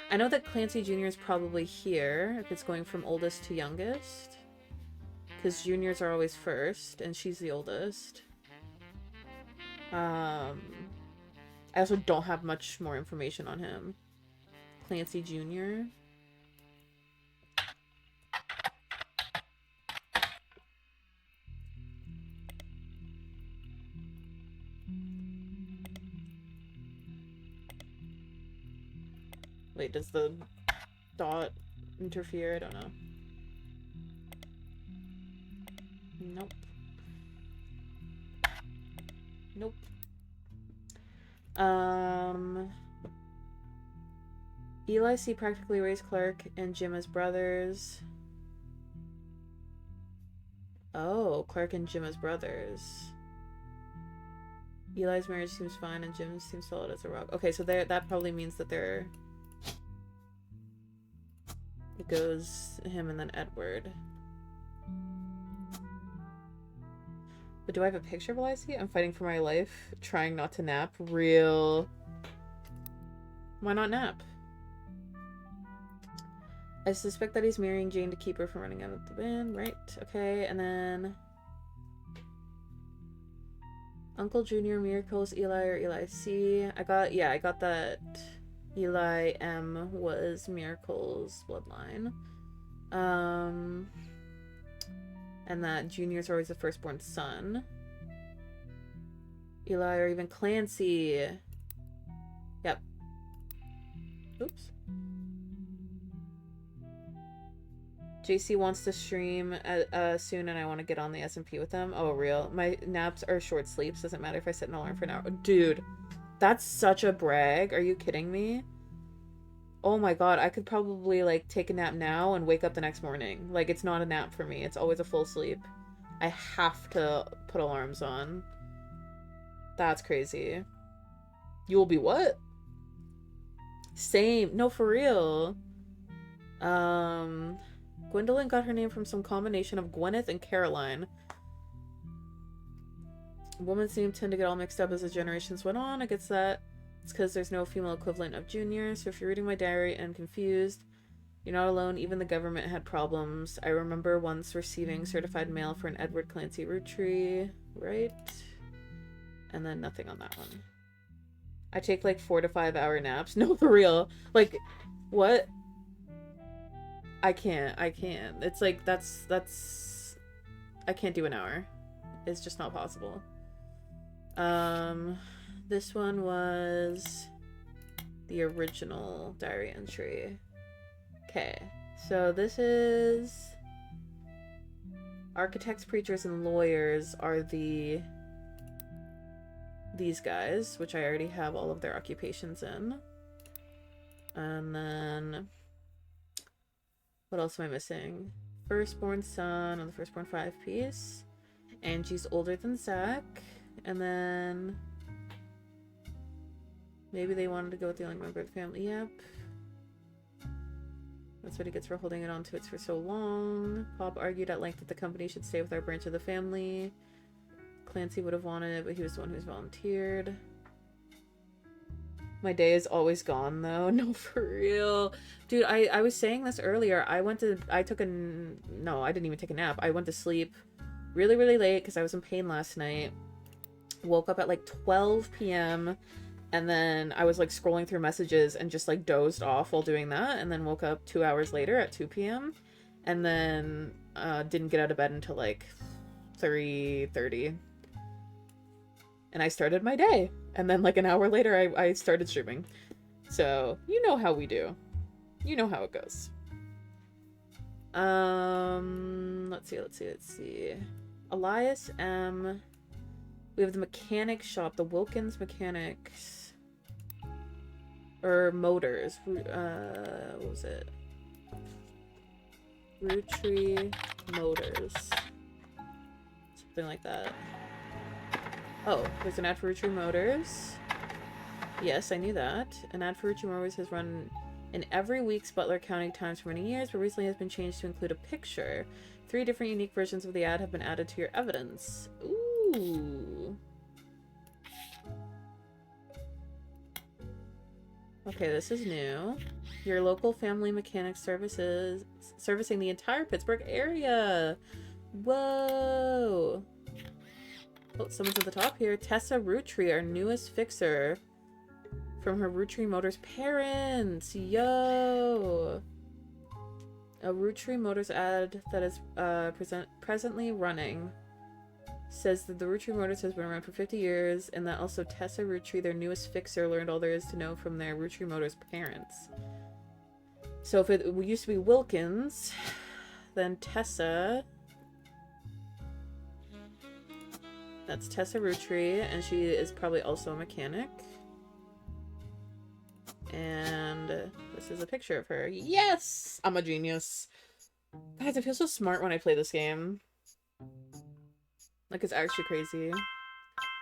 I know that Clancy Jr. is probably here, if it's going from oldest to youngest. Because juniors are always first, and she's the oldest. I also don't have much more information on him. Clancy Jr. Wait, does the dot interfere? I don't know. Nope. Nope. Eli C. practically raised Clark and Jim as brothers. Oh, Clark and Jim as brothers. Eli's marriage seems fine and Jim seems solid as a rock. Okay, so that probably means that they're... It goes him and then Edward. But do I have a picture of Eli's? I'm fighting for my life, trying not to nap. Real... Why not nap? I suspect that he's marrying Jane to keep her from running out of the band. Right, okay, and then... Uncle Junior, Miracles, Eli, or Eli C. I got that Eli M was Miracles' bloodline. And that Junior's always the firstborn son. Eli or even Clancy. Yep. Oops. JC wants to stream soon and I want to get on the SMP with them. Oh, real. My naps are short sleeps. Doesn't matter if I set an alarm for an hour. Dude, that's such a brag. Are you kidding me? Oh my god, I could probably, like, take a nap now and wake up the next morning. Like, it's not a nap for me. It's always a full sleep. I have to put alarms on. That's crazy. You'll be what? Same. No, for real. Gwendolyn got her name from some combination of Gwyneth and Caroline. Women's names tend to get all mixed up as the generations went on. I guess that it's because there's no female equivalent of Junior. So if you're reading my diary and confused, you're not alone. Even the government had problems. I remember once receiving certified mail for an Edward Clancy Rootree. Right? And then nothing on that one. I take like 4 to 5 hour naps. No, for real. Like, what? I can't. It's like, that's, I can't do an hour. It's just not possible. This one was the original diary entry. Okay, so this is architects, preachers, and lawyers are these guys, which I already have all of their occupations in. And then what else am I missing? Firstborn son on the firstborn 5-piece. Angie's older than Zach. And then maybe they wanted to go with the only member of the family. Yep. That's what he gets for holding it on to it for so long. Pop argued at length that the company should stay with our branch of the family. Clancy would have wanted it, but he was the one who's volunteered. My day is always gone, though. No, for real. Dude, I was saying this earlier. I didn't even take a nap. I went to sleep really, really late because I was in pain last night. Woke up at like 12 p.m. and then I was like scrolling through messages and just like dozed off while doing that, and then woke up 2 hours later at 2 p.m. and then didn't get out of bed until like 3:30. And I started my day. And then like an hour later, I started streaming. So, you know how we do. You know how it goes. Let's see. Elias M. We have the mechanic shop, the Wilkins Mechanics. Or Motors. What was it? Roottrees Motors. Something like that. Oh, there's an ad for Roottrees Motors. Yes, I knew that. An ad for Roottrees Motors has run in every week's Butler County Times for many years, but recently has been changed to include a picture. 3 different unique versions of the ad have been added to your evidence. Ooh. Okay, this is new. Your local family mechanic services servicing the entire Pittsburgh area. Whoa. Oh, someone's at the top here. Tessa Rootree, our newest fixer. From her Roottrees Motors parents. Yo! A Roottrees Motors ad that is presently running says that the Roottrees Motors has been around for 50 years, and that also Tessa Rootree, their newest fixer, learned all there is to know from their Roottrees Motors parents. So if it used to be Wilkins, then Tessa. That's Tessa Rootree, and she is probably also a mechanic. And this is a picture of her. Yes! I'm a genius. Guys, I feel so smart when I play this game. Like, it's actually crazy.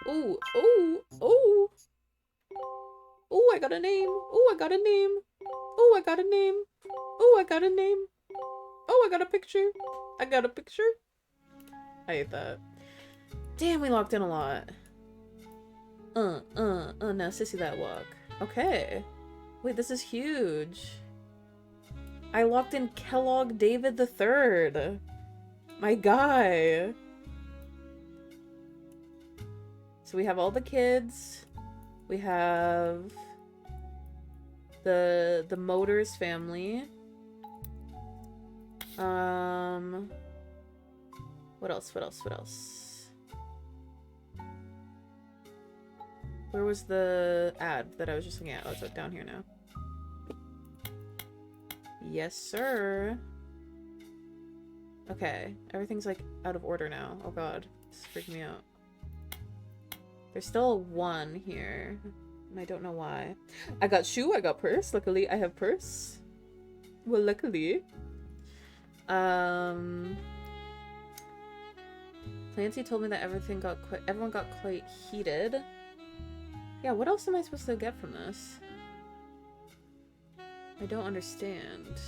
Ooh, ooh, ooh. Ooh, I got a name. Ooh, I got a name. Ooh, I got a name. Ooh, I got a name. Oh, I got a picture. I got a picture. I hate that. Damn, we locked in a lot. Now sissy that walk. Okay. Wait, this is huge. I locked in Kellogg David III. My guy. So we have all the kids. We have the Motors family. What else? What else? What else? Where was the ad that I was just looking at? Oh, it's down here now. Yes, sir. Okay, everything's like out of order now. Oh god, this is freaking me out. There's still a 1 here, and I don't know why. I got shoe, I got purse. Luckily, I have purse. Well, luckily. Clancy told me that everyone got quite heated. Yeah, what else am I supposed to get from this? I don't understand.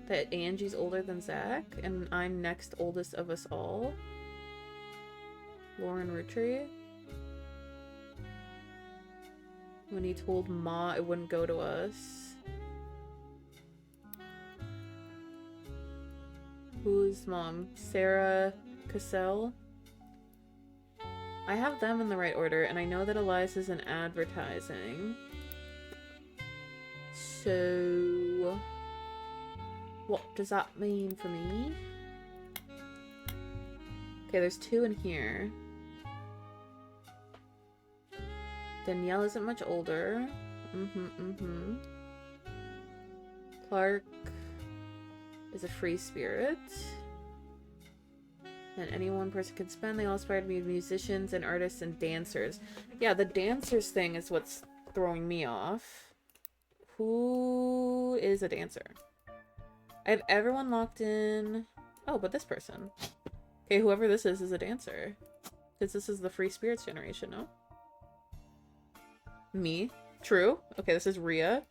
That Angie's older than Zach, and I'm next oldest of us all. Lauren Rootree. When he told Ma it wouldn't go to us. Who's mom? Sarah Cassell? I have them in the right order, and I know that Elias is in advertising. So... what does that mean for me? Okay, there's 2 in here. Danielle isn't much older. Clark is a free spirit. And any one person can spend. They all aspire to be musicians and artists and dancers. Yeah, the dancers thing is what's throwing me off. Who is a dancer? I have everyone locked in. Oh, but this person. Okay, whoever this is a dancer. Because this is the free spirits generation, no? Me. True. Okay, this is Rhea.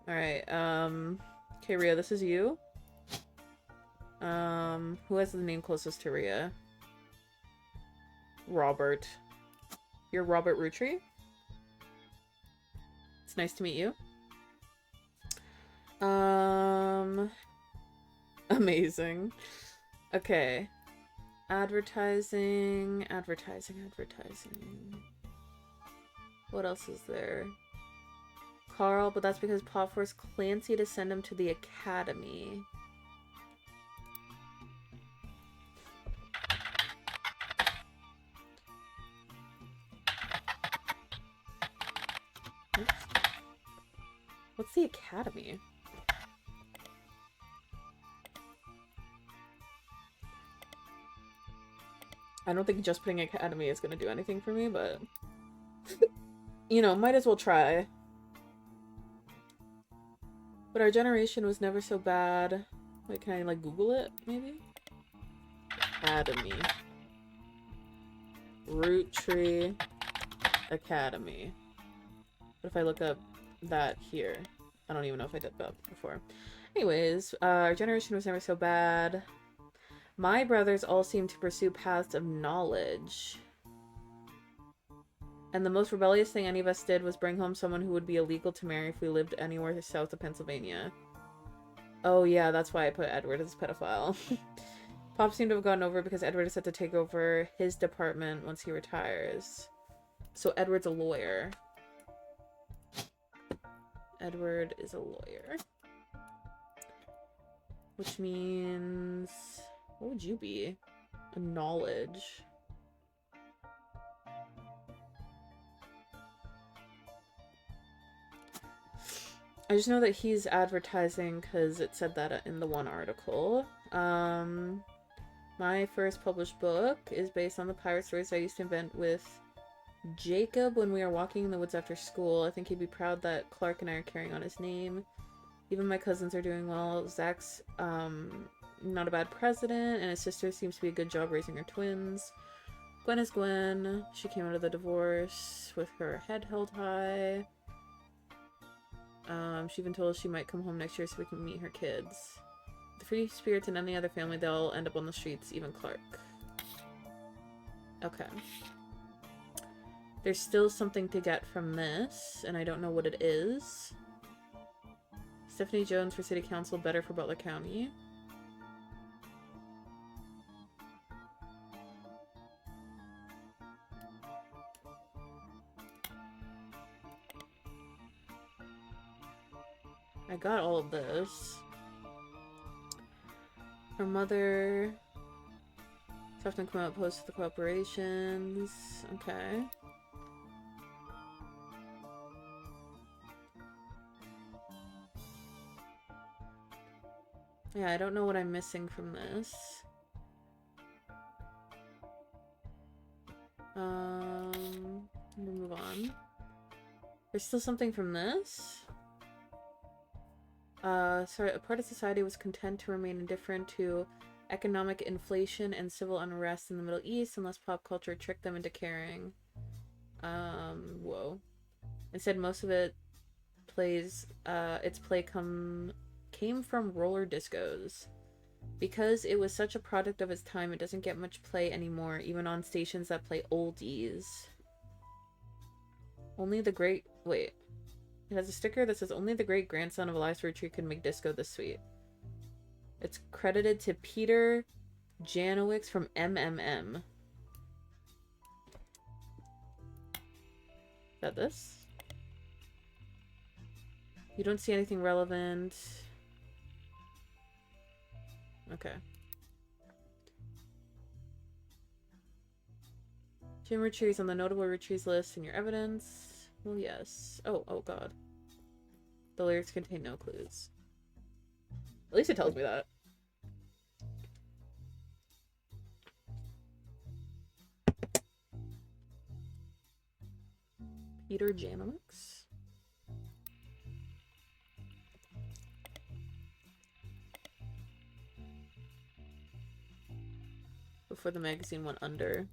Alright, okay, Rhea, this is you. Who has the name closest to Rhea? Robert. You're Robert Rootree? It's nice to meet you. Amazing. Okay. Advertising. What else is there? Carl, but that's because Pop forced Clancy to send him to the academy. Oops. What's the academy? I don't think just putting academy is gonna do anything for me, but you know, might as well try. But our generation was never so bad. Wait, can I like Google it, maybe? Academy. Rootree Academy. What if I look up that here? I don't even know if I did that before. Anyways, our generation was never so bad. My brothers all seem to pursue paths of knowledge. And the most rebellious thing any of us did was bring home someone who would be illegal to marry if we lived anywhere south of Pennsylvania. Oh yeah, that's why I put Edward as a pedophile. Pop seemed to have gotten over it because Edward is set to take over his department once he retires. So Edward's a lawyer. Edward is a lawyer. Which means... what would you be? A knowledge. I just know that he's advertising because it said that in the one article. My first published book is based on the pirate stories I used to invent with Jacob when we were walking in the woods after school. I think he'd be proud that Clark and I are carrying on his name. Even my cousins are doing well. Zach's not a bad president, and his sister seems to be a good job raising her twins. Gwen is Gwen. She came out of the divorce with her head held high. She even told us she might come home next year so we can meet her kids. The free spirits in any other family, they'll end up on the streets, even Clark. Okay. There's still something to get from this, and I don't know what it is. Stephanie Jones for City Council, better for Butler County. I got all of this. Her mother... Often come out opposed to the corporations. Okay. Yeah, I don't know what I'm missing from this. We'll move on. There's still something from this? Sorry, a part of society was content to remain indifferent to economic inflation and civil unrest in the Middle East unless pop culture tricked them into caring. Whoa. Instead, most of it its play came from roller discos. Because it was such a product of its time, it doesn't get much play anymore, even on stations that play oldies. Only the great... Wait. It has a sticker that says, only the great grandson of Elias Roottrees could make disco this sweet. It's credited to Peter Janowicz from MMM. Is that this? You don't see anything relevant. Okay. Jim Roottrees on the notable Roottrees list in your evidence. Well, yes. Oh god. The lyrics contain no clues. At least it tells me that. Peter Janowicz? Before the magazine went under.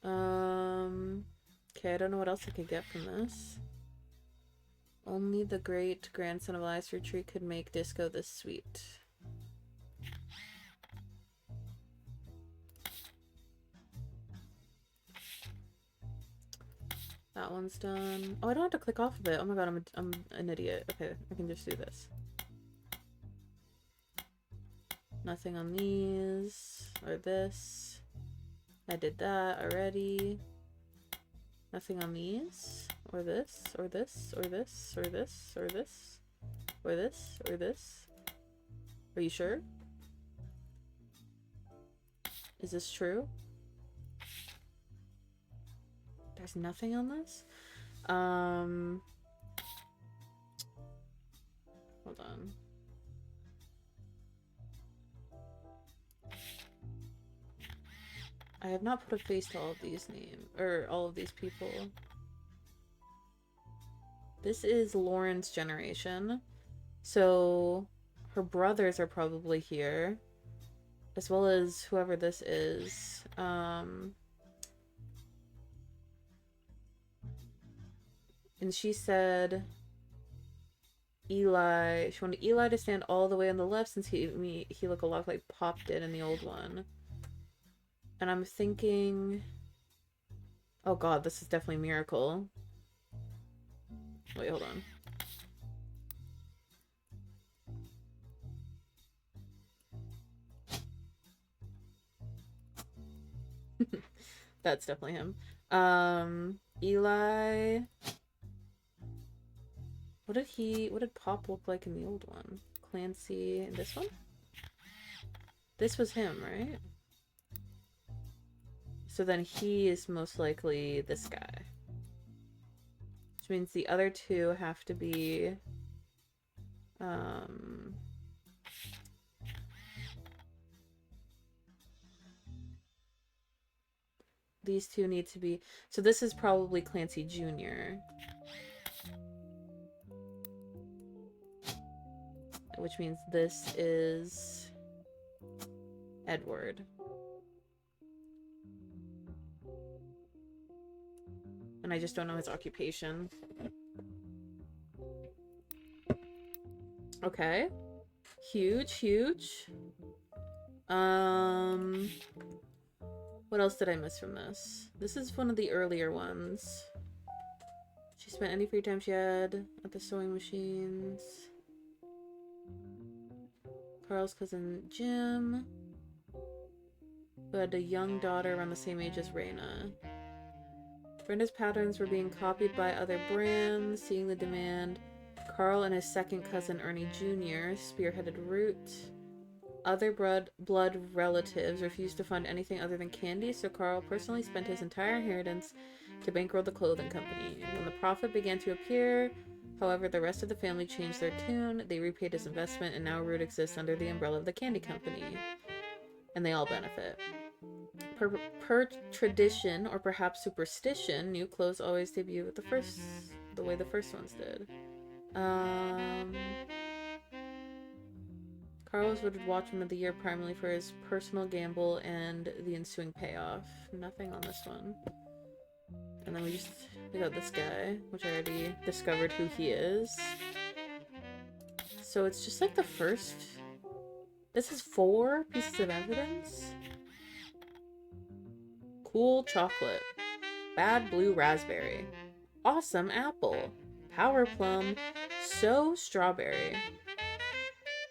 Okay, I don't know what else I could get from this. Only the great grandson of Elias Roottrees could make disco this sweet. That one's done. Oh, I don't have to click off of it. Oh my god, I'm an idiot. Okay, I can just do this. Nothing on these. Or this. I did that already. Nothing on these. Or this. Or this. Or this. Or this. Or this. Or this. Or this. Are you sure? Is this true? There's nothing on this? Hold on. I have not put a face to all of these names, or all of these people. This is Lauren's generation. So her brothers are probably here, as well as whoever this is. And she said Eli, she wanted Eli to stand all the way on the left since he looked a lot like Pop did in the old one. And I'm thinking, oh god, this is definitely Miracle. Wait, hold on. That's definitely him. Eli. What did Pop look like in the old one? Clancy in this one? This was him, right? So then he is most likely this guy. which means the other two have to be these two need to be, so this is probably Clancy Jr., which means this is Edward. And I just don't know his occupation. Okay. Huge, huge. What else did I miss from this? This is one of the earlier ones. She spent any free time she had at the sewing machines. Carl's cousin Jim, who had a young daughter around the same age as Raina. Brenda's patterns were being copied by other brands. Seeing the demand, Carl and his second cousin Ernie Jr. spearheaded Root. Other blood relatives refused to fund anything other than candy, so Carl personally spent his entire inheritance to bankroll the clothing company. When the profit began to appear, however, the rest of the family changed their tune. They repaid his investment, and now Root exists under the umbrella of the candy company. And they all benefit. Per tradition, or perhaps superstition, new clothes always debut with the way the first ones did. Carl was voted Watchman of the Year primarily for his personal gamble and the ensuing payoff. Nothing on this one. And then we got this guy, which I already discovered who he is. So it's just like the first... This is 4 pieces of evidence? Cool chocolate. Bad blue raspberry. Awesome apple. Power plum. So strawberry.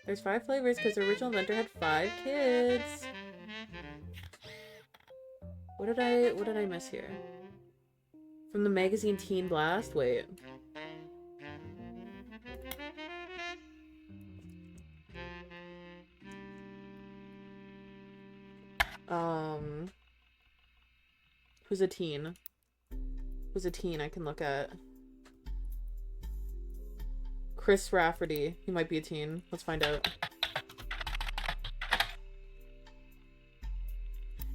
There's 5 flavors because the original inventor had 5 kids. What did I miss here? From the magazine Teen Blast? Wait. Who's a teen? Who's a teen I can look at? Chris Rafferty. He might be a teen. Let's find out.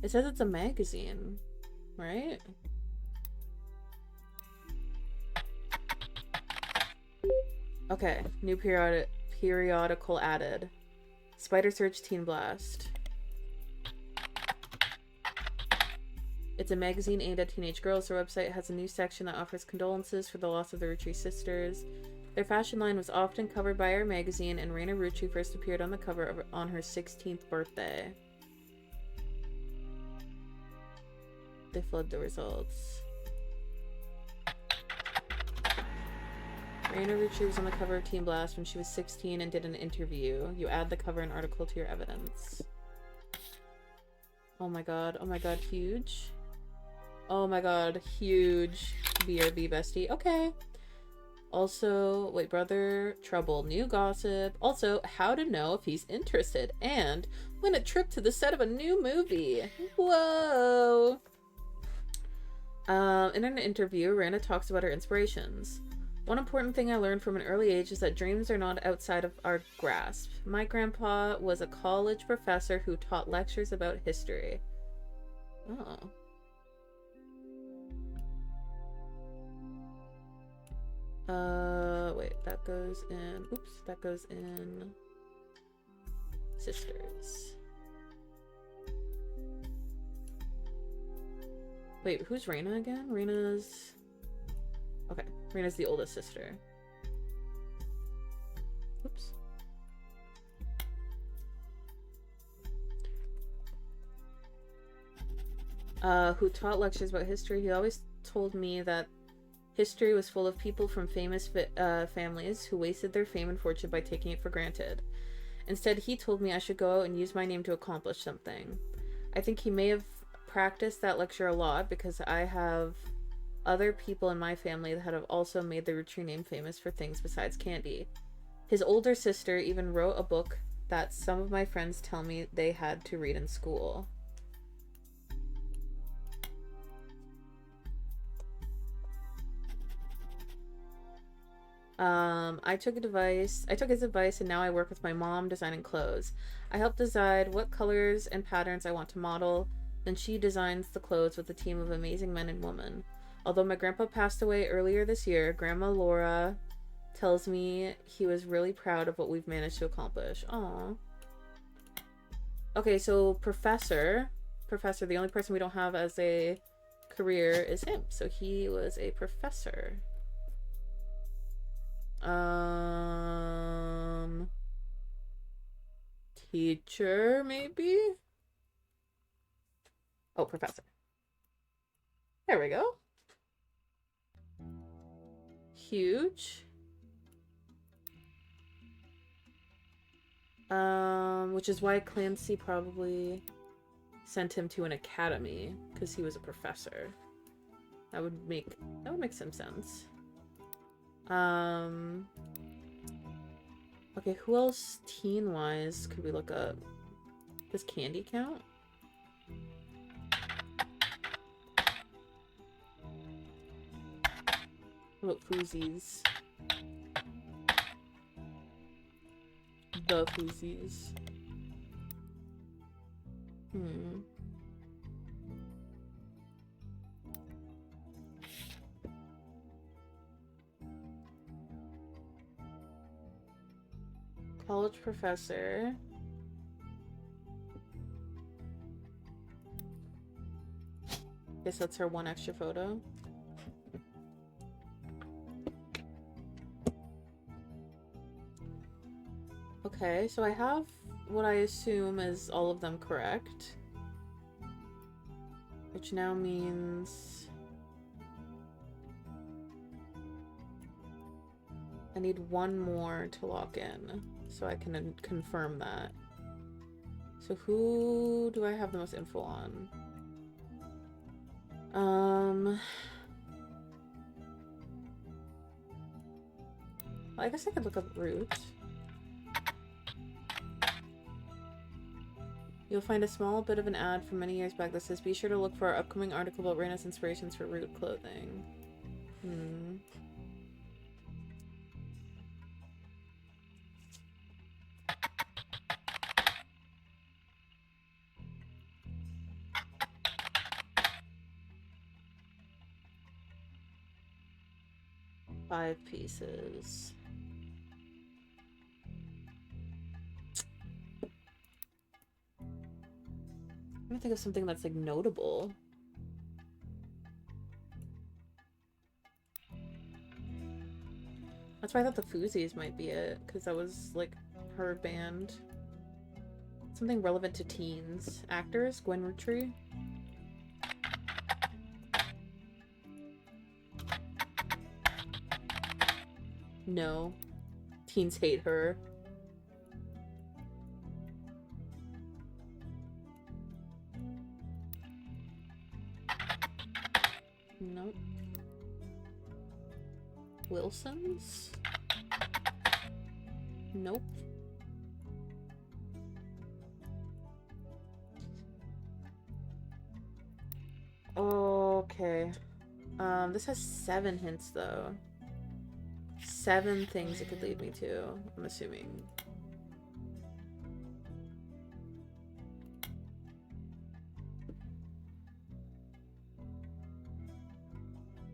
It says it's a magazine, right? Okay, new periodical added. Spider Search Teen Blast. It's a magazine aimed at teenage girls. Their website has a new section that offers condolences for the loss of the Roottrees sisters. Their fashion line was often covered by our magazine, and Raina Roottree first appeared on the cover on her 16th birthday. They flood the results. Raina Roottree was on the cover of Teen Blast when she was 16 and did an interview. You add the cover and article to your evidence. Oh my god, huge. Oh my god, huge. BRB bestie. Okay. Also, wait, brother, trouble, new gossip. Also, how to know if he's interested. And win a trip to the set of a new movie. Whoa. In an interview, Raina talks about her inspirations. One important thing I learned from an early age is that dreams are not outside of our grasp. My grandpa was a college professor who taught lectures about history. Oh. Wait, that goes in... Oops, that goes in... Sisters. Wait, who's Raina again? Raina's... Okay, Raina's the oldest sister. Oops. Who taught lectures about history. He always told me that history was full of people from famous families who wasted their fame and fortune by taking it for granted. Instead, he told me I should go out and use my name to accomplish something. I think he may have practiced that lecture a lot because I have other people in my family that have also made the Roottrie name famous for things besides candy. His older sister even wrote a book that some of my friends tell me they had to read in school. I took his advice, and now I work with my mom designing clothes. I help decide what colors and patterns I want to model. Then she designs the clothes with a team of amazing men and women. Although my grandpa passed away earlier this year, Grandma Laura tells me he was really proud of what we've managed to accomplish. Aww. Okay, so Professor, the only person we don't have as a career is him. So he was a professor. Teacher, maybe? Oh, professor. There we go. Huge. Which is why Clancy probably sent him to an academy, because he was a professor. That would make some sense. Okay, who else teen-wise could we look up? Does Candy count? What about Foozies? The Foozies. College professor. Guess that's her one extra photo. Okay, so I have what I assume is all of them correct. Which now means I need one more to lock in, so I can confirm that. So who do I have the most info on? Well, I guess I could look up Root. You'll find a small bit of an ad from many years back that says, be sure to look for our upcoming article about Reina's inspirations for Root clothing. 5 pieces. I'm gonna think of something that's like notable. That's why I thought the Foozies might be it, because that was like her band. Something relevant to teens. Actors? Gwen Roottrees? No. Teens hate her. Nope. Wilsons? Nope. Okay. This has 7 hints though. 7 things it could lead me to, I'm assuming.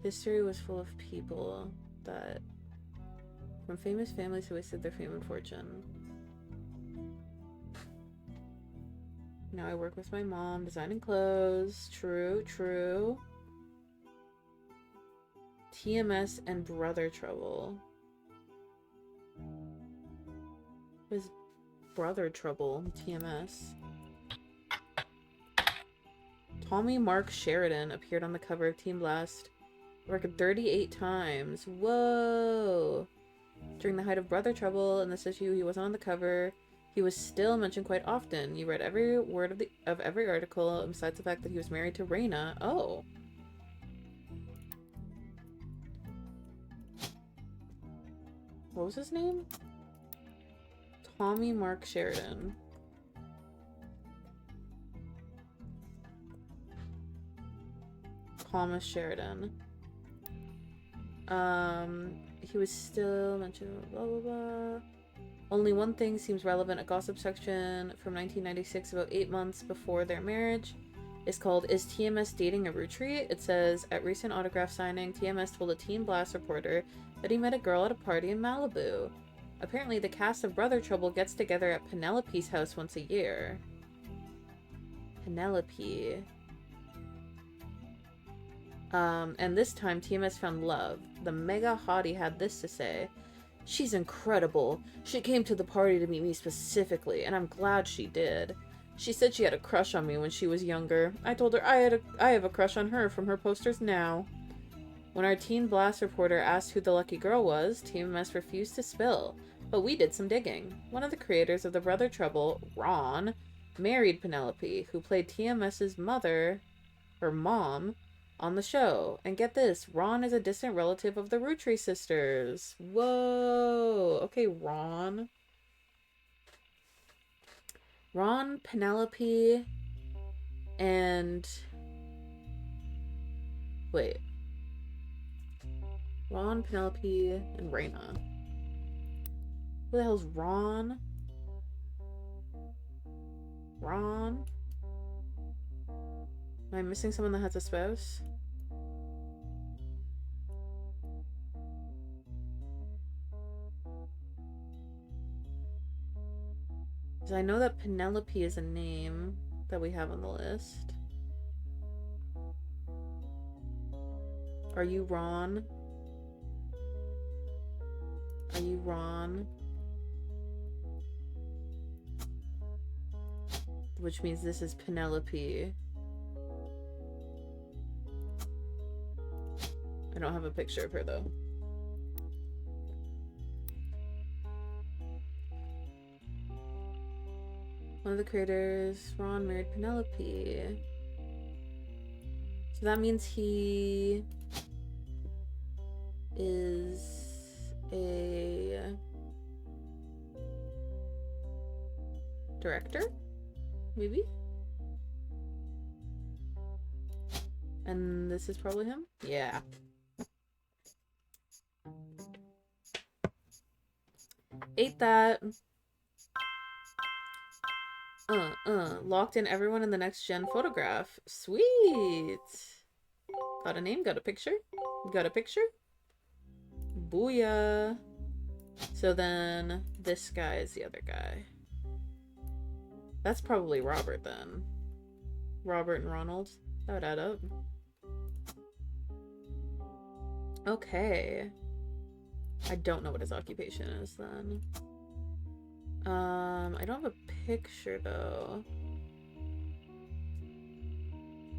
History was full of people that, from famous families who wasted their fame and fortune. Now I work with my mom, designing clothes. True, true. TMS and Brother Trouble. What is Brother Trouble? TMS. Tommy Mark Sheridan appeared on the cover of Team Blast a record 38 times. Whoa! During the height of Brother Trouble in this issue, he wasn't on the cover. He was still mentioned quite often. You read every word of every article, besides the fact that he was married to Reina. Oh. What was his name? Tommy Mark Sheridan. Thomas Sheridan. He was still mentioned, blah, blah, blah. Only one thing seems relevant. A gossip section from 1996, about 8 months before their marriage, is called "Is TMS Dating a Rootree?" It says, at recent autograph signing, TMS told a Teen Blast reporter that he met a girl at a party in Malibu. Apparently, the cast of Brother Trouble gets together at Penelope's house once a year. Penelope. And this time, TMS found love. The mega hottie had this to say. She's incredible. She came to the party to meet me specifically, and I'm glad she did. She said she had a crush on me when she was younger. I told her I have a crush on her from her posters now. When our Teen Blast reporter asked who the lucky girl was, TMS refused to spill, but we did some digging. One of the creators of the Brother Trouble, Ron, married Penelope, who played TMS's mother, her mom, on the show. And get this, Ron is a distant relative of the Roottrees sisters. Whoa. Okay, Ron. Ron, Penelope, and... Wait. Ron, Penelope, and Raina. Who the hell's Ron? Ron? Am I missing someone that has a spouse? Because I know that Penelope is a name that we have on the list. Are you Ron? Are you Ron? Which means this is Penelope. I don't have a picture of her though. One of the creators, Ron, married Penelope. So that means he is a director? Maybe? And this is probably him? Yeah. Ate that. Locked in everyone in the next gen photograph. Sweet. Got a name, got a picture. Got a picture. Booyah. So then this guy is the other guy. That's probably Robert then. Robert and Ronald. That would add up. Okay. I don't know what his occupation is then. I don't have a picture though.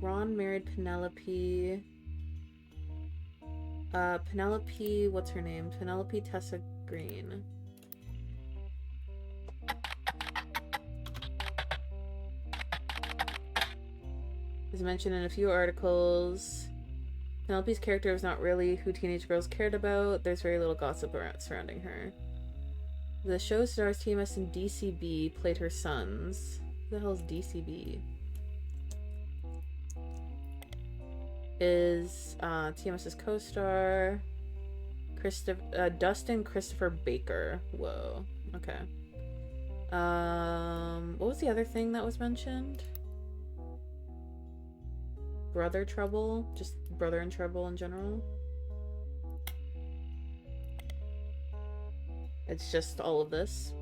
Ron married Penelope. Penelope, what's her name? Penelope Tessa Green. Is mentioned in a few articles. Penelope's character was not really who teenage girls cared about. There's very little gossip surrounding her. The show stars TMS and DCB played her sons. Who the hell is DCB? Is TMS's co-star Dustin Christopher Baker. Whoa. Okay. What was the other thing that was mentioned? Brother Trouble? Just Brother in Trouble in general? It's just all of this.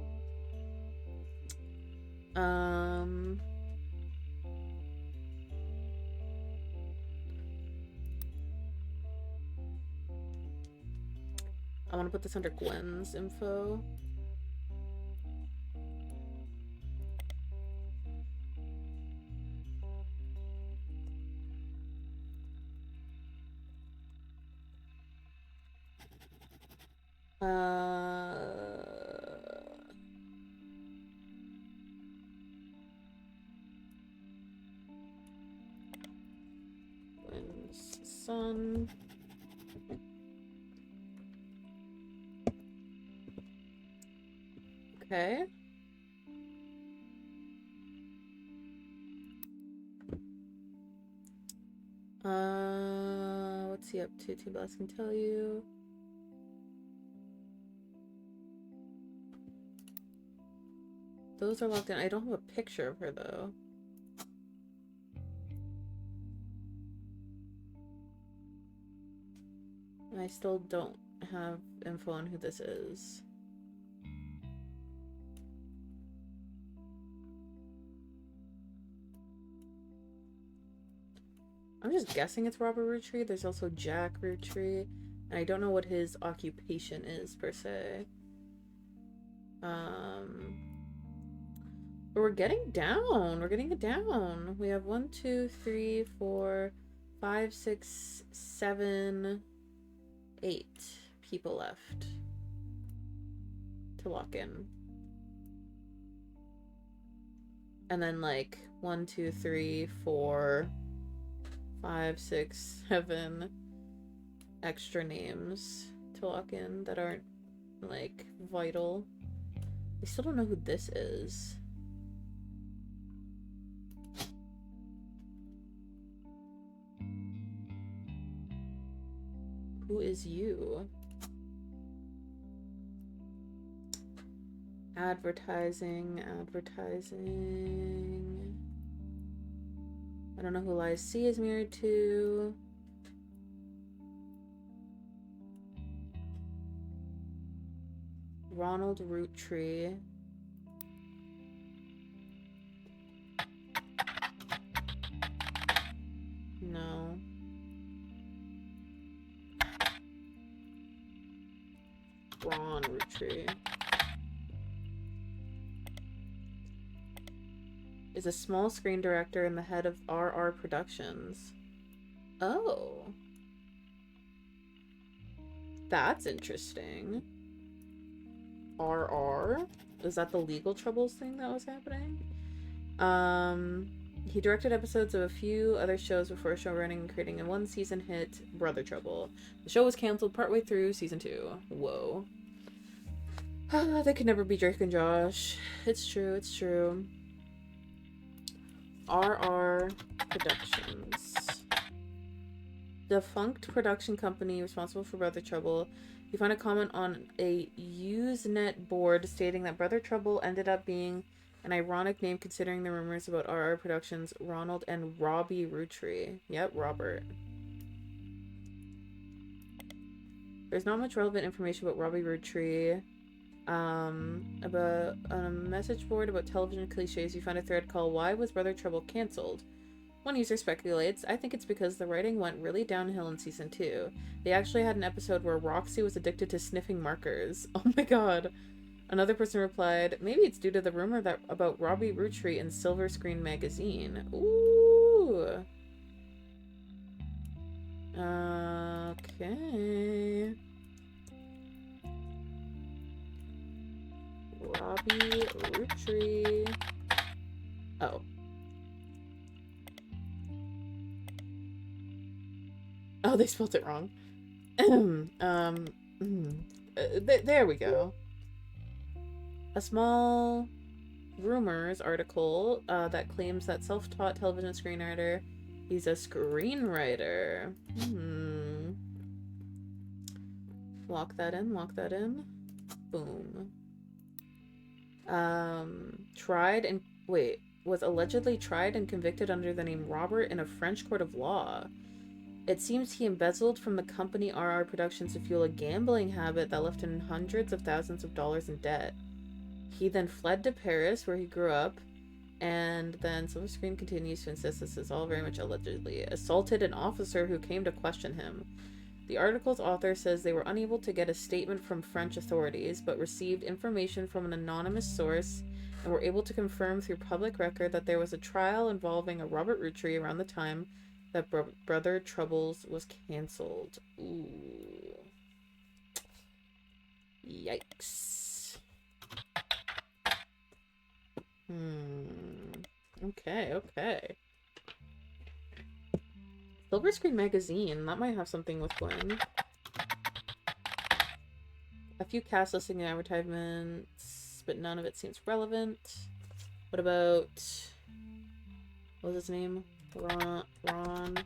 I want to put this under Gwen's info. Gwen's son. Okay. What's he up to? Two Blast can tell you. Those are locked in. I don't have a picture of her, though. I still don't have info on who this is. I'm just guessing it's Robert Rootree. There's also Jack Rootree. And I don't know what his occupation is, per se. But we're getting down. We're getting it down. We have 1, 2, 3, 4, 5, 6, 7, 8 people left to lock in. And then like 1, 2, 3, 4, 5, 6, 7 extra names to lock in that aren't like vital. I still don't know who this is. Who is you? Advertising. I don't know who Elias C is married to. Ronald Rootree. No. Ron Rootree is a small screen director and the head of RR Productions. Oh. That's interesting. RR? Is that the legal troubles thing that was happening? He directed episodes of a few other shows before showrunning and creating a one-season hit, Brother Trouble. The show was canceled partway through season 2. Whoa. They could never be Drake and Josh. It's true, it's true. RR Productions. Defunct production company responsible for Brother Trouble. You find a comment on a Usenet board stating that Brother Trouble ended up being an ironic name considering the rumors about RR Productions, Ronald and Robbie Rootree. Yep, Robert. There's not much relevant information about Robbie Rootree. About a message board about television cliches, you find a thread called "Why Was Brother Trouble Cancelled?" One user speculates, I think it's because the writing went really downhill in season 2. They actually had an episode where Roxy was addicted to sniffing markers. Oh my god. Another person replied, maybe it's due to the rumor that about Robbie Rootree in Silver Screen magazine. Ooh. Okay. Robbie Rootree. Oh. Oh, they spelled it wrong. There we go. A small rumors article that claims that self-taught television screenwriter, he's a screenwriter. Lock that in, lock that in. Boom. Was allegedly tried and convicted under the name Robert in a French court of law. It seems he embezzled from the company RR Productions to fuel a gambling habit that left him hundreds of thousands of dollars in debt. He then fled to Paris, where he grew up, and then Silver Screen continues to insist this is all very much allegedly. Assaulted an officer who came to question him. The article's author says they were unable to get a statement from French authorities, but received information from an anonymous source and were able to confirm through public record that there was a trial involving a Robert Rootree around the time that Brother Troubles was cancelled. Ooh. Yikes. Okay, okay. Silver Screen magazine. That might have something with Gwen. A few cast listing and advertisements, but none of it seems relevant. What about... what was his name? Ron.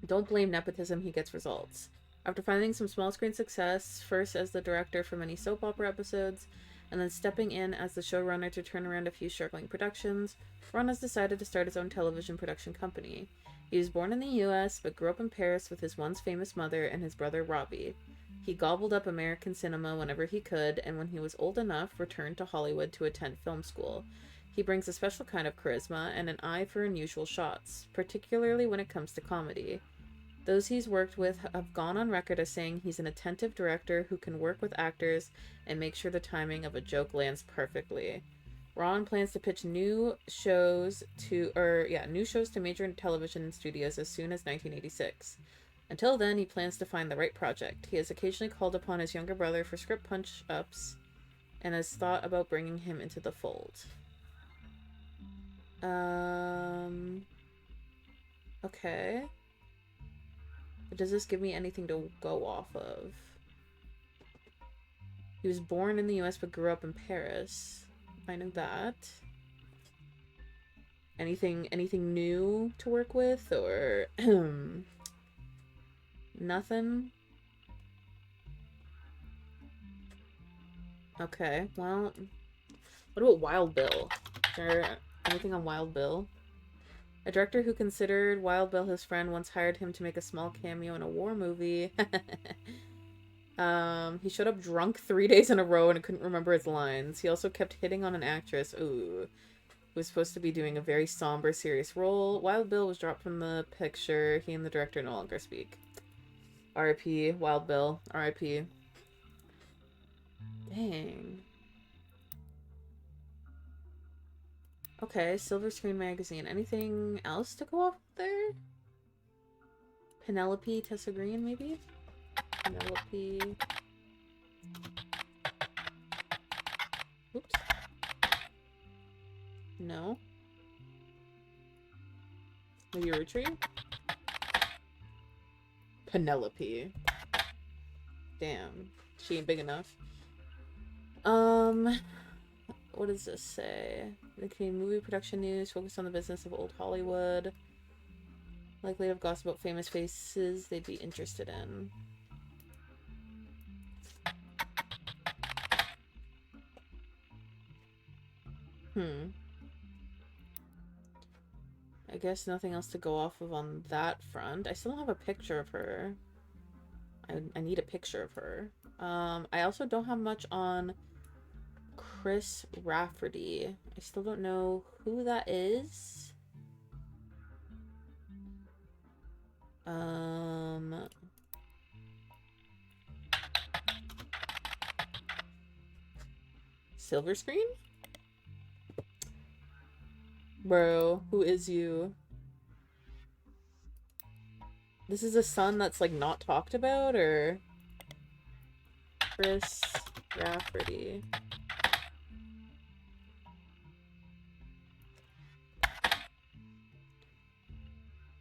Don't blame nepotism, he gets results. After finding some small screen success, first as the director for many soap opera episodes, and then stepping in as the showrunner to turn around a few struggling productions, Ron has decided to start his own television production company. He was born in the US, but grew up in Paris with his once famous mother and his brother Robbie. He gobbled up American cinema whenever he could, and when he was old enough, returned to Hollywood to attend film school. He brings a special kind of charisma and an eye for unusual shots, particularly when it comes to comedy. Those he's worked with have gone on record as saying he's an attentive director who can work with actors and make sure the timing of a joke lands perfectly. Ron plans to pitch new shows to major television studios as soon as 1986. Until then, he plans to find the right project. He has occasionally called upon his younger brother for script punch-ups and has thought about bringing him into the fold. Okay. But does this give me anything to go off of? He was born in the US but grew up in Paris. I know that. Anything new to work with, or nothing? Okay, well, what about Wild Bill? Is there anything on Wild Bill? A director who considered Wild Bill his friend once hired him to make a small cameo in a war movie. He showed up drunk 3 days in a row and couldn't remember his lines. He also kept hitting on an actress, who was supposed to be doing a very somber, serious role. Wild Bill was dropped from the picture. He and the director no longer speak. R.I.P. Wild Bill. R.I.P. Dang. Okay, Silver Screen Magazine. Anything else to go off there? Penelope Tessa Green, maybe? Penelope. Oops. No. Maybe Roottrees? Penelope. Damn. She ain't big enough. What does this say? The Canadian movie production news focused on the business of old Hollywood. Likely to have gossip about famous faces they'd be interested in. I guess nothing else to go off of on that front. I still don't have a picture of her. I need a picture of her. I also don't have much on Chris Rafferty. I still don't know who that is. Silver Screen? Bro, who is you? This is a son that's like not talked about, or Chris Rafferty?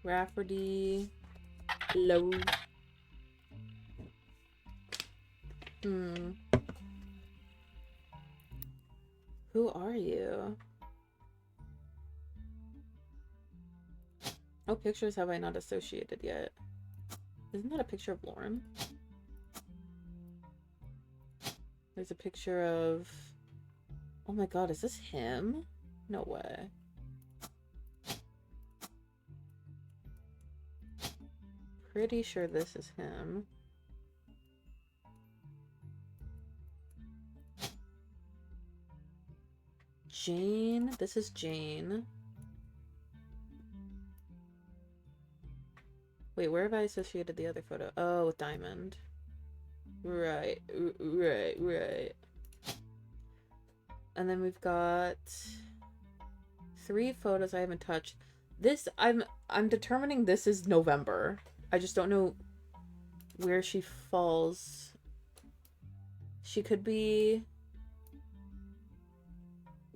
Rafferty. Low. Who are you? No pictures have I not associated yet. Isn't that a picture of Lauren? There's a picture of... Oh my god, is this him? No way. Pretty sure this is him. Jane? This is Jane. Wait, where have I associated the other photo? Oh, with Diamond. Right. And then we've got 3 photos I haven't touched. This, I'm determining this is November. I just don't know where she falls. She could be...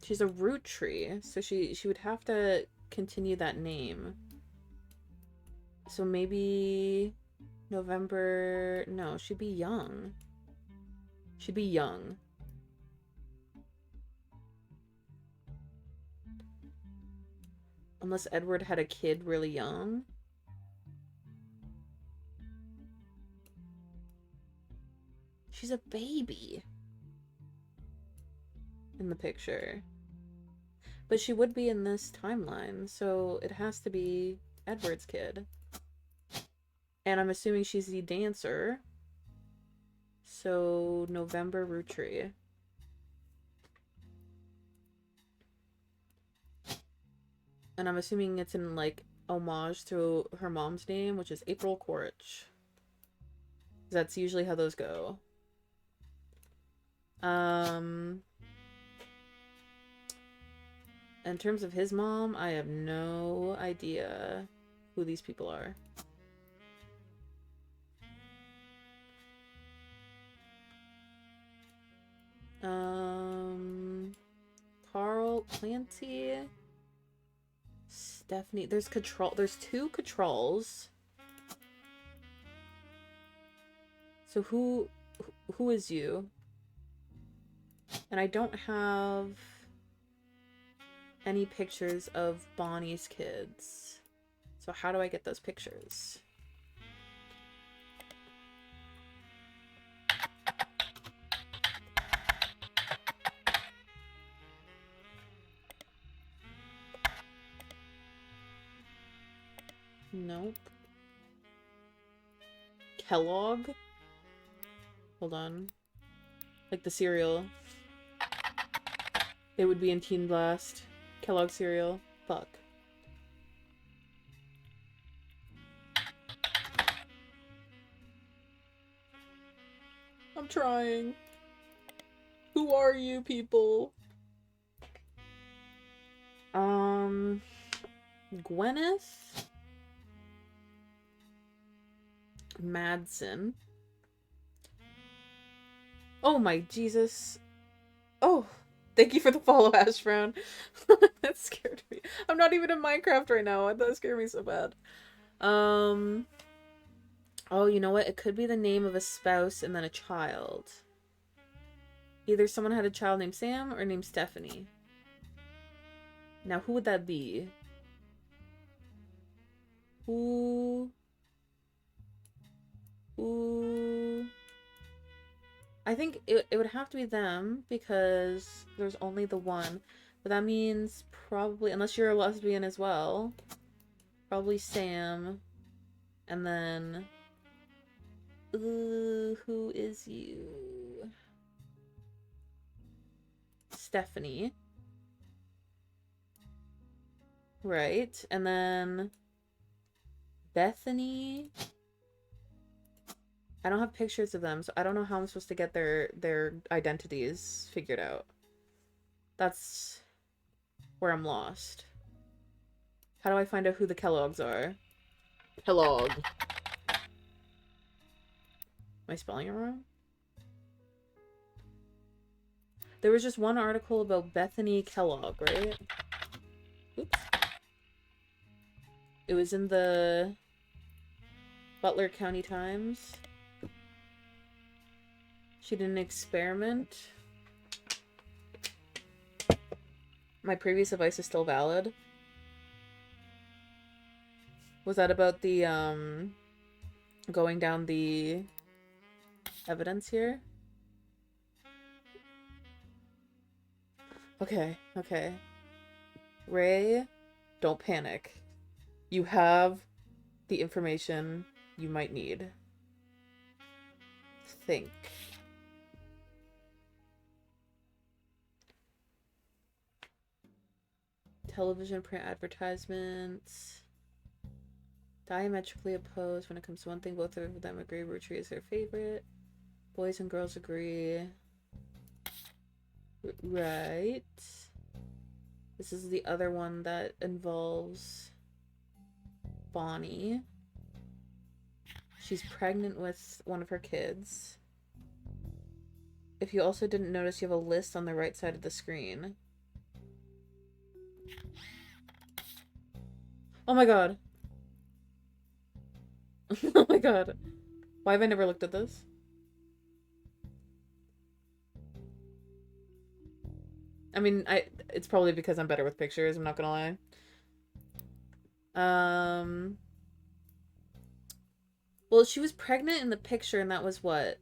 She's a Roottrees, so she would have to continue that name. So maybe November... No, she'd be young. She'd be young. Unless Edward had a kid really young. a baby in the picture. But she would be in this timeline, so it has to be Edward's kid. And I'm assuming she's the dancer. So, November Rootree. And I'm assuming it's in, like, homage to her mom's name, which is April Quaritch. That's usually how those go. In terms of his mom, I have no idea who these people are. Carl, Clancy, Stephanie. There's two Controls. So who is you? And I don't have any pictures of Bonnie's kids. So how do I get those pictures? Nope. Kellogg? Hold on. Like the cereal. It would be in Teen Blast. Kellogg cereal. Fuck. I'm trying. Who are you people? Gwyneth Madsen. Oh my Jesus. Oh, thank you for the follow, Ash Brown. That scared me. I'm not even in Minecraft right now. That scared me so bad. Oh, you know what? It could be the name of a spouse and then a child. Either someone had a child named Sam or named Stephanie. Now, who would that be? Who? I think it would have to be them because there's only the one. But that means probably, unless you're a lesbian as well, probably Sam. And then, who is you? Stephanie. Right. And then Bethany. I don't have pictures of them, so I don't know how I'm supposed to get their identities figured out. That's where I'm lost. How do I find out who the Kellogg's are? Kellogg. Am I spelling it wrong? There was just one article about Bethany Kellogg, right? Oops. It was in the Butler County Times. She did an experiment. My previous advice is still valid. Was that about the, going down the evidence here? Okay, okay. Ray, don't panic. You have the information you might need. Think. Television, print advertisements. Diametrically opposed when it comes to one thing. Both of them agree Roottrees is their favorite. Boys and girls agree. Right. This is the other one that involves Bonnie. She's pregnant with one of her kids. If you also didn't notice, you have a list on the right side of the screen. Oh my god. Oh my god. Why have I never looked at this? I mean, it's probably because I'm better with pictures, I'm not gonna lie. Well, she was pregnant in the picture, and that was what?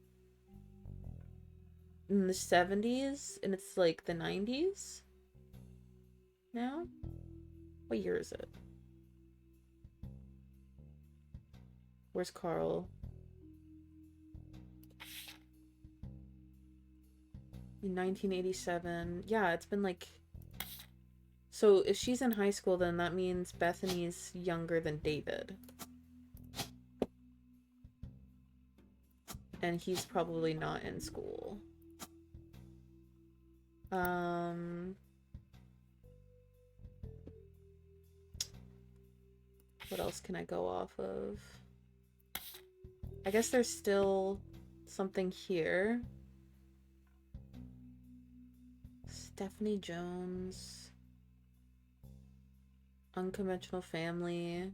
in the 70s and it's like the 90s now? What year is it? Where's Carl? In 1987. Yeah, it's been like... So if she's in high school, then that means Bethany's younger than David. And he's probably not in school. What else can I go off of? I guess there's still something here. Stephanie Jones. Unconventional family.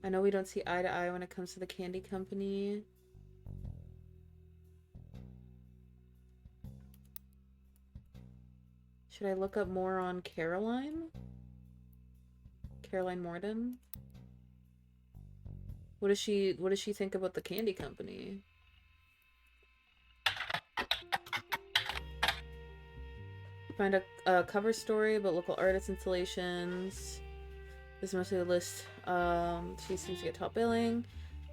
I know we don't see eye to eye when it comes to the candy company. Should I look up more on Caroline? Caroline Morden? What does she think about the candy company? Find a cover story about local artist installations. This is mostly a list. She seems to get top billing.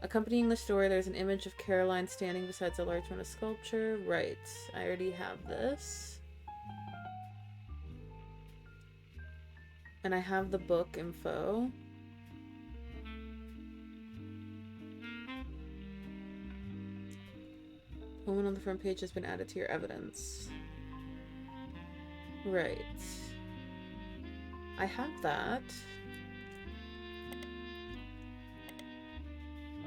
Accompanying the story, there's an image of Caroline standing beside a large amount of sculpture. Right. I already have this. And I have the book info. The woman on the front page has been added to your evidence. Right. I have that.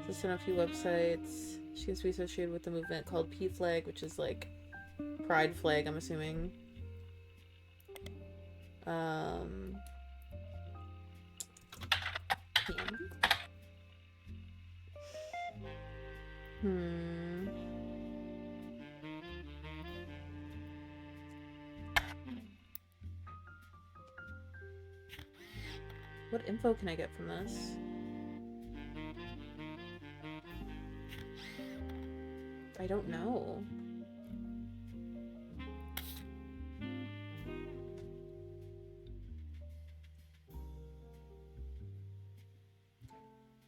Listed on a few websites. She seems to be associated with the movement called P-Flag, which is like Pride Flag, I'm assuming. What info can I get from this? I don't know.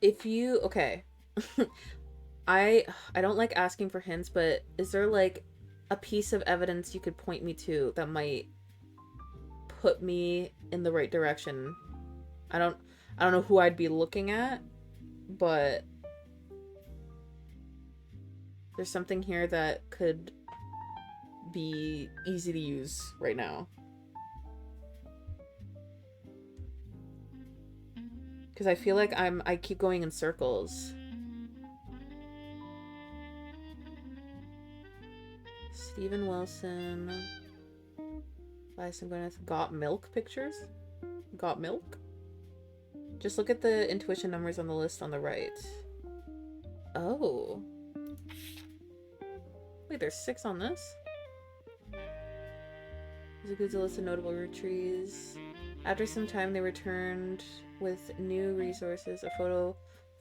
If you... Okay. I don't like asking for hints, but is there like a piece of evidence you could point me to that might put me in the right direction? I don't know who I'd be looking at, but there's something here that could be easy to use right now. Because I feel like I keep going in circles. Steven Wilson. Got milk pictures? Got milk? Just look at the intuition numbers on the list on the right. Oh. Wait, there's 6 on this? This includes a list of notable Roottrees. After some time, they returned with new resources. A photo of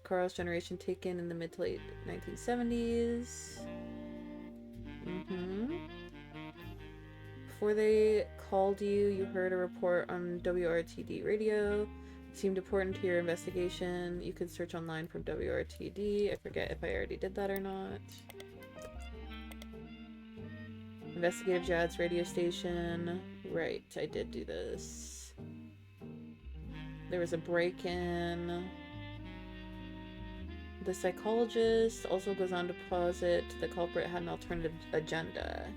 Carl's generation taken in the mid to late 1970s. Before they called you, you heard a report on WRTD radio. It seemed important to your investigation. You could search online from WRTD. I forget if I already did that or not. Investigative Jazz radio station. Right, I did do this. There was a break-in. The psychologist also goes on to posit the culprit had an alternative agenda.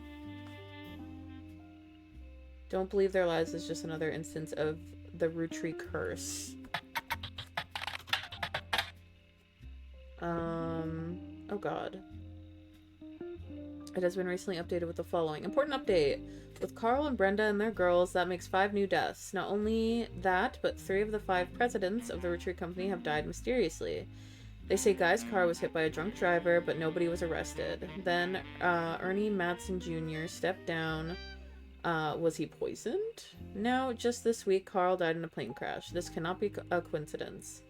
Don't believe their lies is just another instance of the Rootree curse. Oh god. It has been recently updated with the following. Important update. With Carl and Brenda and their girls, that makes 5 new deaths. Not only that, but 3 of the 5 presidents of the Rootree Company have died mysteriously. They say Guy's car was hit by a drunk driver, but nobody was arrested. Then, Ernie Madsen Jr. stepped down Was he poisoned? No, just this week Carl died in a plane crash. This cannot be a coincidence.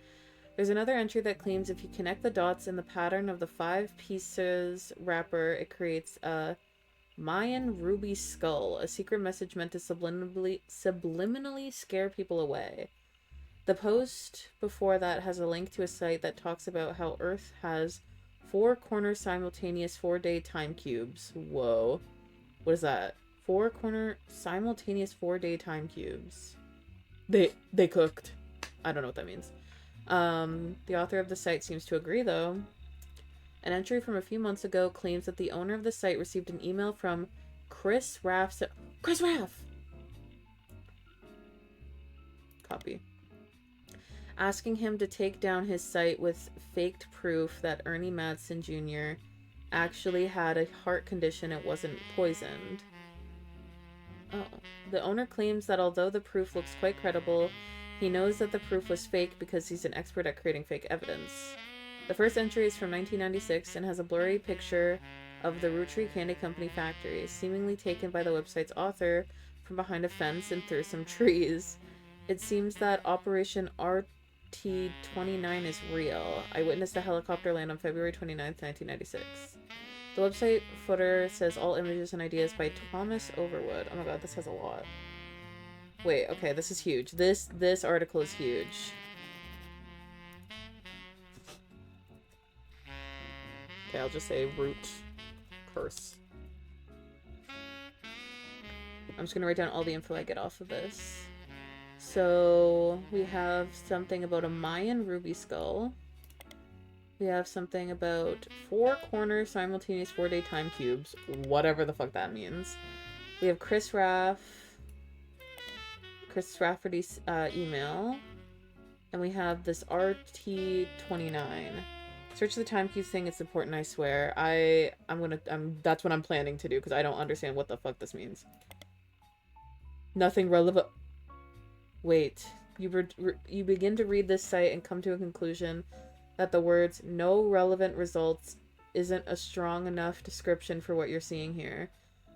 There's another entry that claims if you connect the dots in the pattern of the 5 pieces wrapper, it creates a Mayan ruby skull, a secret message meant to subliminally scare people away. The post before that has a link to a site that talks about how Earth has 4 corner simultaneous 4-day time cubes. Whoa. What is that? 4 corner simultaneous 4-day time cubes. They cooked. I don't know what that means. The author of the site seems to agree, though. An entry from a few months ago claims that the owner of the site received an email from Chris Raff. Chris Raff! Copy. Asking him to take down his site with faked proof that Ernie Madsen Jr. actually had a heart condition and wasn't poisoned. Oh. The owner claims that although the proof looks quite credible, he knows that the proof was fake because he's an expert at creating fake evidence. The first entry is from 1996 and has a blurry picture of the Roottrees Candy Company factory, seemingly taken by the website's author from behind a fence and through some trees. It seems that Operation RT-29 is real. I witnessed a helicopter land on February 29th, 1996. The website footer says all images and ideas by Thomas Overwood. Oh my god, this has a lot. Wait, okay, this is huge. This article is huge. Okay, I'll just say root curse. I'm just gonna write down all the info I get off of this. So, we have something about a Mayan ruby skull. We have something about 4 corner simultaneous 4-day time cubes. Whatever the fuck that means. We have Chris Rafferty's email. And we have this RT-29. Search the time cubes thing. It's important, I swear. That's what I'm planning to do because I don't understand what the fuck this means. Nothing relevant. Wait. You begin to read this site and come to a conclusion that the words "no relevant results" isn't a strong enough description for what you're seeing here.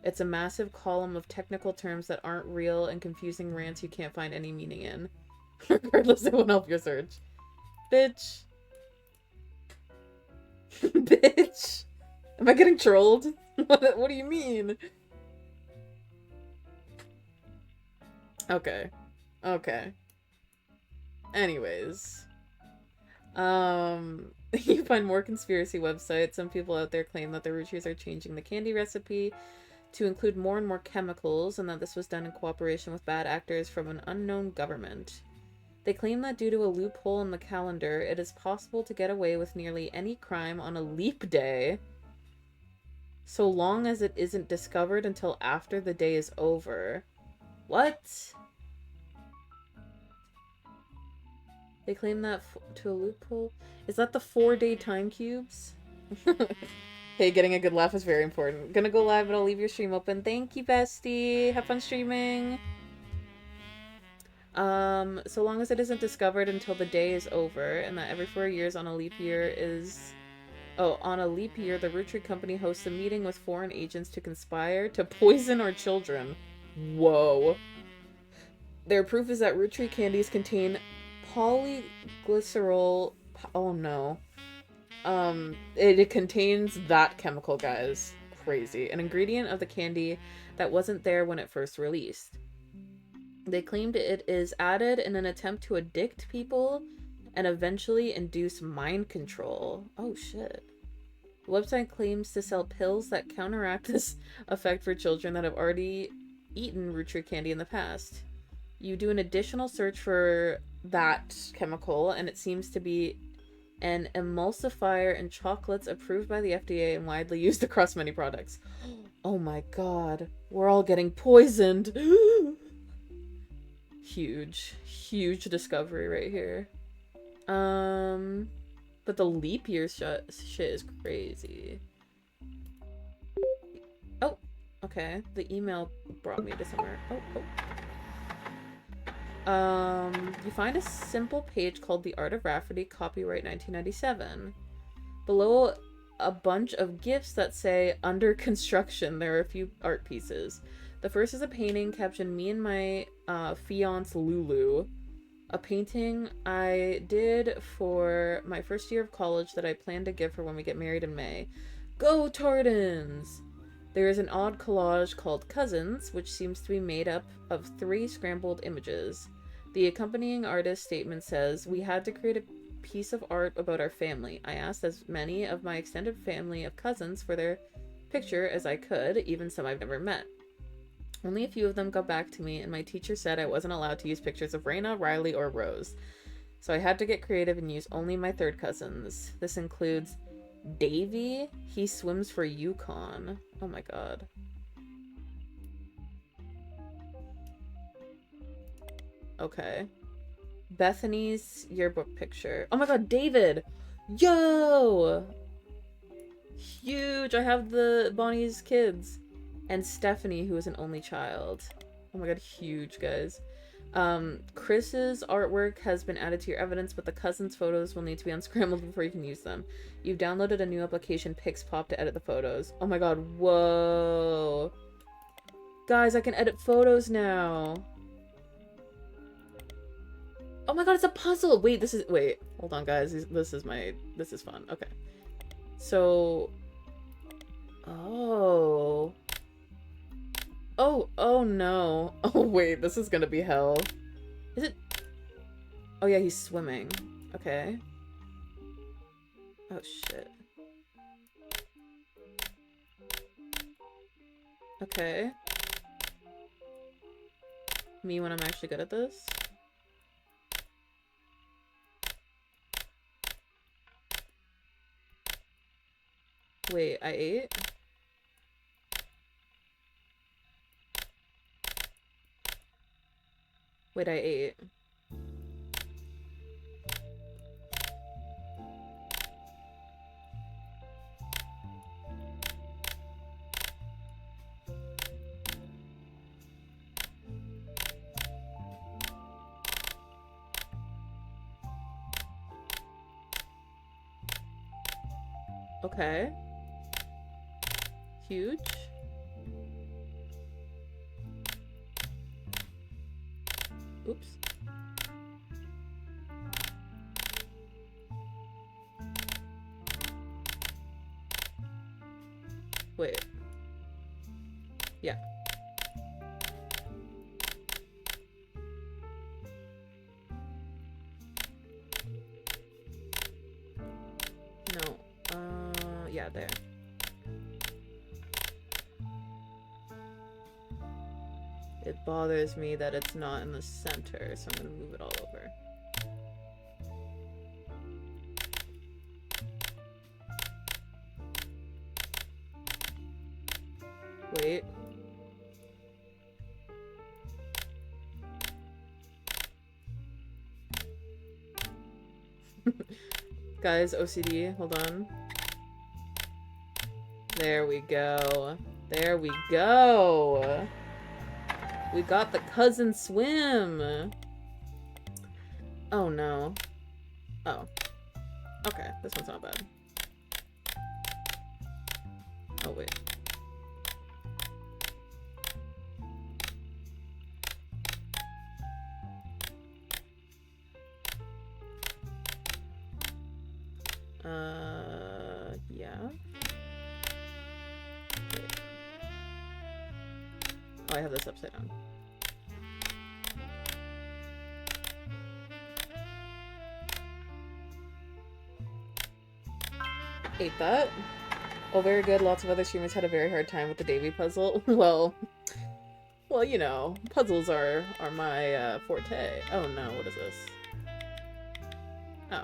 It's a massive column of technical terms that aren't real and confusing rants you can't find any meaning in. Regardless, it won't help your search. Bitch. Bitch. Am I getting trolled? What do you mean? Okay. Okay. Anyways. You find more conspiracy websites. Some people out there claim that the Roottrees are changing the candy recipe to include more and more chemicals, and that this was done in cooperation with bad actors from an unknown government. They claim that due to a loophole in the calendar, it is possible to get away with nearly any crime on a leap day, so long as it isn't discovered until after the day is over. What? They claim that to a loophole? Is that the 4-day time cubes? Hey, getting a good laugh is very important. Gonna go live, but I'll leave your stream open. Thank you, bestie. Have fun streaming. So long as it isn't discovered until the day is over, and that every 4 years on a leap year is... Oh, on a leap year, the Roottrees Company hosts a meeting with foreign agents to conspire to poison our children. Whoa. Their proof is that Roottrees candies contain polyglycerol... Oh no. It contains that chemical, guys. Crazy. An ingredient of the candy that wasn't there when it first released. They claimed it is added in an attempt to addict people and eventually induce mind control. Oh shit. The website claims to sell pills that counteract this effect for children that have already eaten Roottrees candy in the past. You do an additional search for that chemical, and it seems to be an emulsifier in chocolates approved by the FDA and widely used across many products. Oh my god. We're all getting poisoned. Huge. Huge discovery right here. But the leap year shit is crazy. Oh, okay. The email brought me to somewhere. Oh. You find a simple page called The Art of Rafferty, copyright 1997. Below a bunch of gifts that say under construction, there are a few art pieces. The first is a painting captioned "Me and my fiance Lulu." A painting I did for my first year of college that I plan to give her when we get married in May. Go Tardans! There is an odd collage called Cousins, which seems to be made up of 3 scrambled images. The accompanying artist statement says, "We had to create a piece of art about our family. I asked as many of my extended family of cousins for their picture as I could, even some I've never met. Only a few of them got back to me, and my teacher said I wasn't allowed to use pictures of Raina, Riley, or Rose. So I had to get creative and use only my third cousins. This includes Davy. He swims for Yukon. Oh my god. Okay. Bethany's yearbook picture. Oh my god, David! Yo! Huge! I have the Bonnie's kids. And Stephanie, who is an only child. Oh my god, huge, guys. Chris's artwork has been added to your evidence, but the cousins' photos will need to be unscrambled before you can use them. You've downloaded a new application, Pixpop, to edit the photos. Oh my god, whoa. Guys, I can edit photos now. Oh my god, it's a puzzle! Wait, wait, hold on, guys. This is fun. Okay. So... Oh... Oh no. Oh wait, this is gonna be hell. Is it? Oh yeah, he's swimming. Okay. Oh shit. Okay. Me when I'm actually good at this? Wait, I ate? Wait, I ate. Okay. Huge. Oops. Wait. Yeah. No. Yeah, there. It bothers me that it's not in the center, so I'm gonna move it all over. Wait. Guys, OCD, hold on. There we go. There we go. We got the cousin swim. Oh no. Oh. Okay, this one's not bad. Oh wait. Yeah. Wait. Oh, I have this upside down. Ate that. Oh, very good. Lots of other streamers had a very hard time with the Davy puzzle. Well, you know, puzzles are my forte. Oh no, what is this? Oh.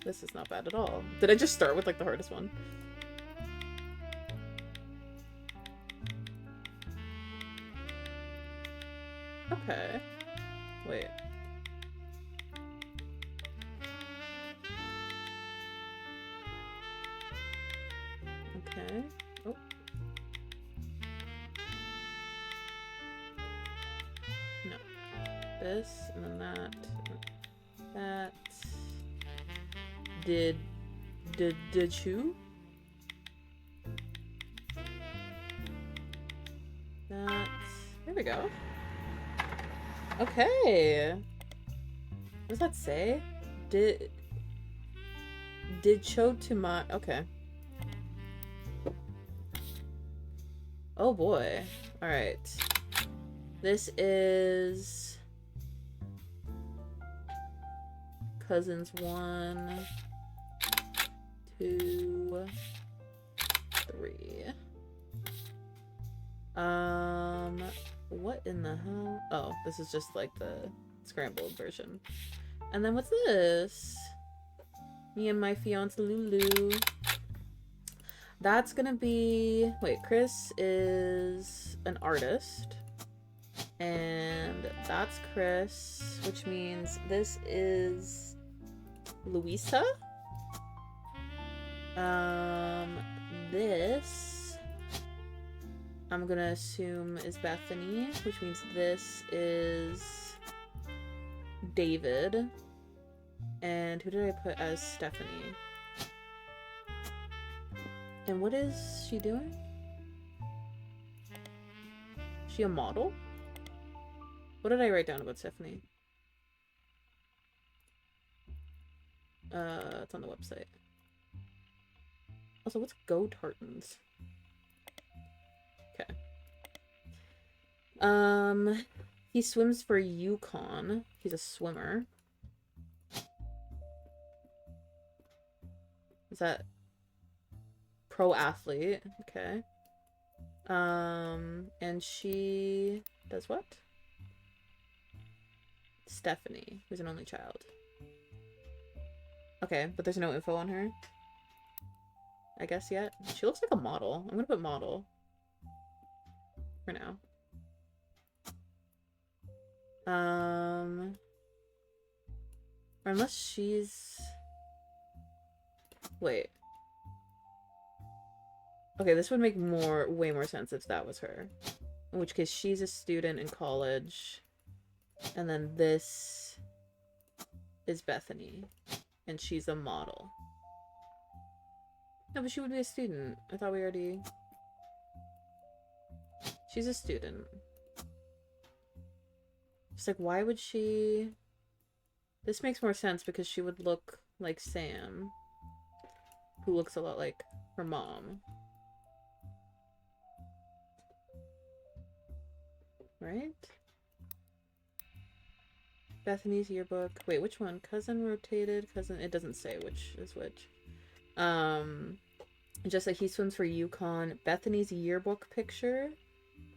This is not bad at all. Did I just start with, like, the hardest one? Okay. Wait. Okay. Oh. No. This, and then that. That. Did you? That. There we go. Okay. What does that say? Did show to my. Okay. Oh boy. Alright. This is cousins 1, 2, 3. What in the hell? Oh, this is just like the scrambled version. And then what's this? Me and my fiance Lulu. That's gonna be... Wait, Chris is an artist. And that's Chris, which means this is Louisa. This I'm gonna assume is Bethany, which means this is David. And who did I put as Stephanie? And what is she doing? Is she a model? What did I write down about Stephanie? It's on the website. Also, what's Go Tartans? Okay. He swims for Yukon. He's a swimmer. Is that pro athlete? Okay. And she does what? Stephanie, who's an only child. Okay, but there's no info on her, I guess, yet. She looks like a model. I'm gonna put model for now. Or unless she's... Wait. Okay, this would make way more sense if that was her. In which case, she's a student in college. And then this is Bethany. And she's a model. No, but she would be a student. I thought we already... She's a student. Just like, why would she... This makes more sense because she would look like Sam. Who looks a lot like her mom. Right? Bethany's yearbook. Wait, which one? Cousin rotated? Cousin... It doesn't say which is which. Just like he swims for Yukon. Bethany's yearbook picture.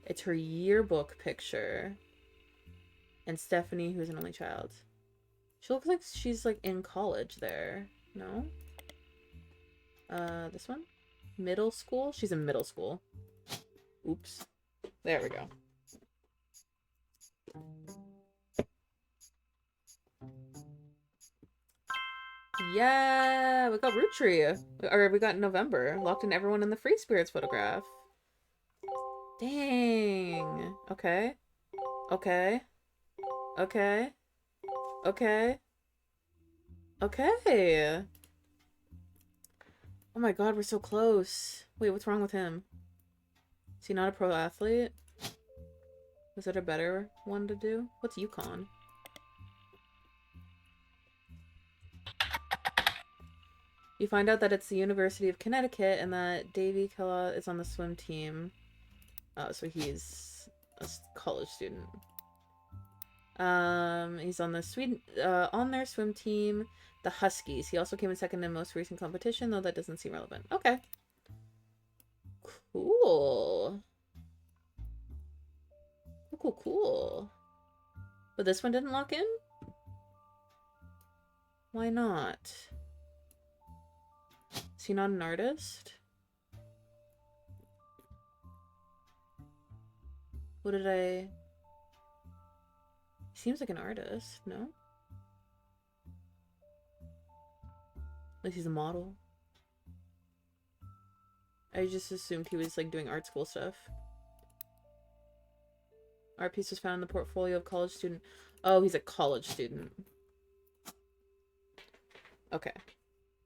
It's her yearbook picture. And Stephanie, who's an only child. She looks like she's like in college there. No? This one? Middle school? She's in middle school. Oops. There we go. Yeah, we got Roottrees. Or we got November. Locked in everyone in the Free Spirits photograph. Dang. Okay. Okay. Okay. Okay. Okay. Oh my god, we're so close. Wait, what's wrong with him? Is he not a pro athlete? Was it a better one to do? What's Yukon? You find out that it's the University of Connecticut and that Davy Killa is on the swim team. So he's a college student. He's on the on their swim team, the Huskies. He also came in second in most recent competition, though that doesn't seem relevant. Okay. Cool. Cool, cool. But this one didn't lock in? Why not? Is he not an artist? What did I... He seems like an artist, no? At least he's a model. I just assumed he was like doing art school stuff. Art piece was found in the portfolio of college student. Oh, he's a college student. Okay.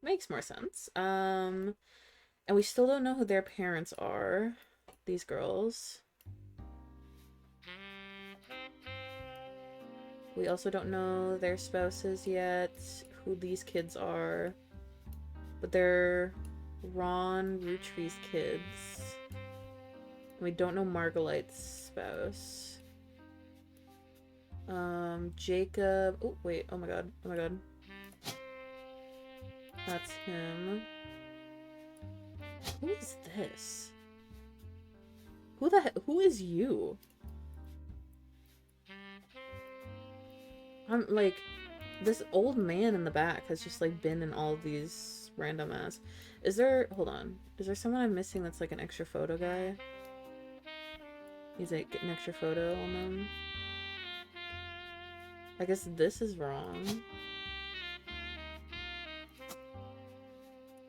Makes more sense. And we still don't know who their parents are. These girls. We also don't know their spouses yet, who these kids are. But they're Ron Roottrees' kids. We don't know Margolite's spouse. Jacob. Oh, wait. Oh my god. Oh my god. That's him. Who is this? Who the heck? Who is you? I'm like, this old man in the back has just like been in all of these random ass. Is there, hold on. Is there someone I'm missing that's like an extra photo guy? He's like an extra photo on them. I guess this is wrong.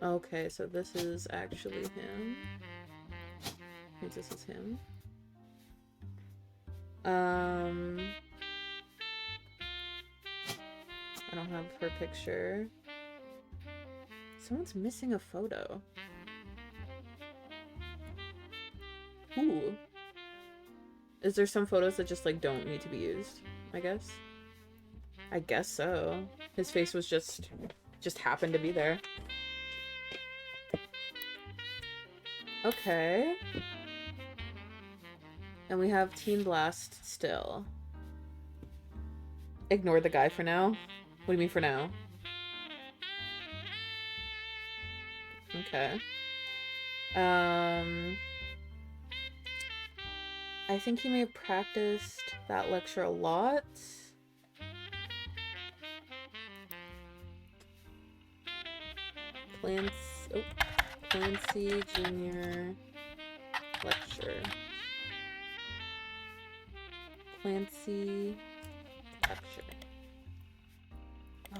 Okay, so this is actually him. I think this is him. I don't have her picture. Someone's missing a photo. Who? Is there some photos that just like don't need to be used? I guess. I guess so. His face was just happened to be there. Okay. And we have Teen Blast still. Ignore the guy for now? What do you mean for now? Okay. I think he may have practiced that lecture a lot. Clancy Jr. lecture. Clancy lecture.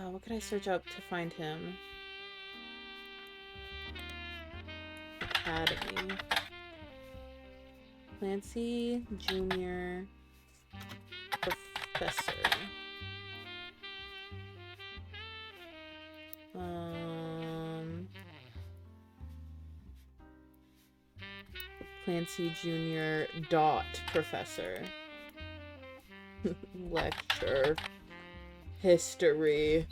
What could I search up to find him? Academy. Clancy Jr. Professor. Clancy Jr. Professor. Lecture. History.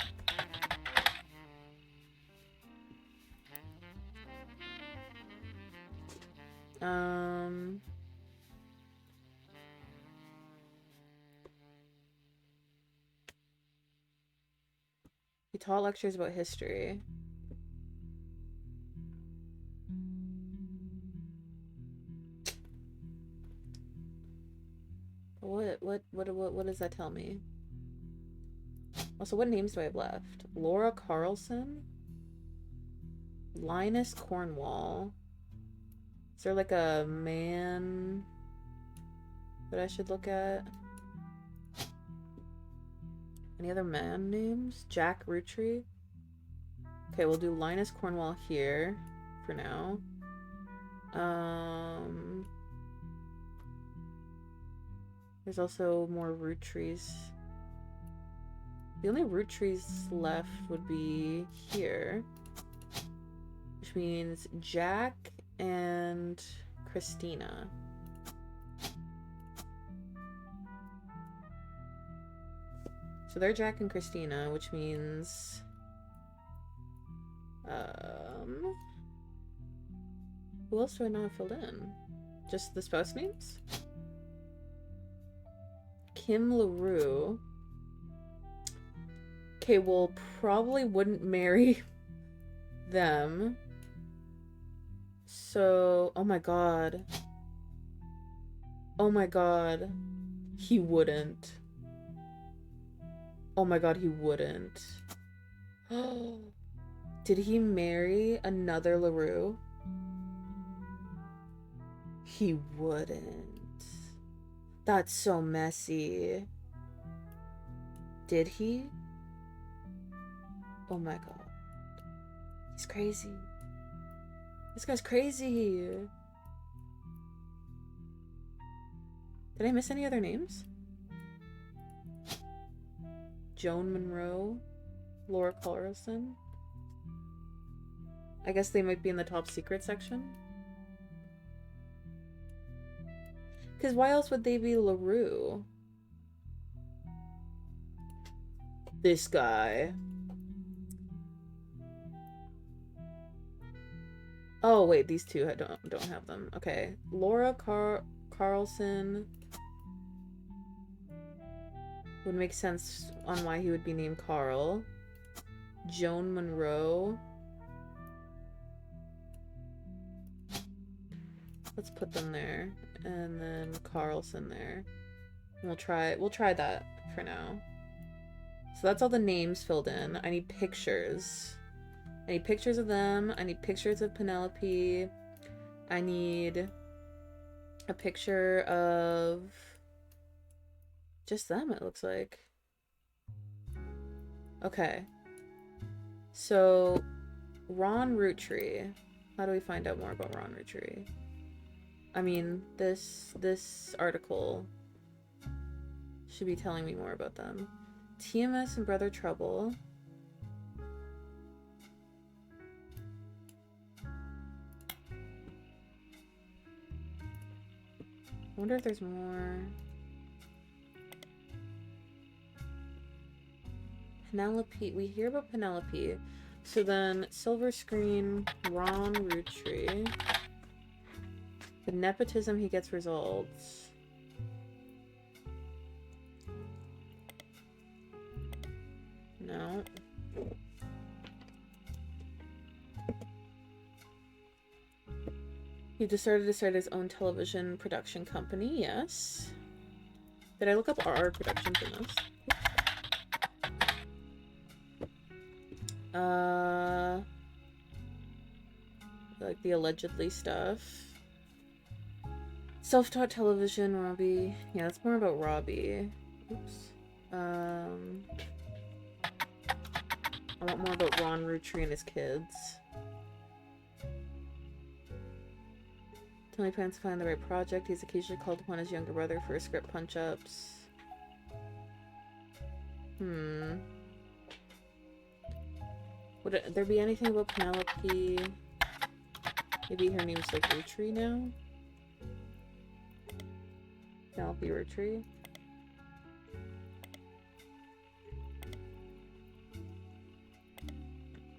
He taught lectures about history. What does that tell me? Also, what names do I have left? Laura Carlson? Linus Cornwall. Is there like a man that I should look at? Any other man names? Jack Roottree? Okay, we'll do Linus Cornwall here for now. There's also more root trees. The only root trees left would be here, which means Jack and Christina. So they're Jack and Christina, which means who else do I not have filled in? Just the spouse names? Kim LaRue. Okay, well, probably wouldn't marry them. So, oh my god. Oh my god. He wouldn't. Oh my god, he wouldn't. Did he marry another LaRue? He wouldn't. That's so messy. Did he? Oh my god. He's crazy. This guy's crazy. Did I miss any other names? Joan Monroe? Laura Carlson? I guess they might be in the top secret section. Because why else would they be LaRue? this guy. Oh wait, these two I don't have them. Okay, Laura Carlson would make sense on why he would be named Carl. Joan Monroe. Let's put them there, and then Carlson there. And we'll try that for now. So that's all the names filled in. I need pictures. I need pictures of them. I need pictures of Penelope. I need a picture of just them, it looks like. Okay. So, Ron Roottree. How do we find out more about Ron Roottree? I mean, this article should be telling me more about them. TMS and Brother Trouble. I wonder if there's more. Penelope. We hear about Penelope. So then, Silver Screen, Ron Roottree. The nepotism, he gets results. No. He decided to start his own television production company, yes. Did I look up RR Productions in this? Like the allegedly stuff. Self-taught television, Robbie. Yeah, that's more about Robbie. Oops. I want more about Ron Roottree and his kids. Tony plans to find the right project. He's occasionally called upon his younger brother for script punch-ups. Would there be anything about Penelope? Maybe her name's like Roottree now? Penelope Roottree?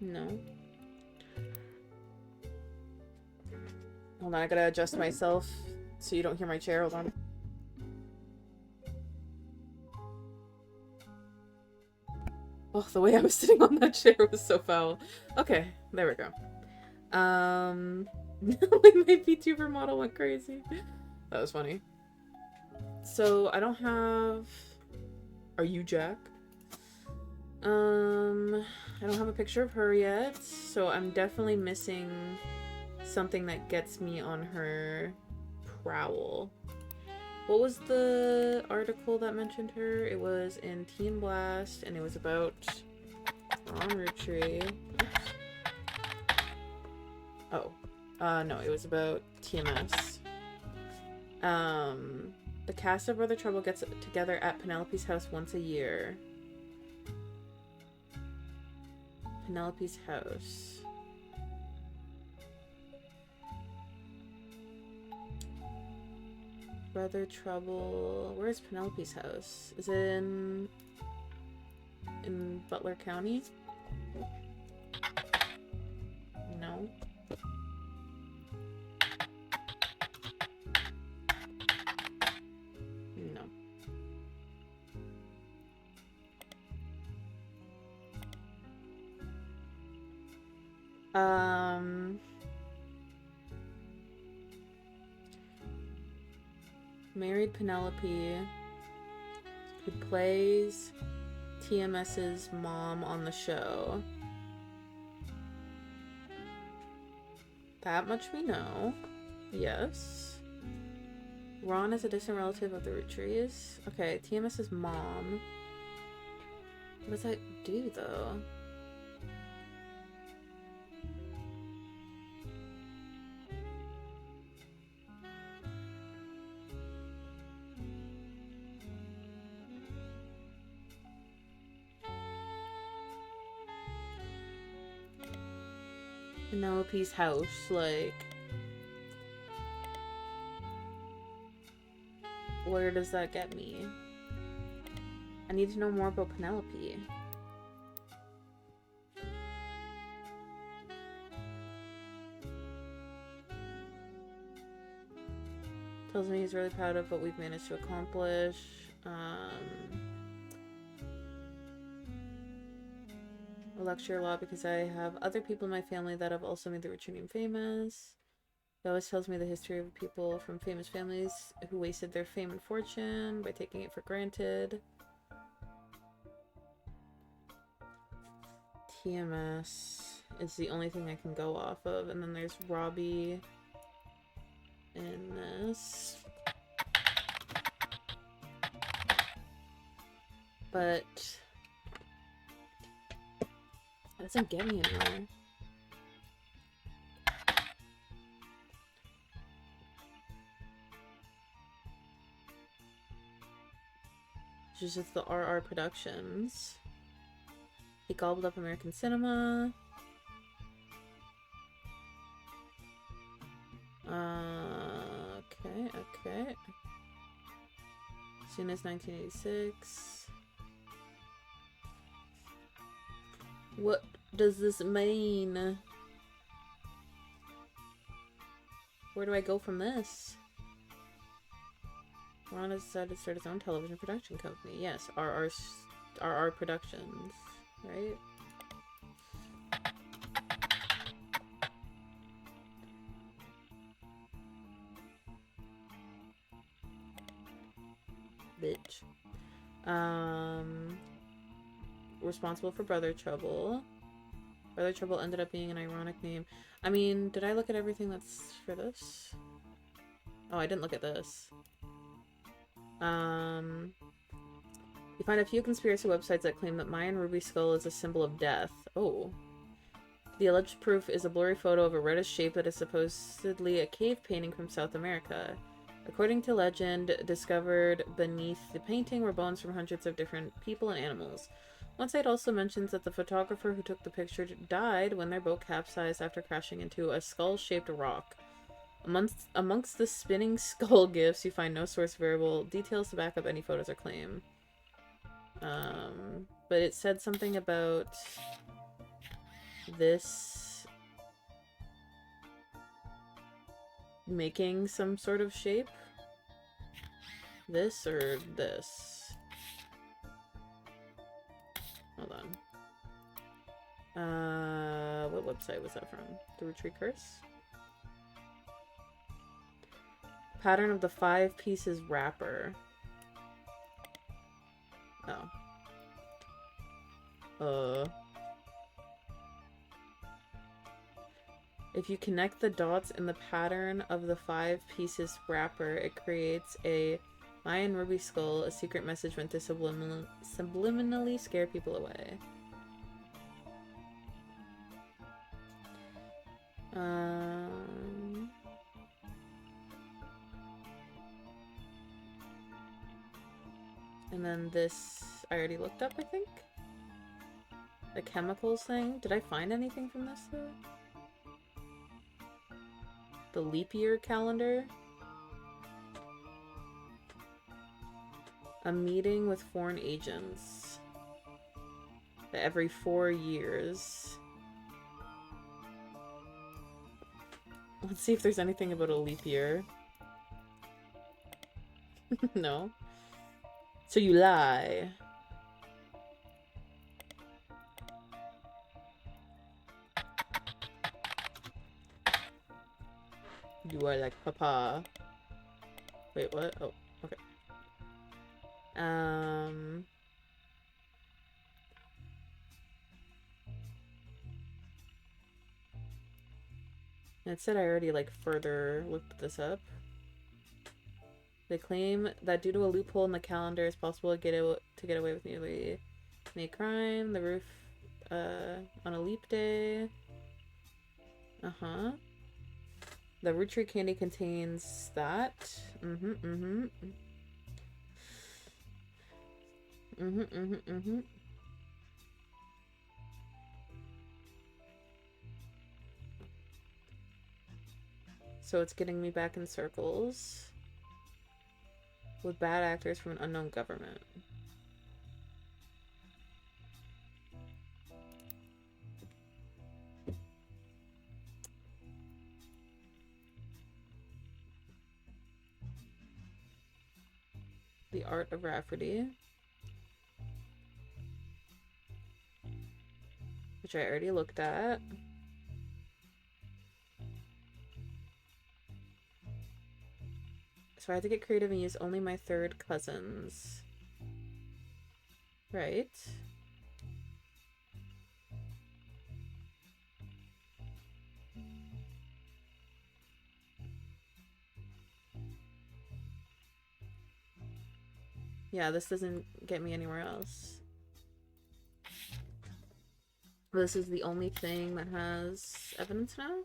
No. Hold on, I gotta adjust myself so you don't hear my chair. Hold on. Oh, the way I was sitting on that chair was so foul. Okay, there we go. My VTuber model went crazy. That was funny. So, I don't have... Are you Jack? I don't have a picture of her yet, so I'm definitely missing something that gets me on her prowl. What was the article that mentioned her? It was in Teen Blast, and it was about Ron Roottree. Oh. No, it was about TMS. The cast of Brother Trouble gets together at Penelope's house once a year. Penelope's house. Brother Trouble. Where's Penelope's house? Is it in Butler County? No. No. Married Penelope, who plays TMS's mom on the show. That much we know. Yes. Ron is a distant relative of the Roottrees. Okay, TMS's mom. What does that do, though? Penelope's house, like... Where does that get me? I need to know more about Penelope. Tells me he's really proud of what we've managed to accomplish. A lecture a lot because I have other people in my family that have also made the Roottree name famous. He always tells me the history of people from famous families who wasted their fame and fortune by taking it for granted. TMS is the only thing I can go off of. And then there's Robbie in this. But that doesn't get me anywhere. It's just the RR Productions. He gobbled up American cinema. Okay. Soon as 1986. What does this mean? Where do I go from this? Ron has decided to start his own television production company. Yes, RR Productions, right? Bitch. Responsible for Brother Trouble. Brother Trouble ended up being an ironic name. I mean, did I look at everything that's for this? Oh, I didn't look at this. You find a few conspiracy websites that claim that Mayan ruby skull is a symbol of death. Oh. The alleged proof is a blurry photo of a reddish shape that is supposedly a cave painting from South America. According to legend, discovered beneath the painting were bones from hundreds of different people and animals. One site also mentions that the photographer who took the picture died when their boat capsized after crashing into a skull-shaped rock. Amongst the spinning skull gifts, you find no source variable details to back up any photos or claim. But it said something about this making some sort of shape. This or this? Hold on. What website was that from? The Roottrees Curse? Pattern of the 5 pieces wrapper. Oh. If you connect the dots in the pattern of the 5 pieces wrapper, it creates a Mayan ruby skull, a secret message meant to subliminally scare people away. And then this, I already looked up, I think? The chemicals thing. Did I find anything from this, though? The leap year calendar. A meeting with foreign agents. Every 4 years. Let's see if there's anything about a leap year. No. So you lie. You are like Papa. Wait, what? Oh, okay. It said I already like further looked this up. They claim that due to a loophole in the calendar, it's possible to get away with nearly any crime. The roof on a leap day. The Roottrees candy contains that. So it's getting me back in circles with bad actors from an unknown government. The Art of Rafferty. Which I already looked at. So I had to get creative and use only my third cousins. Right. Yeah, this doesn't get me anywhere else. This is the only thing that has evidence now?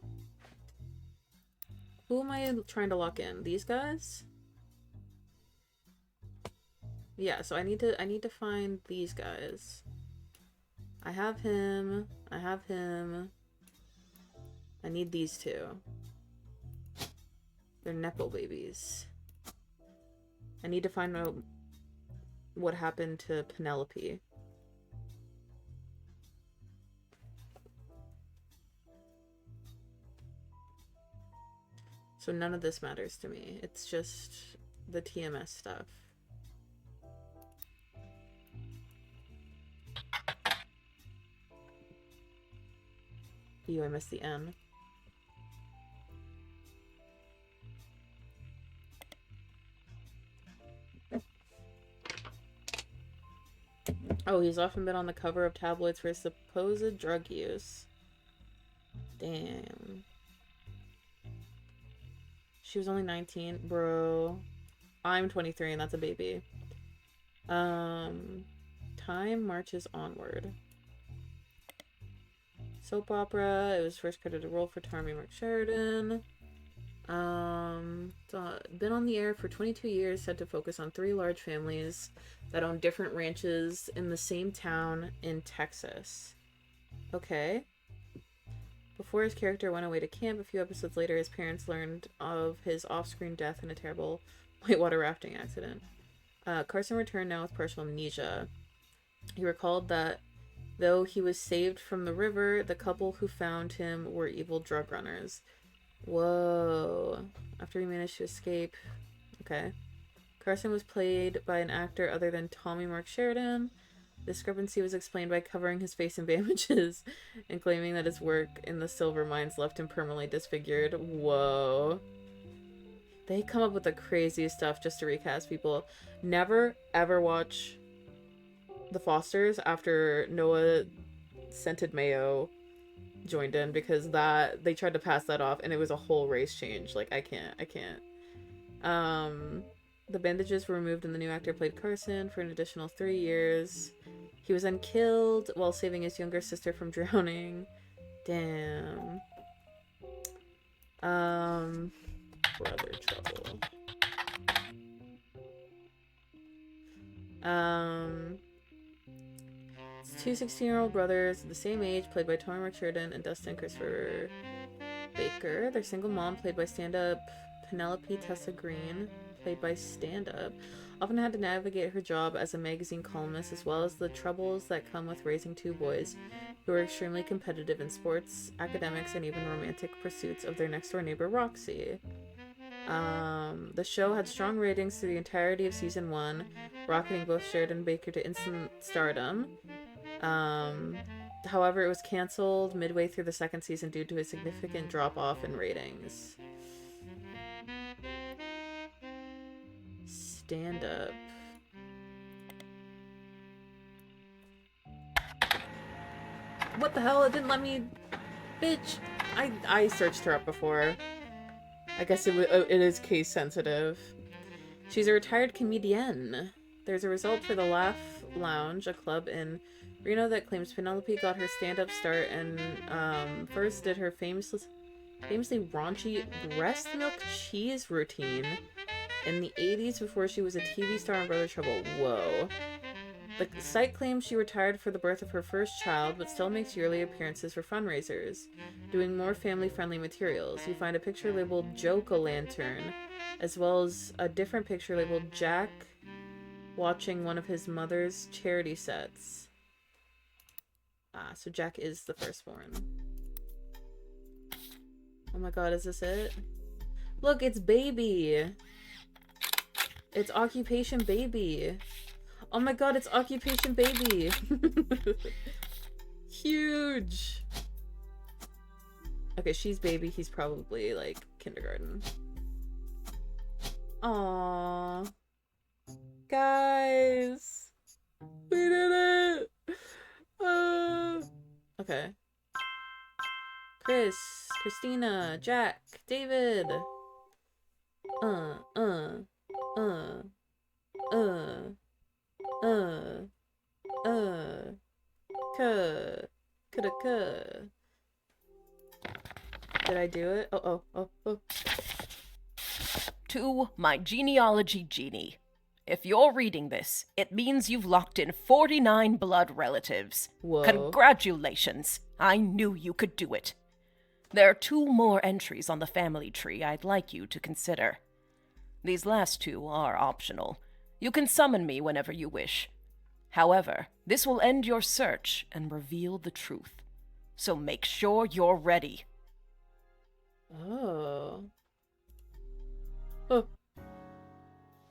Who am I trying to lock in? These guys? Yeah, so I need to find these guys. I have him. I have him. I need these two. They're Nepo babies. I need to find out what happened to Penelope. So none of this matters to me. It's just the TMS stuff. Ew, I missed the N. Oh, he's often been on the cover of tabloids for his supposed drug use. Damn. She was only 19. Bro. I'm 23 and that's a baby. Time marches onward. Soap opera. It was first credited role for Tommy McSheridan. Been on the air for 22 years, said to focus on 3 large families that own different ranches in the same town in Texas. Okay. Before his character went away to camp, a few episodes later, his parents learned of his off-screen death in a terrible whitewater rafting accident. Carson returned now with partial amnesia. He recalled that though he was saved from the river, the couple who found him were evil drug runners. Whoa. After he managed to escape. Okay. Carson was played by an actor other than Tommy Mark Sheridan. The discrepancy was explained by covering his face in bandages and claiming that his work in the silver mines left him permanently disfigured. Whoa. They come up with the craziest stuff just to recast people. Never, ever watch The Fosters after Noah Scented Mayo joined in, because that they tried to pass that off and it was a whole race change. Like, I can't. The bandages were removed and the new actor played Carson for an additional 3 years. He was then killed while saving his younger sister from drowning. Damn. Brother trouble. It's 2 16-year-old brothers, the same age, played by Tommy Mark Sheridan and Dustin Christopher Baker. Their single mom, played by stand-up Penelope Tessa Green, played by stand-up, often had to navigate her job as a magazine columnist, as well as the troubles that come with raising 2 boys who are extremely competitive in sports, academics, and even romantic pursuits of their next-door neighbor, Roxy. The show had strong ratings through the entirety of season 1, rocketing both Sheridan and Baker to instant stardom. However, it was canceled midway through the 2nd season due to a significant drop-off in ratings. Stand up. What the hell? It didn't let me... Bitch! I searched her up before. I guess it is case sensitive. She's a retired comedienne. There's a result for the Laugh Lounge, a club in Reno that claims Penelope got her stand-up start and first did her famously raunchy breast milk cheese routine in the 80s before she was a TV star on Brother Trouble. Whoa. The site claims she retired for the birth of her first child, but still makes yearly appearances for fundraisers, doing more family-friendly materials. You find a picture labeled Joke-a-Lantern, as well as a different picture labeled Jack watching one of his mother's charity sets. Ah, so Jack is the firstborn. Oh my god, is this it? Look, it's baby! It's Occupation Baby. Oh my god, it's Occupation Baby. Huge. Okay, she's baby. He's probably, like, kindergarten. Aww. Guys. We did it. Okay. Chris, Christina, Jack, David. Uh, uh, uh, uh, Did I do it? Oh. To my genealogy genie. If you're reading this, it means you've locked in 49 blood relatives. Whoa. Congratulations. I knew you could do it. There are 2 more entries on the family tree I'd like you to consider. These last 2 are optional. You can summon me whenever you wish. However, this will end your search and reveal the truth. So make sure you're ready. Oh. Oh.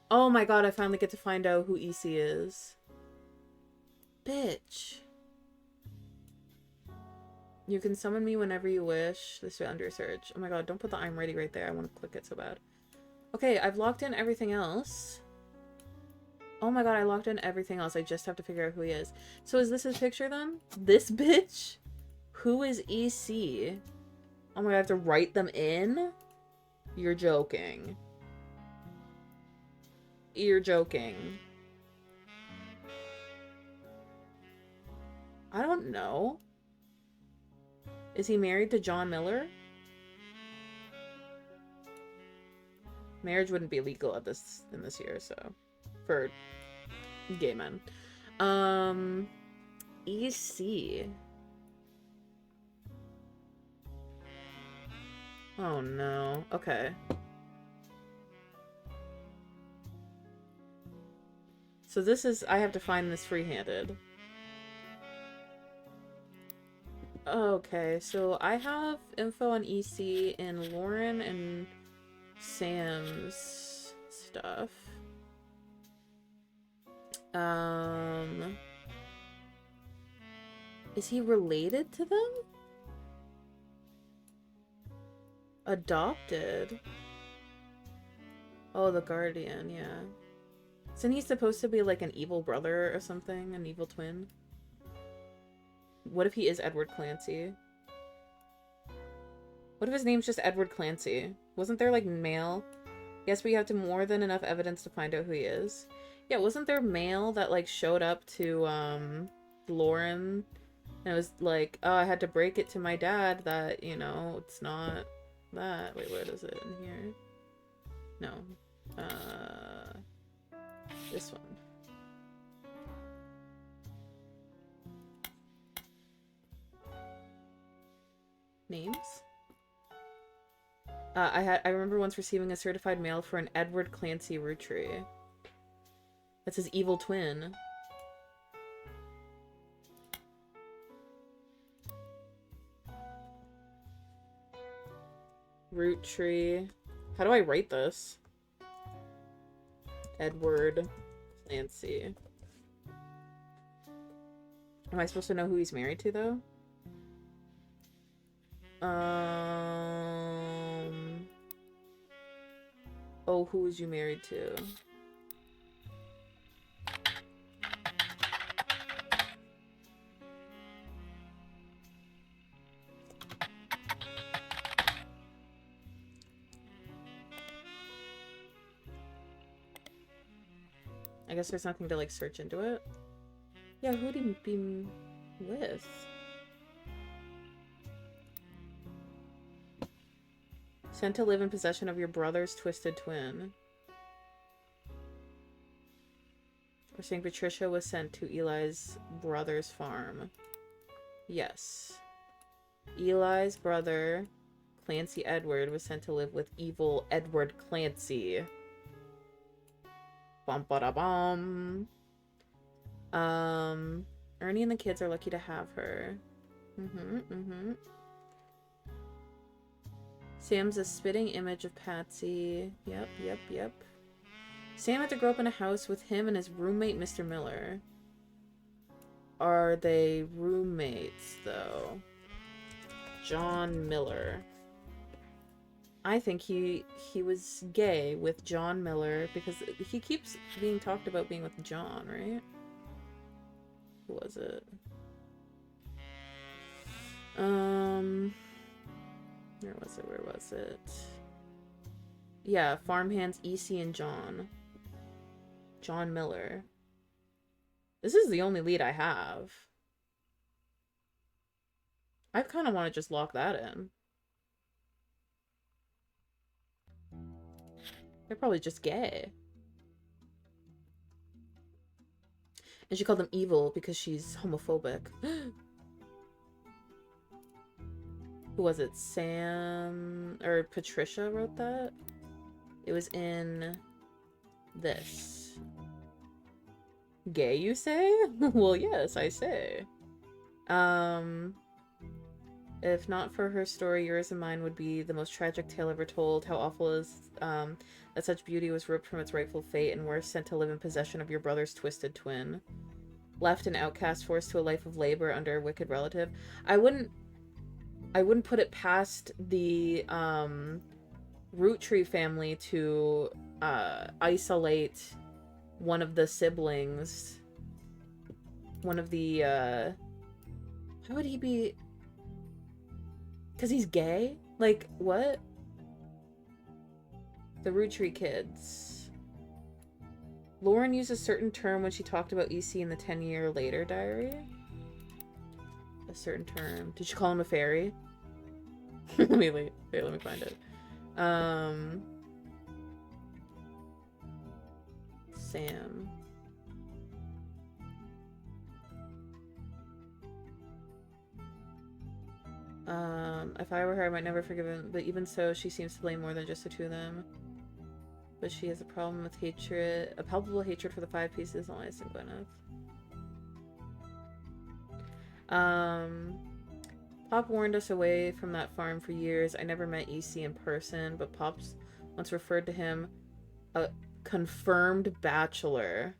Oh my god, I finally get to find out who EC is. Bitch. You can summon me whenever you wish. This is under search. Oh my god, don't put the I'm ready right there. I want to click it so bad. Okay, I've locked in everything else. Oh my god, I locked in everything else. I just have to figure out who he is. So is this his picture then? This bitch? Who is EC? Oh my god, I have to write them in? You're joking. You're joking. I don't know. Is he married to John Miller? Marriage wouldn't be legal in this year, so for gay men. EC. Oh no. Okay. So this is, I have to find this free-handed. Okay, so I have info on EC in Lauren and Sam's stuff. Is he related to them? Adopted? Oh, the Guardian, yeah. Isn't he supposed to be like an evil brother or something? An evil twin? What if he is Edward Clancy? What if his name's just Edward Clancy? Wasn't there like mail? Yes, we have to more than enough evidence to find out who he is. Yeah, wasn't there mail that like showed up to Lauren? And it was like, oh, I had to break it to my dad that, you know, it's not that. Wait, what is it in here? No. This one. Names? I remember once receiving a certified mail for an Edward Clancy Rootree. That's his evil twin. Rootree. How do I write this? Edward Clancy. Am I supposed to know who he's married to, though? Oh, who is you married to? I guess there's nothing to, like, search into it. Yeah, who'd he be with? Sent to live in possession of your brother's twisted twin. We're saying Patricia was sent to Eli's brother's farm. Yes. Eli's brother, Clancy Edward, was sent to live with evil Edward Clancy. Bum ba da bum. Ernie and the kids are lucky to have her. Sam's a spitting image of Patsy. Yep. Sam had to grow up in a house with him and his roommate, Mr. Miller. Are they roommates, though? John Miller. I think he was gay with John Miller because he keeps being talked about being with John, right? Who was it? Where was it? Yeah, farmhands EC and John. John Miller. This is the only lead I have. I kind of want to just lock that in. They're probably just gay. And she called them evil because she's homophobic. Who was it? Sam or Patricia wrote that? It was in this. Gay, you say? Well, yes, I say. If not for her story, yours and mine would be the most tragic tale ever told. How awful is that such beauty was ripped from its rightful fate and worse, sent to live in possession of your brother's twisted twin. Left an outcast, forced to a life of labor under a wicked relative. I wouldn't put it past the Roottrees family to isolate one of the siblings. One of the how would he be? Because he's gay? Like, what? The Roottrees kids. Lauren used a certain term when she talked about EC in the 10-year later diary. A certain term. Did she call him a fairy? Wait, let me find it. Sam. If I were her, I might never forgive him, but even so, she seems to blame more than just the two of them. But she has a problem with hatred, a palpable hatred for the five pieces, Elias and Gwyneth. Pop warned us away from that farm for years. I never met EC in person, but Pop's once referred to him a confirmed bachelor.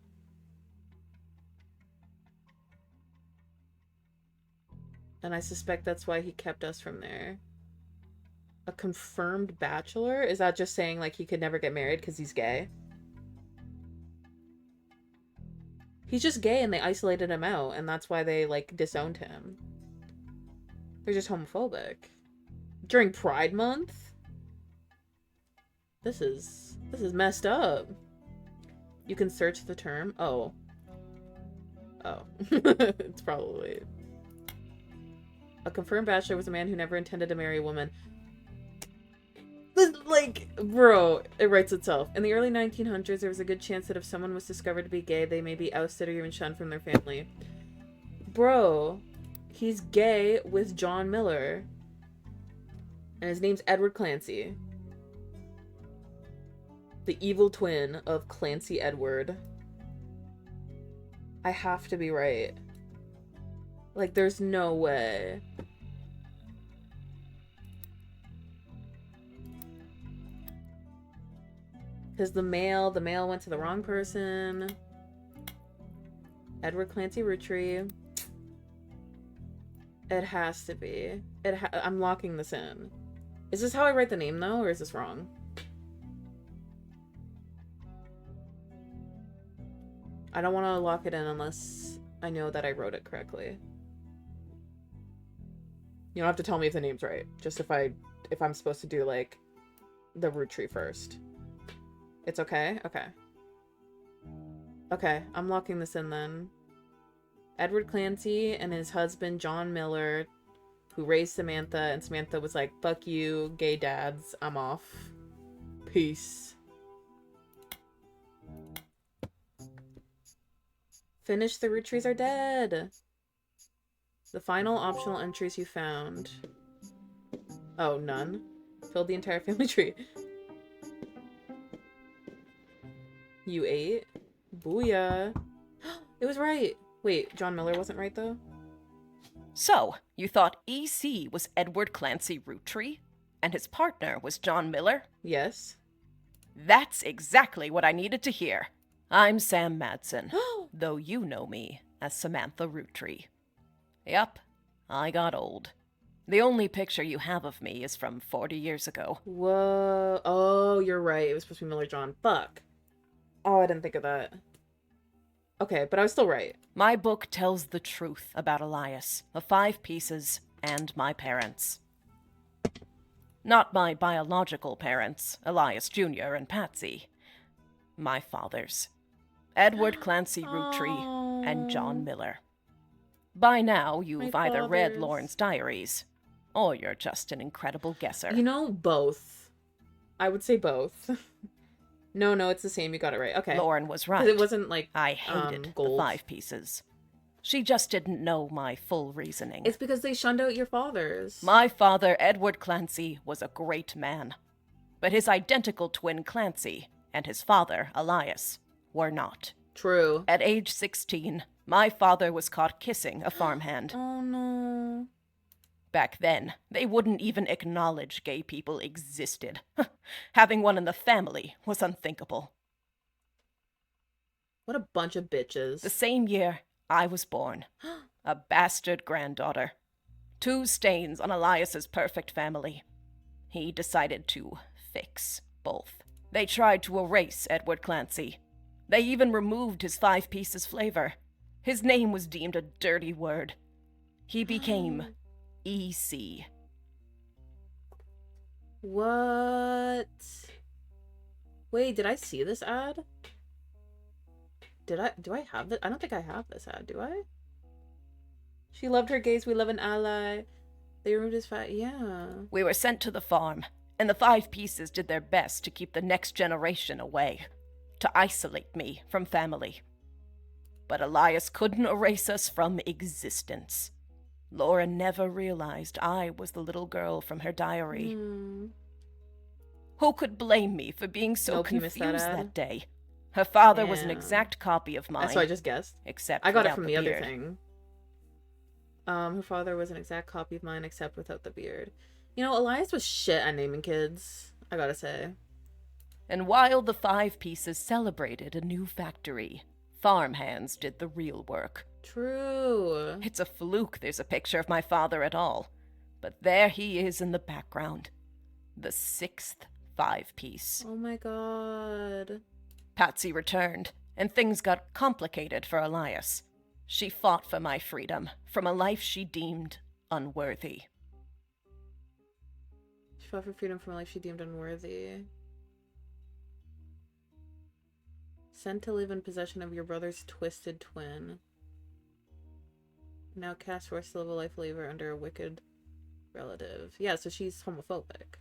And I suspect that's why he kept us from there. A confirmed bachelor? Is that just saying, like, he could never get married because he's gay? He's just gay and they isolated him out, and that's why they, like, disowned him. They're just homophobic. During Pride Month? This is messed up. You can search the term. Oh. It's probably... A confirmed bachelor was a man who never intended to marry a woman. Like, bro, it writes itself. In the early 1900s, there was a good chance that if someone was discovered to be gay, they may be ousted or even shunned from their family. Bro, he's gay with John Miller. And his name's Edward Clancy. The evil twin of Clancy Edward. I have to be right. Like, there's no way. Because the mail went to the wrong person. Edward Clancy Roottrees. It has to be. I'm locking this in. Is this how I write the name, though, or is this wrong? I don't want to lock it in unless I know that I wrote it correctly. You don't have to tell me if the name's right. Just if I'm supposed to do, like, the Roottrees first. It's okay? Okay. Okay, I'm locking this in then. Edward Clancy and his husband, John Miller, who raised Samantha, and Samantha was like, fuck you, gay dads, I'm off. Peace. Finish The Roottrees Are Dead. The final optional entries you found. Oh, none? Filled the entire family tree. You ate? Booyah. It was right. Wait, John Miller wasn't right, though? So, you thought EC was Edward Clancy Roottrees, and his partner was John Miller? Yes. That's exactly what I needed to hear. I'm Sam Madsen, though you know me as Samantha Roottree. Yep, I got old. The only picture you have of me is from 40 years ago. Whoa. Oh, you're right. It was supposed to be Miller John. Fuck. Oh, I didn't think of that. Okay, but I was still right. My book tells the truth about Elias, the 5 Pieces, and my parents. Not my biological parents, Elias Jr. and Patsy. My fathers, Edward Clancy Roottree and John Miller. By now, you've either read fathers. Lauren's diaries, or you're just an incredible guesser. You know, both. I would say both. No, it's the same. You got it right. Okay. Lauren was right. 'Cause it wasn't like I hated gold. the 5 Pieces. She just didn't know my full reasoning. It's because they shunned out your fathers. My father, Edward Clancy, was a great man. But his identical twin Clancy and his father, Elias, were not. True. At age 16, my father was caught kissing a farmhand. Oh no. Back then, they wouldn't even acknowledge gay people existed. Having one in the family was unthinkable. What a bunch of bitches. The same year, I was born. A bastard granddaughter. 2 stains on Elias's perfect family. He decided to fix both. They tried to erase Edward Clancy. They even removed his 5 Pieces flavor. His name was deemed a dirty word. He became EC. What? Wait, did I see this ad? Do I have this? I don't think I have this ad, do I? She loved her gays, we love an ally. They removed his fat, yeah. We were sent to the farm, and the 5 Pieces did their best to keep the next generation away, to isolate me from family. But Elias couldn't erase us from existence. Laura never realized I was the little girl from her diary. Who could blame me for being so confused that day? Her father was an exact copy of mine. That's what I just guessed. Except I got it without from the the other beard. thing. Her father was an exact copy of mine, except without the beard. You know, Elias was shit at naming kids, I gotta say. And while the 5 Pieces celebrated a new factory, farmhands did the real work. True. It's a fluke there's a picture of my father at all. But there he is in the background. The 6th 5 Piece. Oh my god. Patsy returned, and things got complicated for Elias. She fought for my freedom, from a life she deemed unworthy. She fought for freedom from a life she deemed unworthy. Sent to live in possession of your brother's twisted twin. Now cast for to live a life labor under a wicked relative. Yeah, so she's homophobic.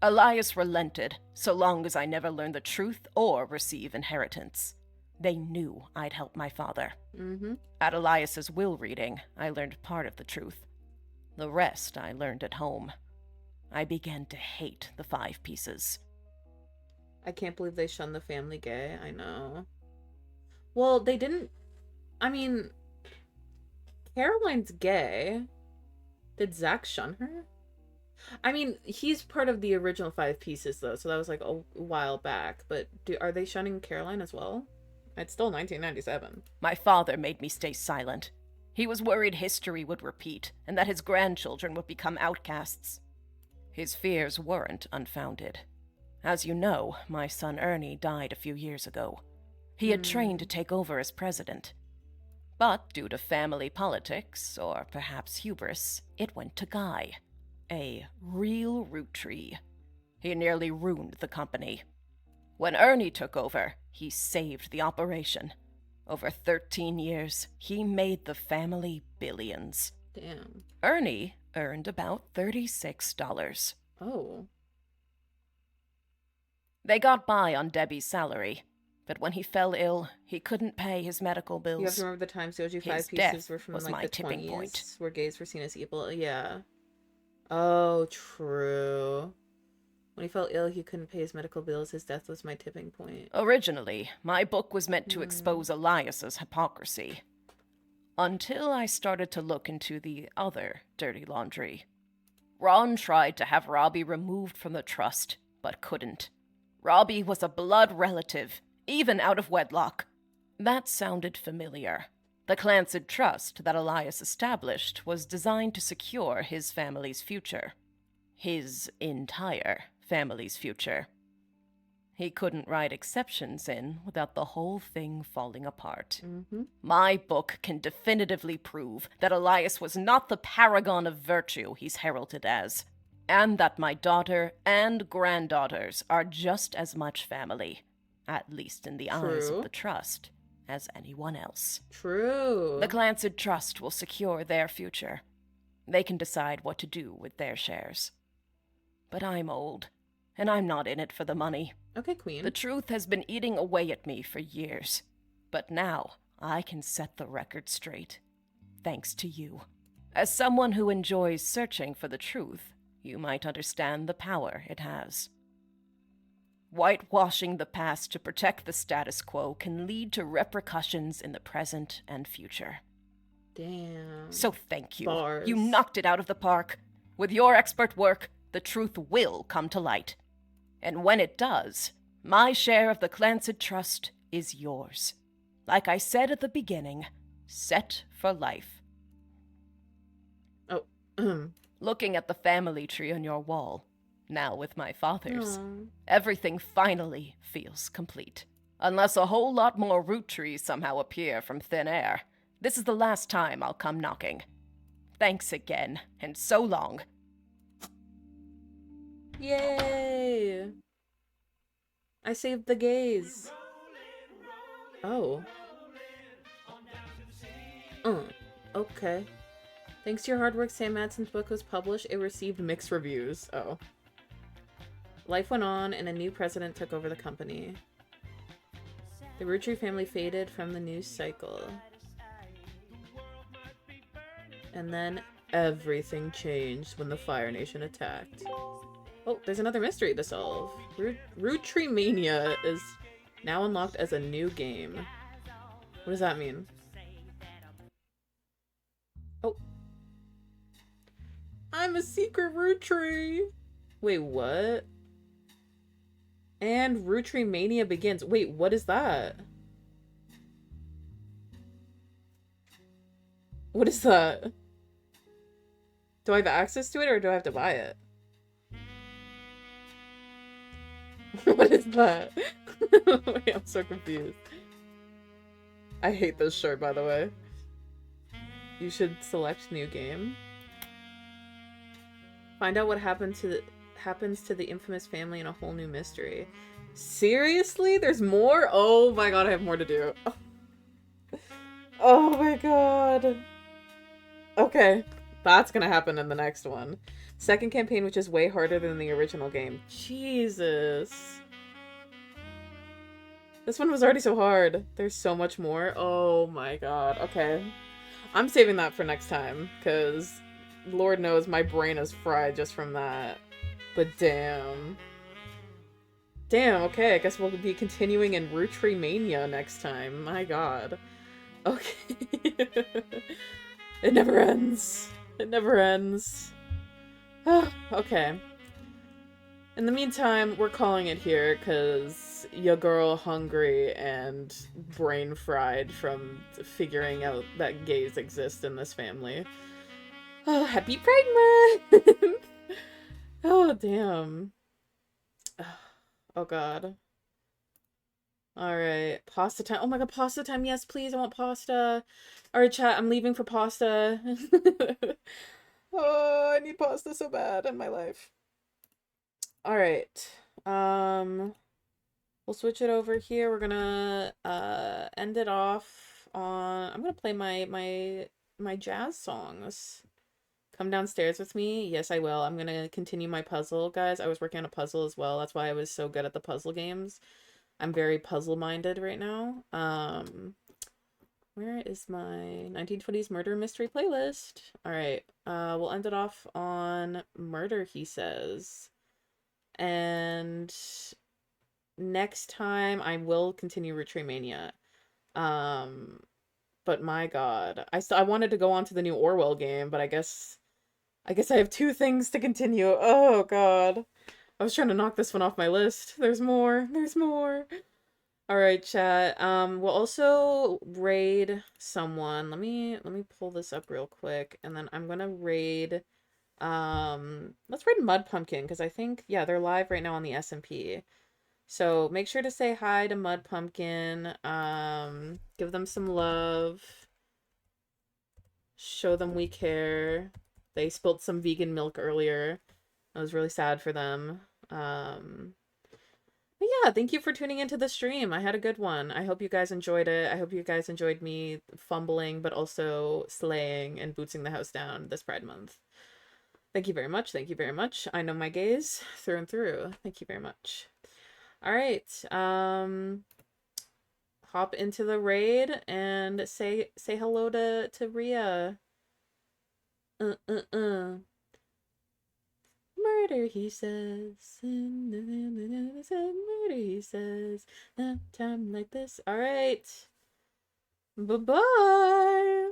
Elias relented, so long as I never learned the truth or receive inheritance. They knew I'd help my father. At Elias's will reading, I learned part of the truth. The rest I learned at home. I began to hate the 5 Pieces. I can't believe they shunned the family gay. I know. Well, they didn't... I mean... Caroline's gay. Did Zach shun her? I mean, he's part of the original 5 Pieces, though, so that was, like, a while back. But are they shunning Caroline as well? It's still 1997. My father made me stay silent. He was worried history would repeat, and that his grandchildren would become outcasts. His fears weren't unfounded. As you know, my son Ernie died a few years ago. He had trained to take over as president. But due to family politics, or perhaps hubris, it went to Guy. A real Roottrees. He nearly ruined the company. When Ernie took over, he saved the operation. Over 13 years, he made the family billions. Damn. Ernie earned about $36. Oh. They got by on Debbie's salary, but when he fell ill, he couldn't pay his medical bills. You have to remember the times the OG 5 His Pieces death were from, was like, my the tipping 20s, point. where gays were seen as evil. Yeah. Oh, true. When he fell ill, he couldn't pay his medical bills. His death was my tipping point. Originally, my book was meant to expose Elias's hypocrisy. Until I started to look into the other dirty laundry. Ron tried to have Robbie removed from the trust, but couldn't. Robbie was a blood relative, even out of wedlock. That sounded familiar. The Clancid Trust that Elias established was designed to secure his family's future. His entire family's future. He couldn't write exceptions in without the whole thing falling apart. My book can definitively prove that Elias was not the paragon of virtue he's heralded as, and that my daughter and granddaughters are just as much family, at least in the eyes of the Trust, as anyone else. True. The Clancid Trust will secure their future. They can decide what to do with their shares. But I'm old, and I'm not in it for the money. Okay, Queen. The truth has been eating away at me for years, but now I can set the record straight, thanks to you. As someone who enjoys searching for the truth, you might understand the power it has. Whitewashing the past to protect the status quo can lead to repercussions in the present and future. Damn. So thank you. Bars. You knocked it out of the park. With your expert work, the truth will come to light. And when it does, my share of the Clancid Trust is yours. Like I said at the beginning, set for life. Oh, Looking at the family tree on your wall, now with my father's, everything finally feels complete. Unless a whole lot more root trees somehow appear from thin air, this is the last time I'll come knocking. Thanks again, and so long. Yay! I saved the gays. Oh. Okay. Thanks to your hard work, Sam Madsen's book was published. It received mixed reviews. Oh. Life went on, and a new president took over the company. The Roottrees family faded from the news cycle. And then everything changed when the Fire Nation attacked. Oh, there's another mystery to solve. Roottrees Mania is now unlocked as a new game. What does that mean? Oh. I'm a secret Roottrees! Wait, what? And Roottrees Mania begins. Wait, what is that? What is that? Do I have access to it or do I have to buy it? What is that? Wait, I'm so confused. I hate this shirt, by the way. You should select new game. Find out what happens to the infamous family in a whole new mystery. Seriously? There's more? Oh my god, I have more to do. Oh my god. Okay. That's gonna happen in the next one. Second campaign, which is way harder than the original game. Jesus. This one was already so hard. There's so much more. Oh my god. Okay. I'm saving that for next time, because Lord knows my brain is fried just from that. But damn. Damn, okay, I guess we'll be continuing in Roottrees Mania next time. My god. Okay. It never ends. It never ends. Okay. In the meantime, we're calling it here because your girl hungry and brain fried from figuring out that gays exist in this family. Oh, happy Pride Month! Oh, damn. Oh, God. Alright, pasta time. Oh my god, pasta time. Yes, please, I want pasta. Alright, chat, I'm leaving for pasta. Oh, I need pasta so bad in my life. Alright. We'll switch it over here. We're gonna end it off on I'm gonna play my jazz songs. Come downstairs with me. Yes, I will. I'm gonna continue my puzzle, guys. I was working on a puzzle as well. That's why I was so good at the puzzle games. I'm very puzzle-minded right now. Where is my 1920s murder mystery playlist? Alright, we'll end it off on Murder, He Says. And next time I will continue Roottrees Mania. But my god. I wanted to go on to the new Orwell game, but I guess I have two things to continue. Oh god. I was trying to knock this one off my list. There's more. There's more. All right, chat. We'll also raid someone. Let me pull this up real quick, and then I'm gonna raid. Let's raid Mud Pumpkin because I think yeah they're live right now on the SMP. So make sure to say hi to Mud Pumpkin. Give them some love. Show them we care. They spilled some vegan milk earlier. I was really sad for them. But yeah, thank you for tuning into the stream. I had a good one. I hope you guys enjoyed it. I hope you guys enjoyed me fumbling, but also slaying and bootsing the house down this Pride Month. Thank you very much. Thank you very much. I know my gays through and through. Thank you very much. All right. Hop into the raid and say hello to Rhea. Murder, he says. Murder, he says. A time like this. All right. Bye-bye.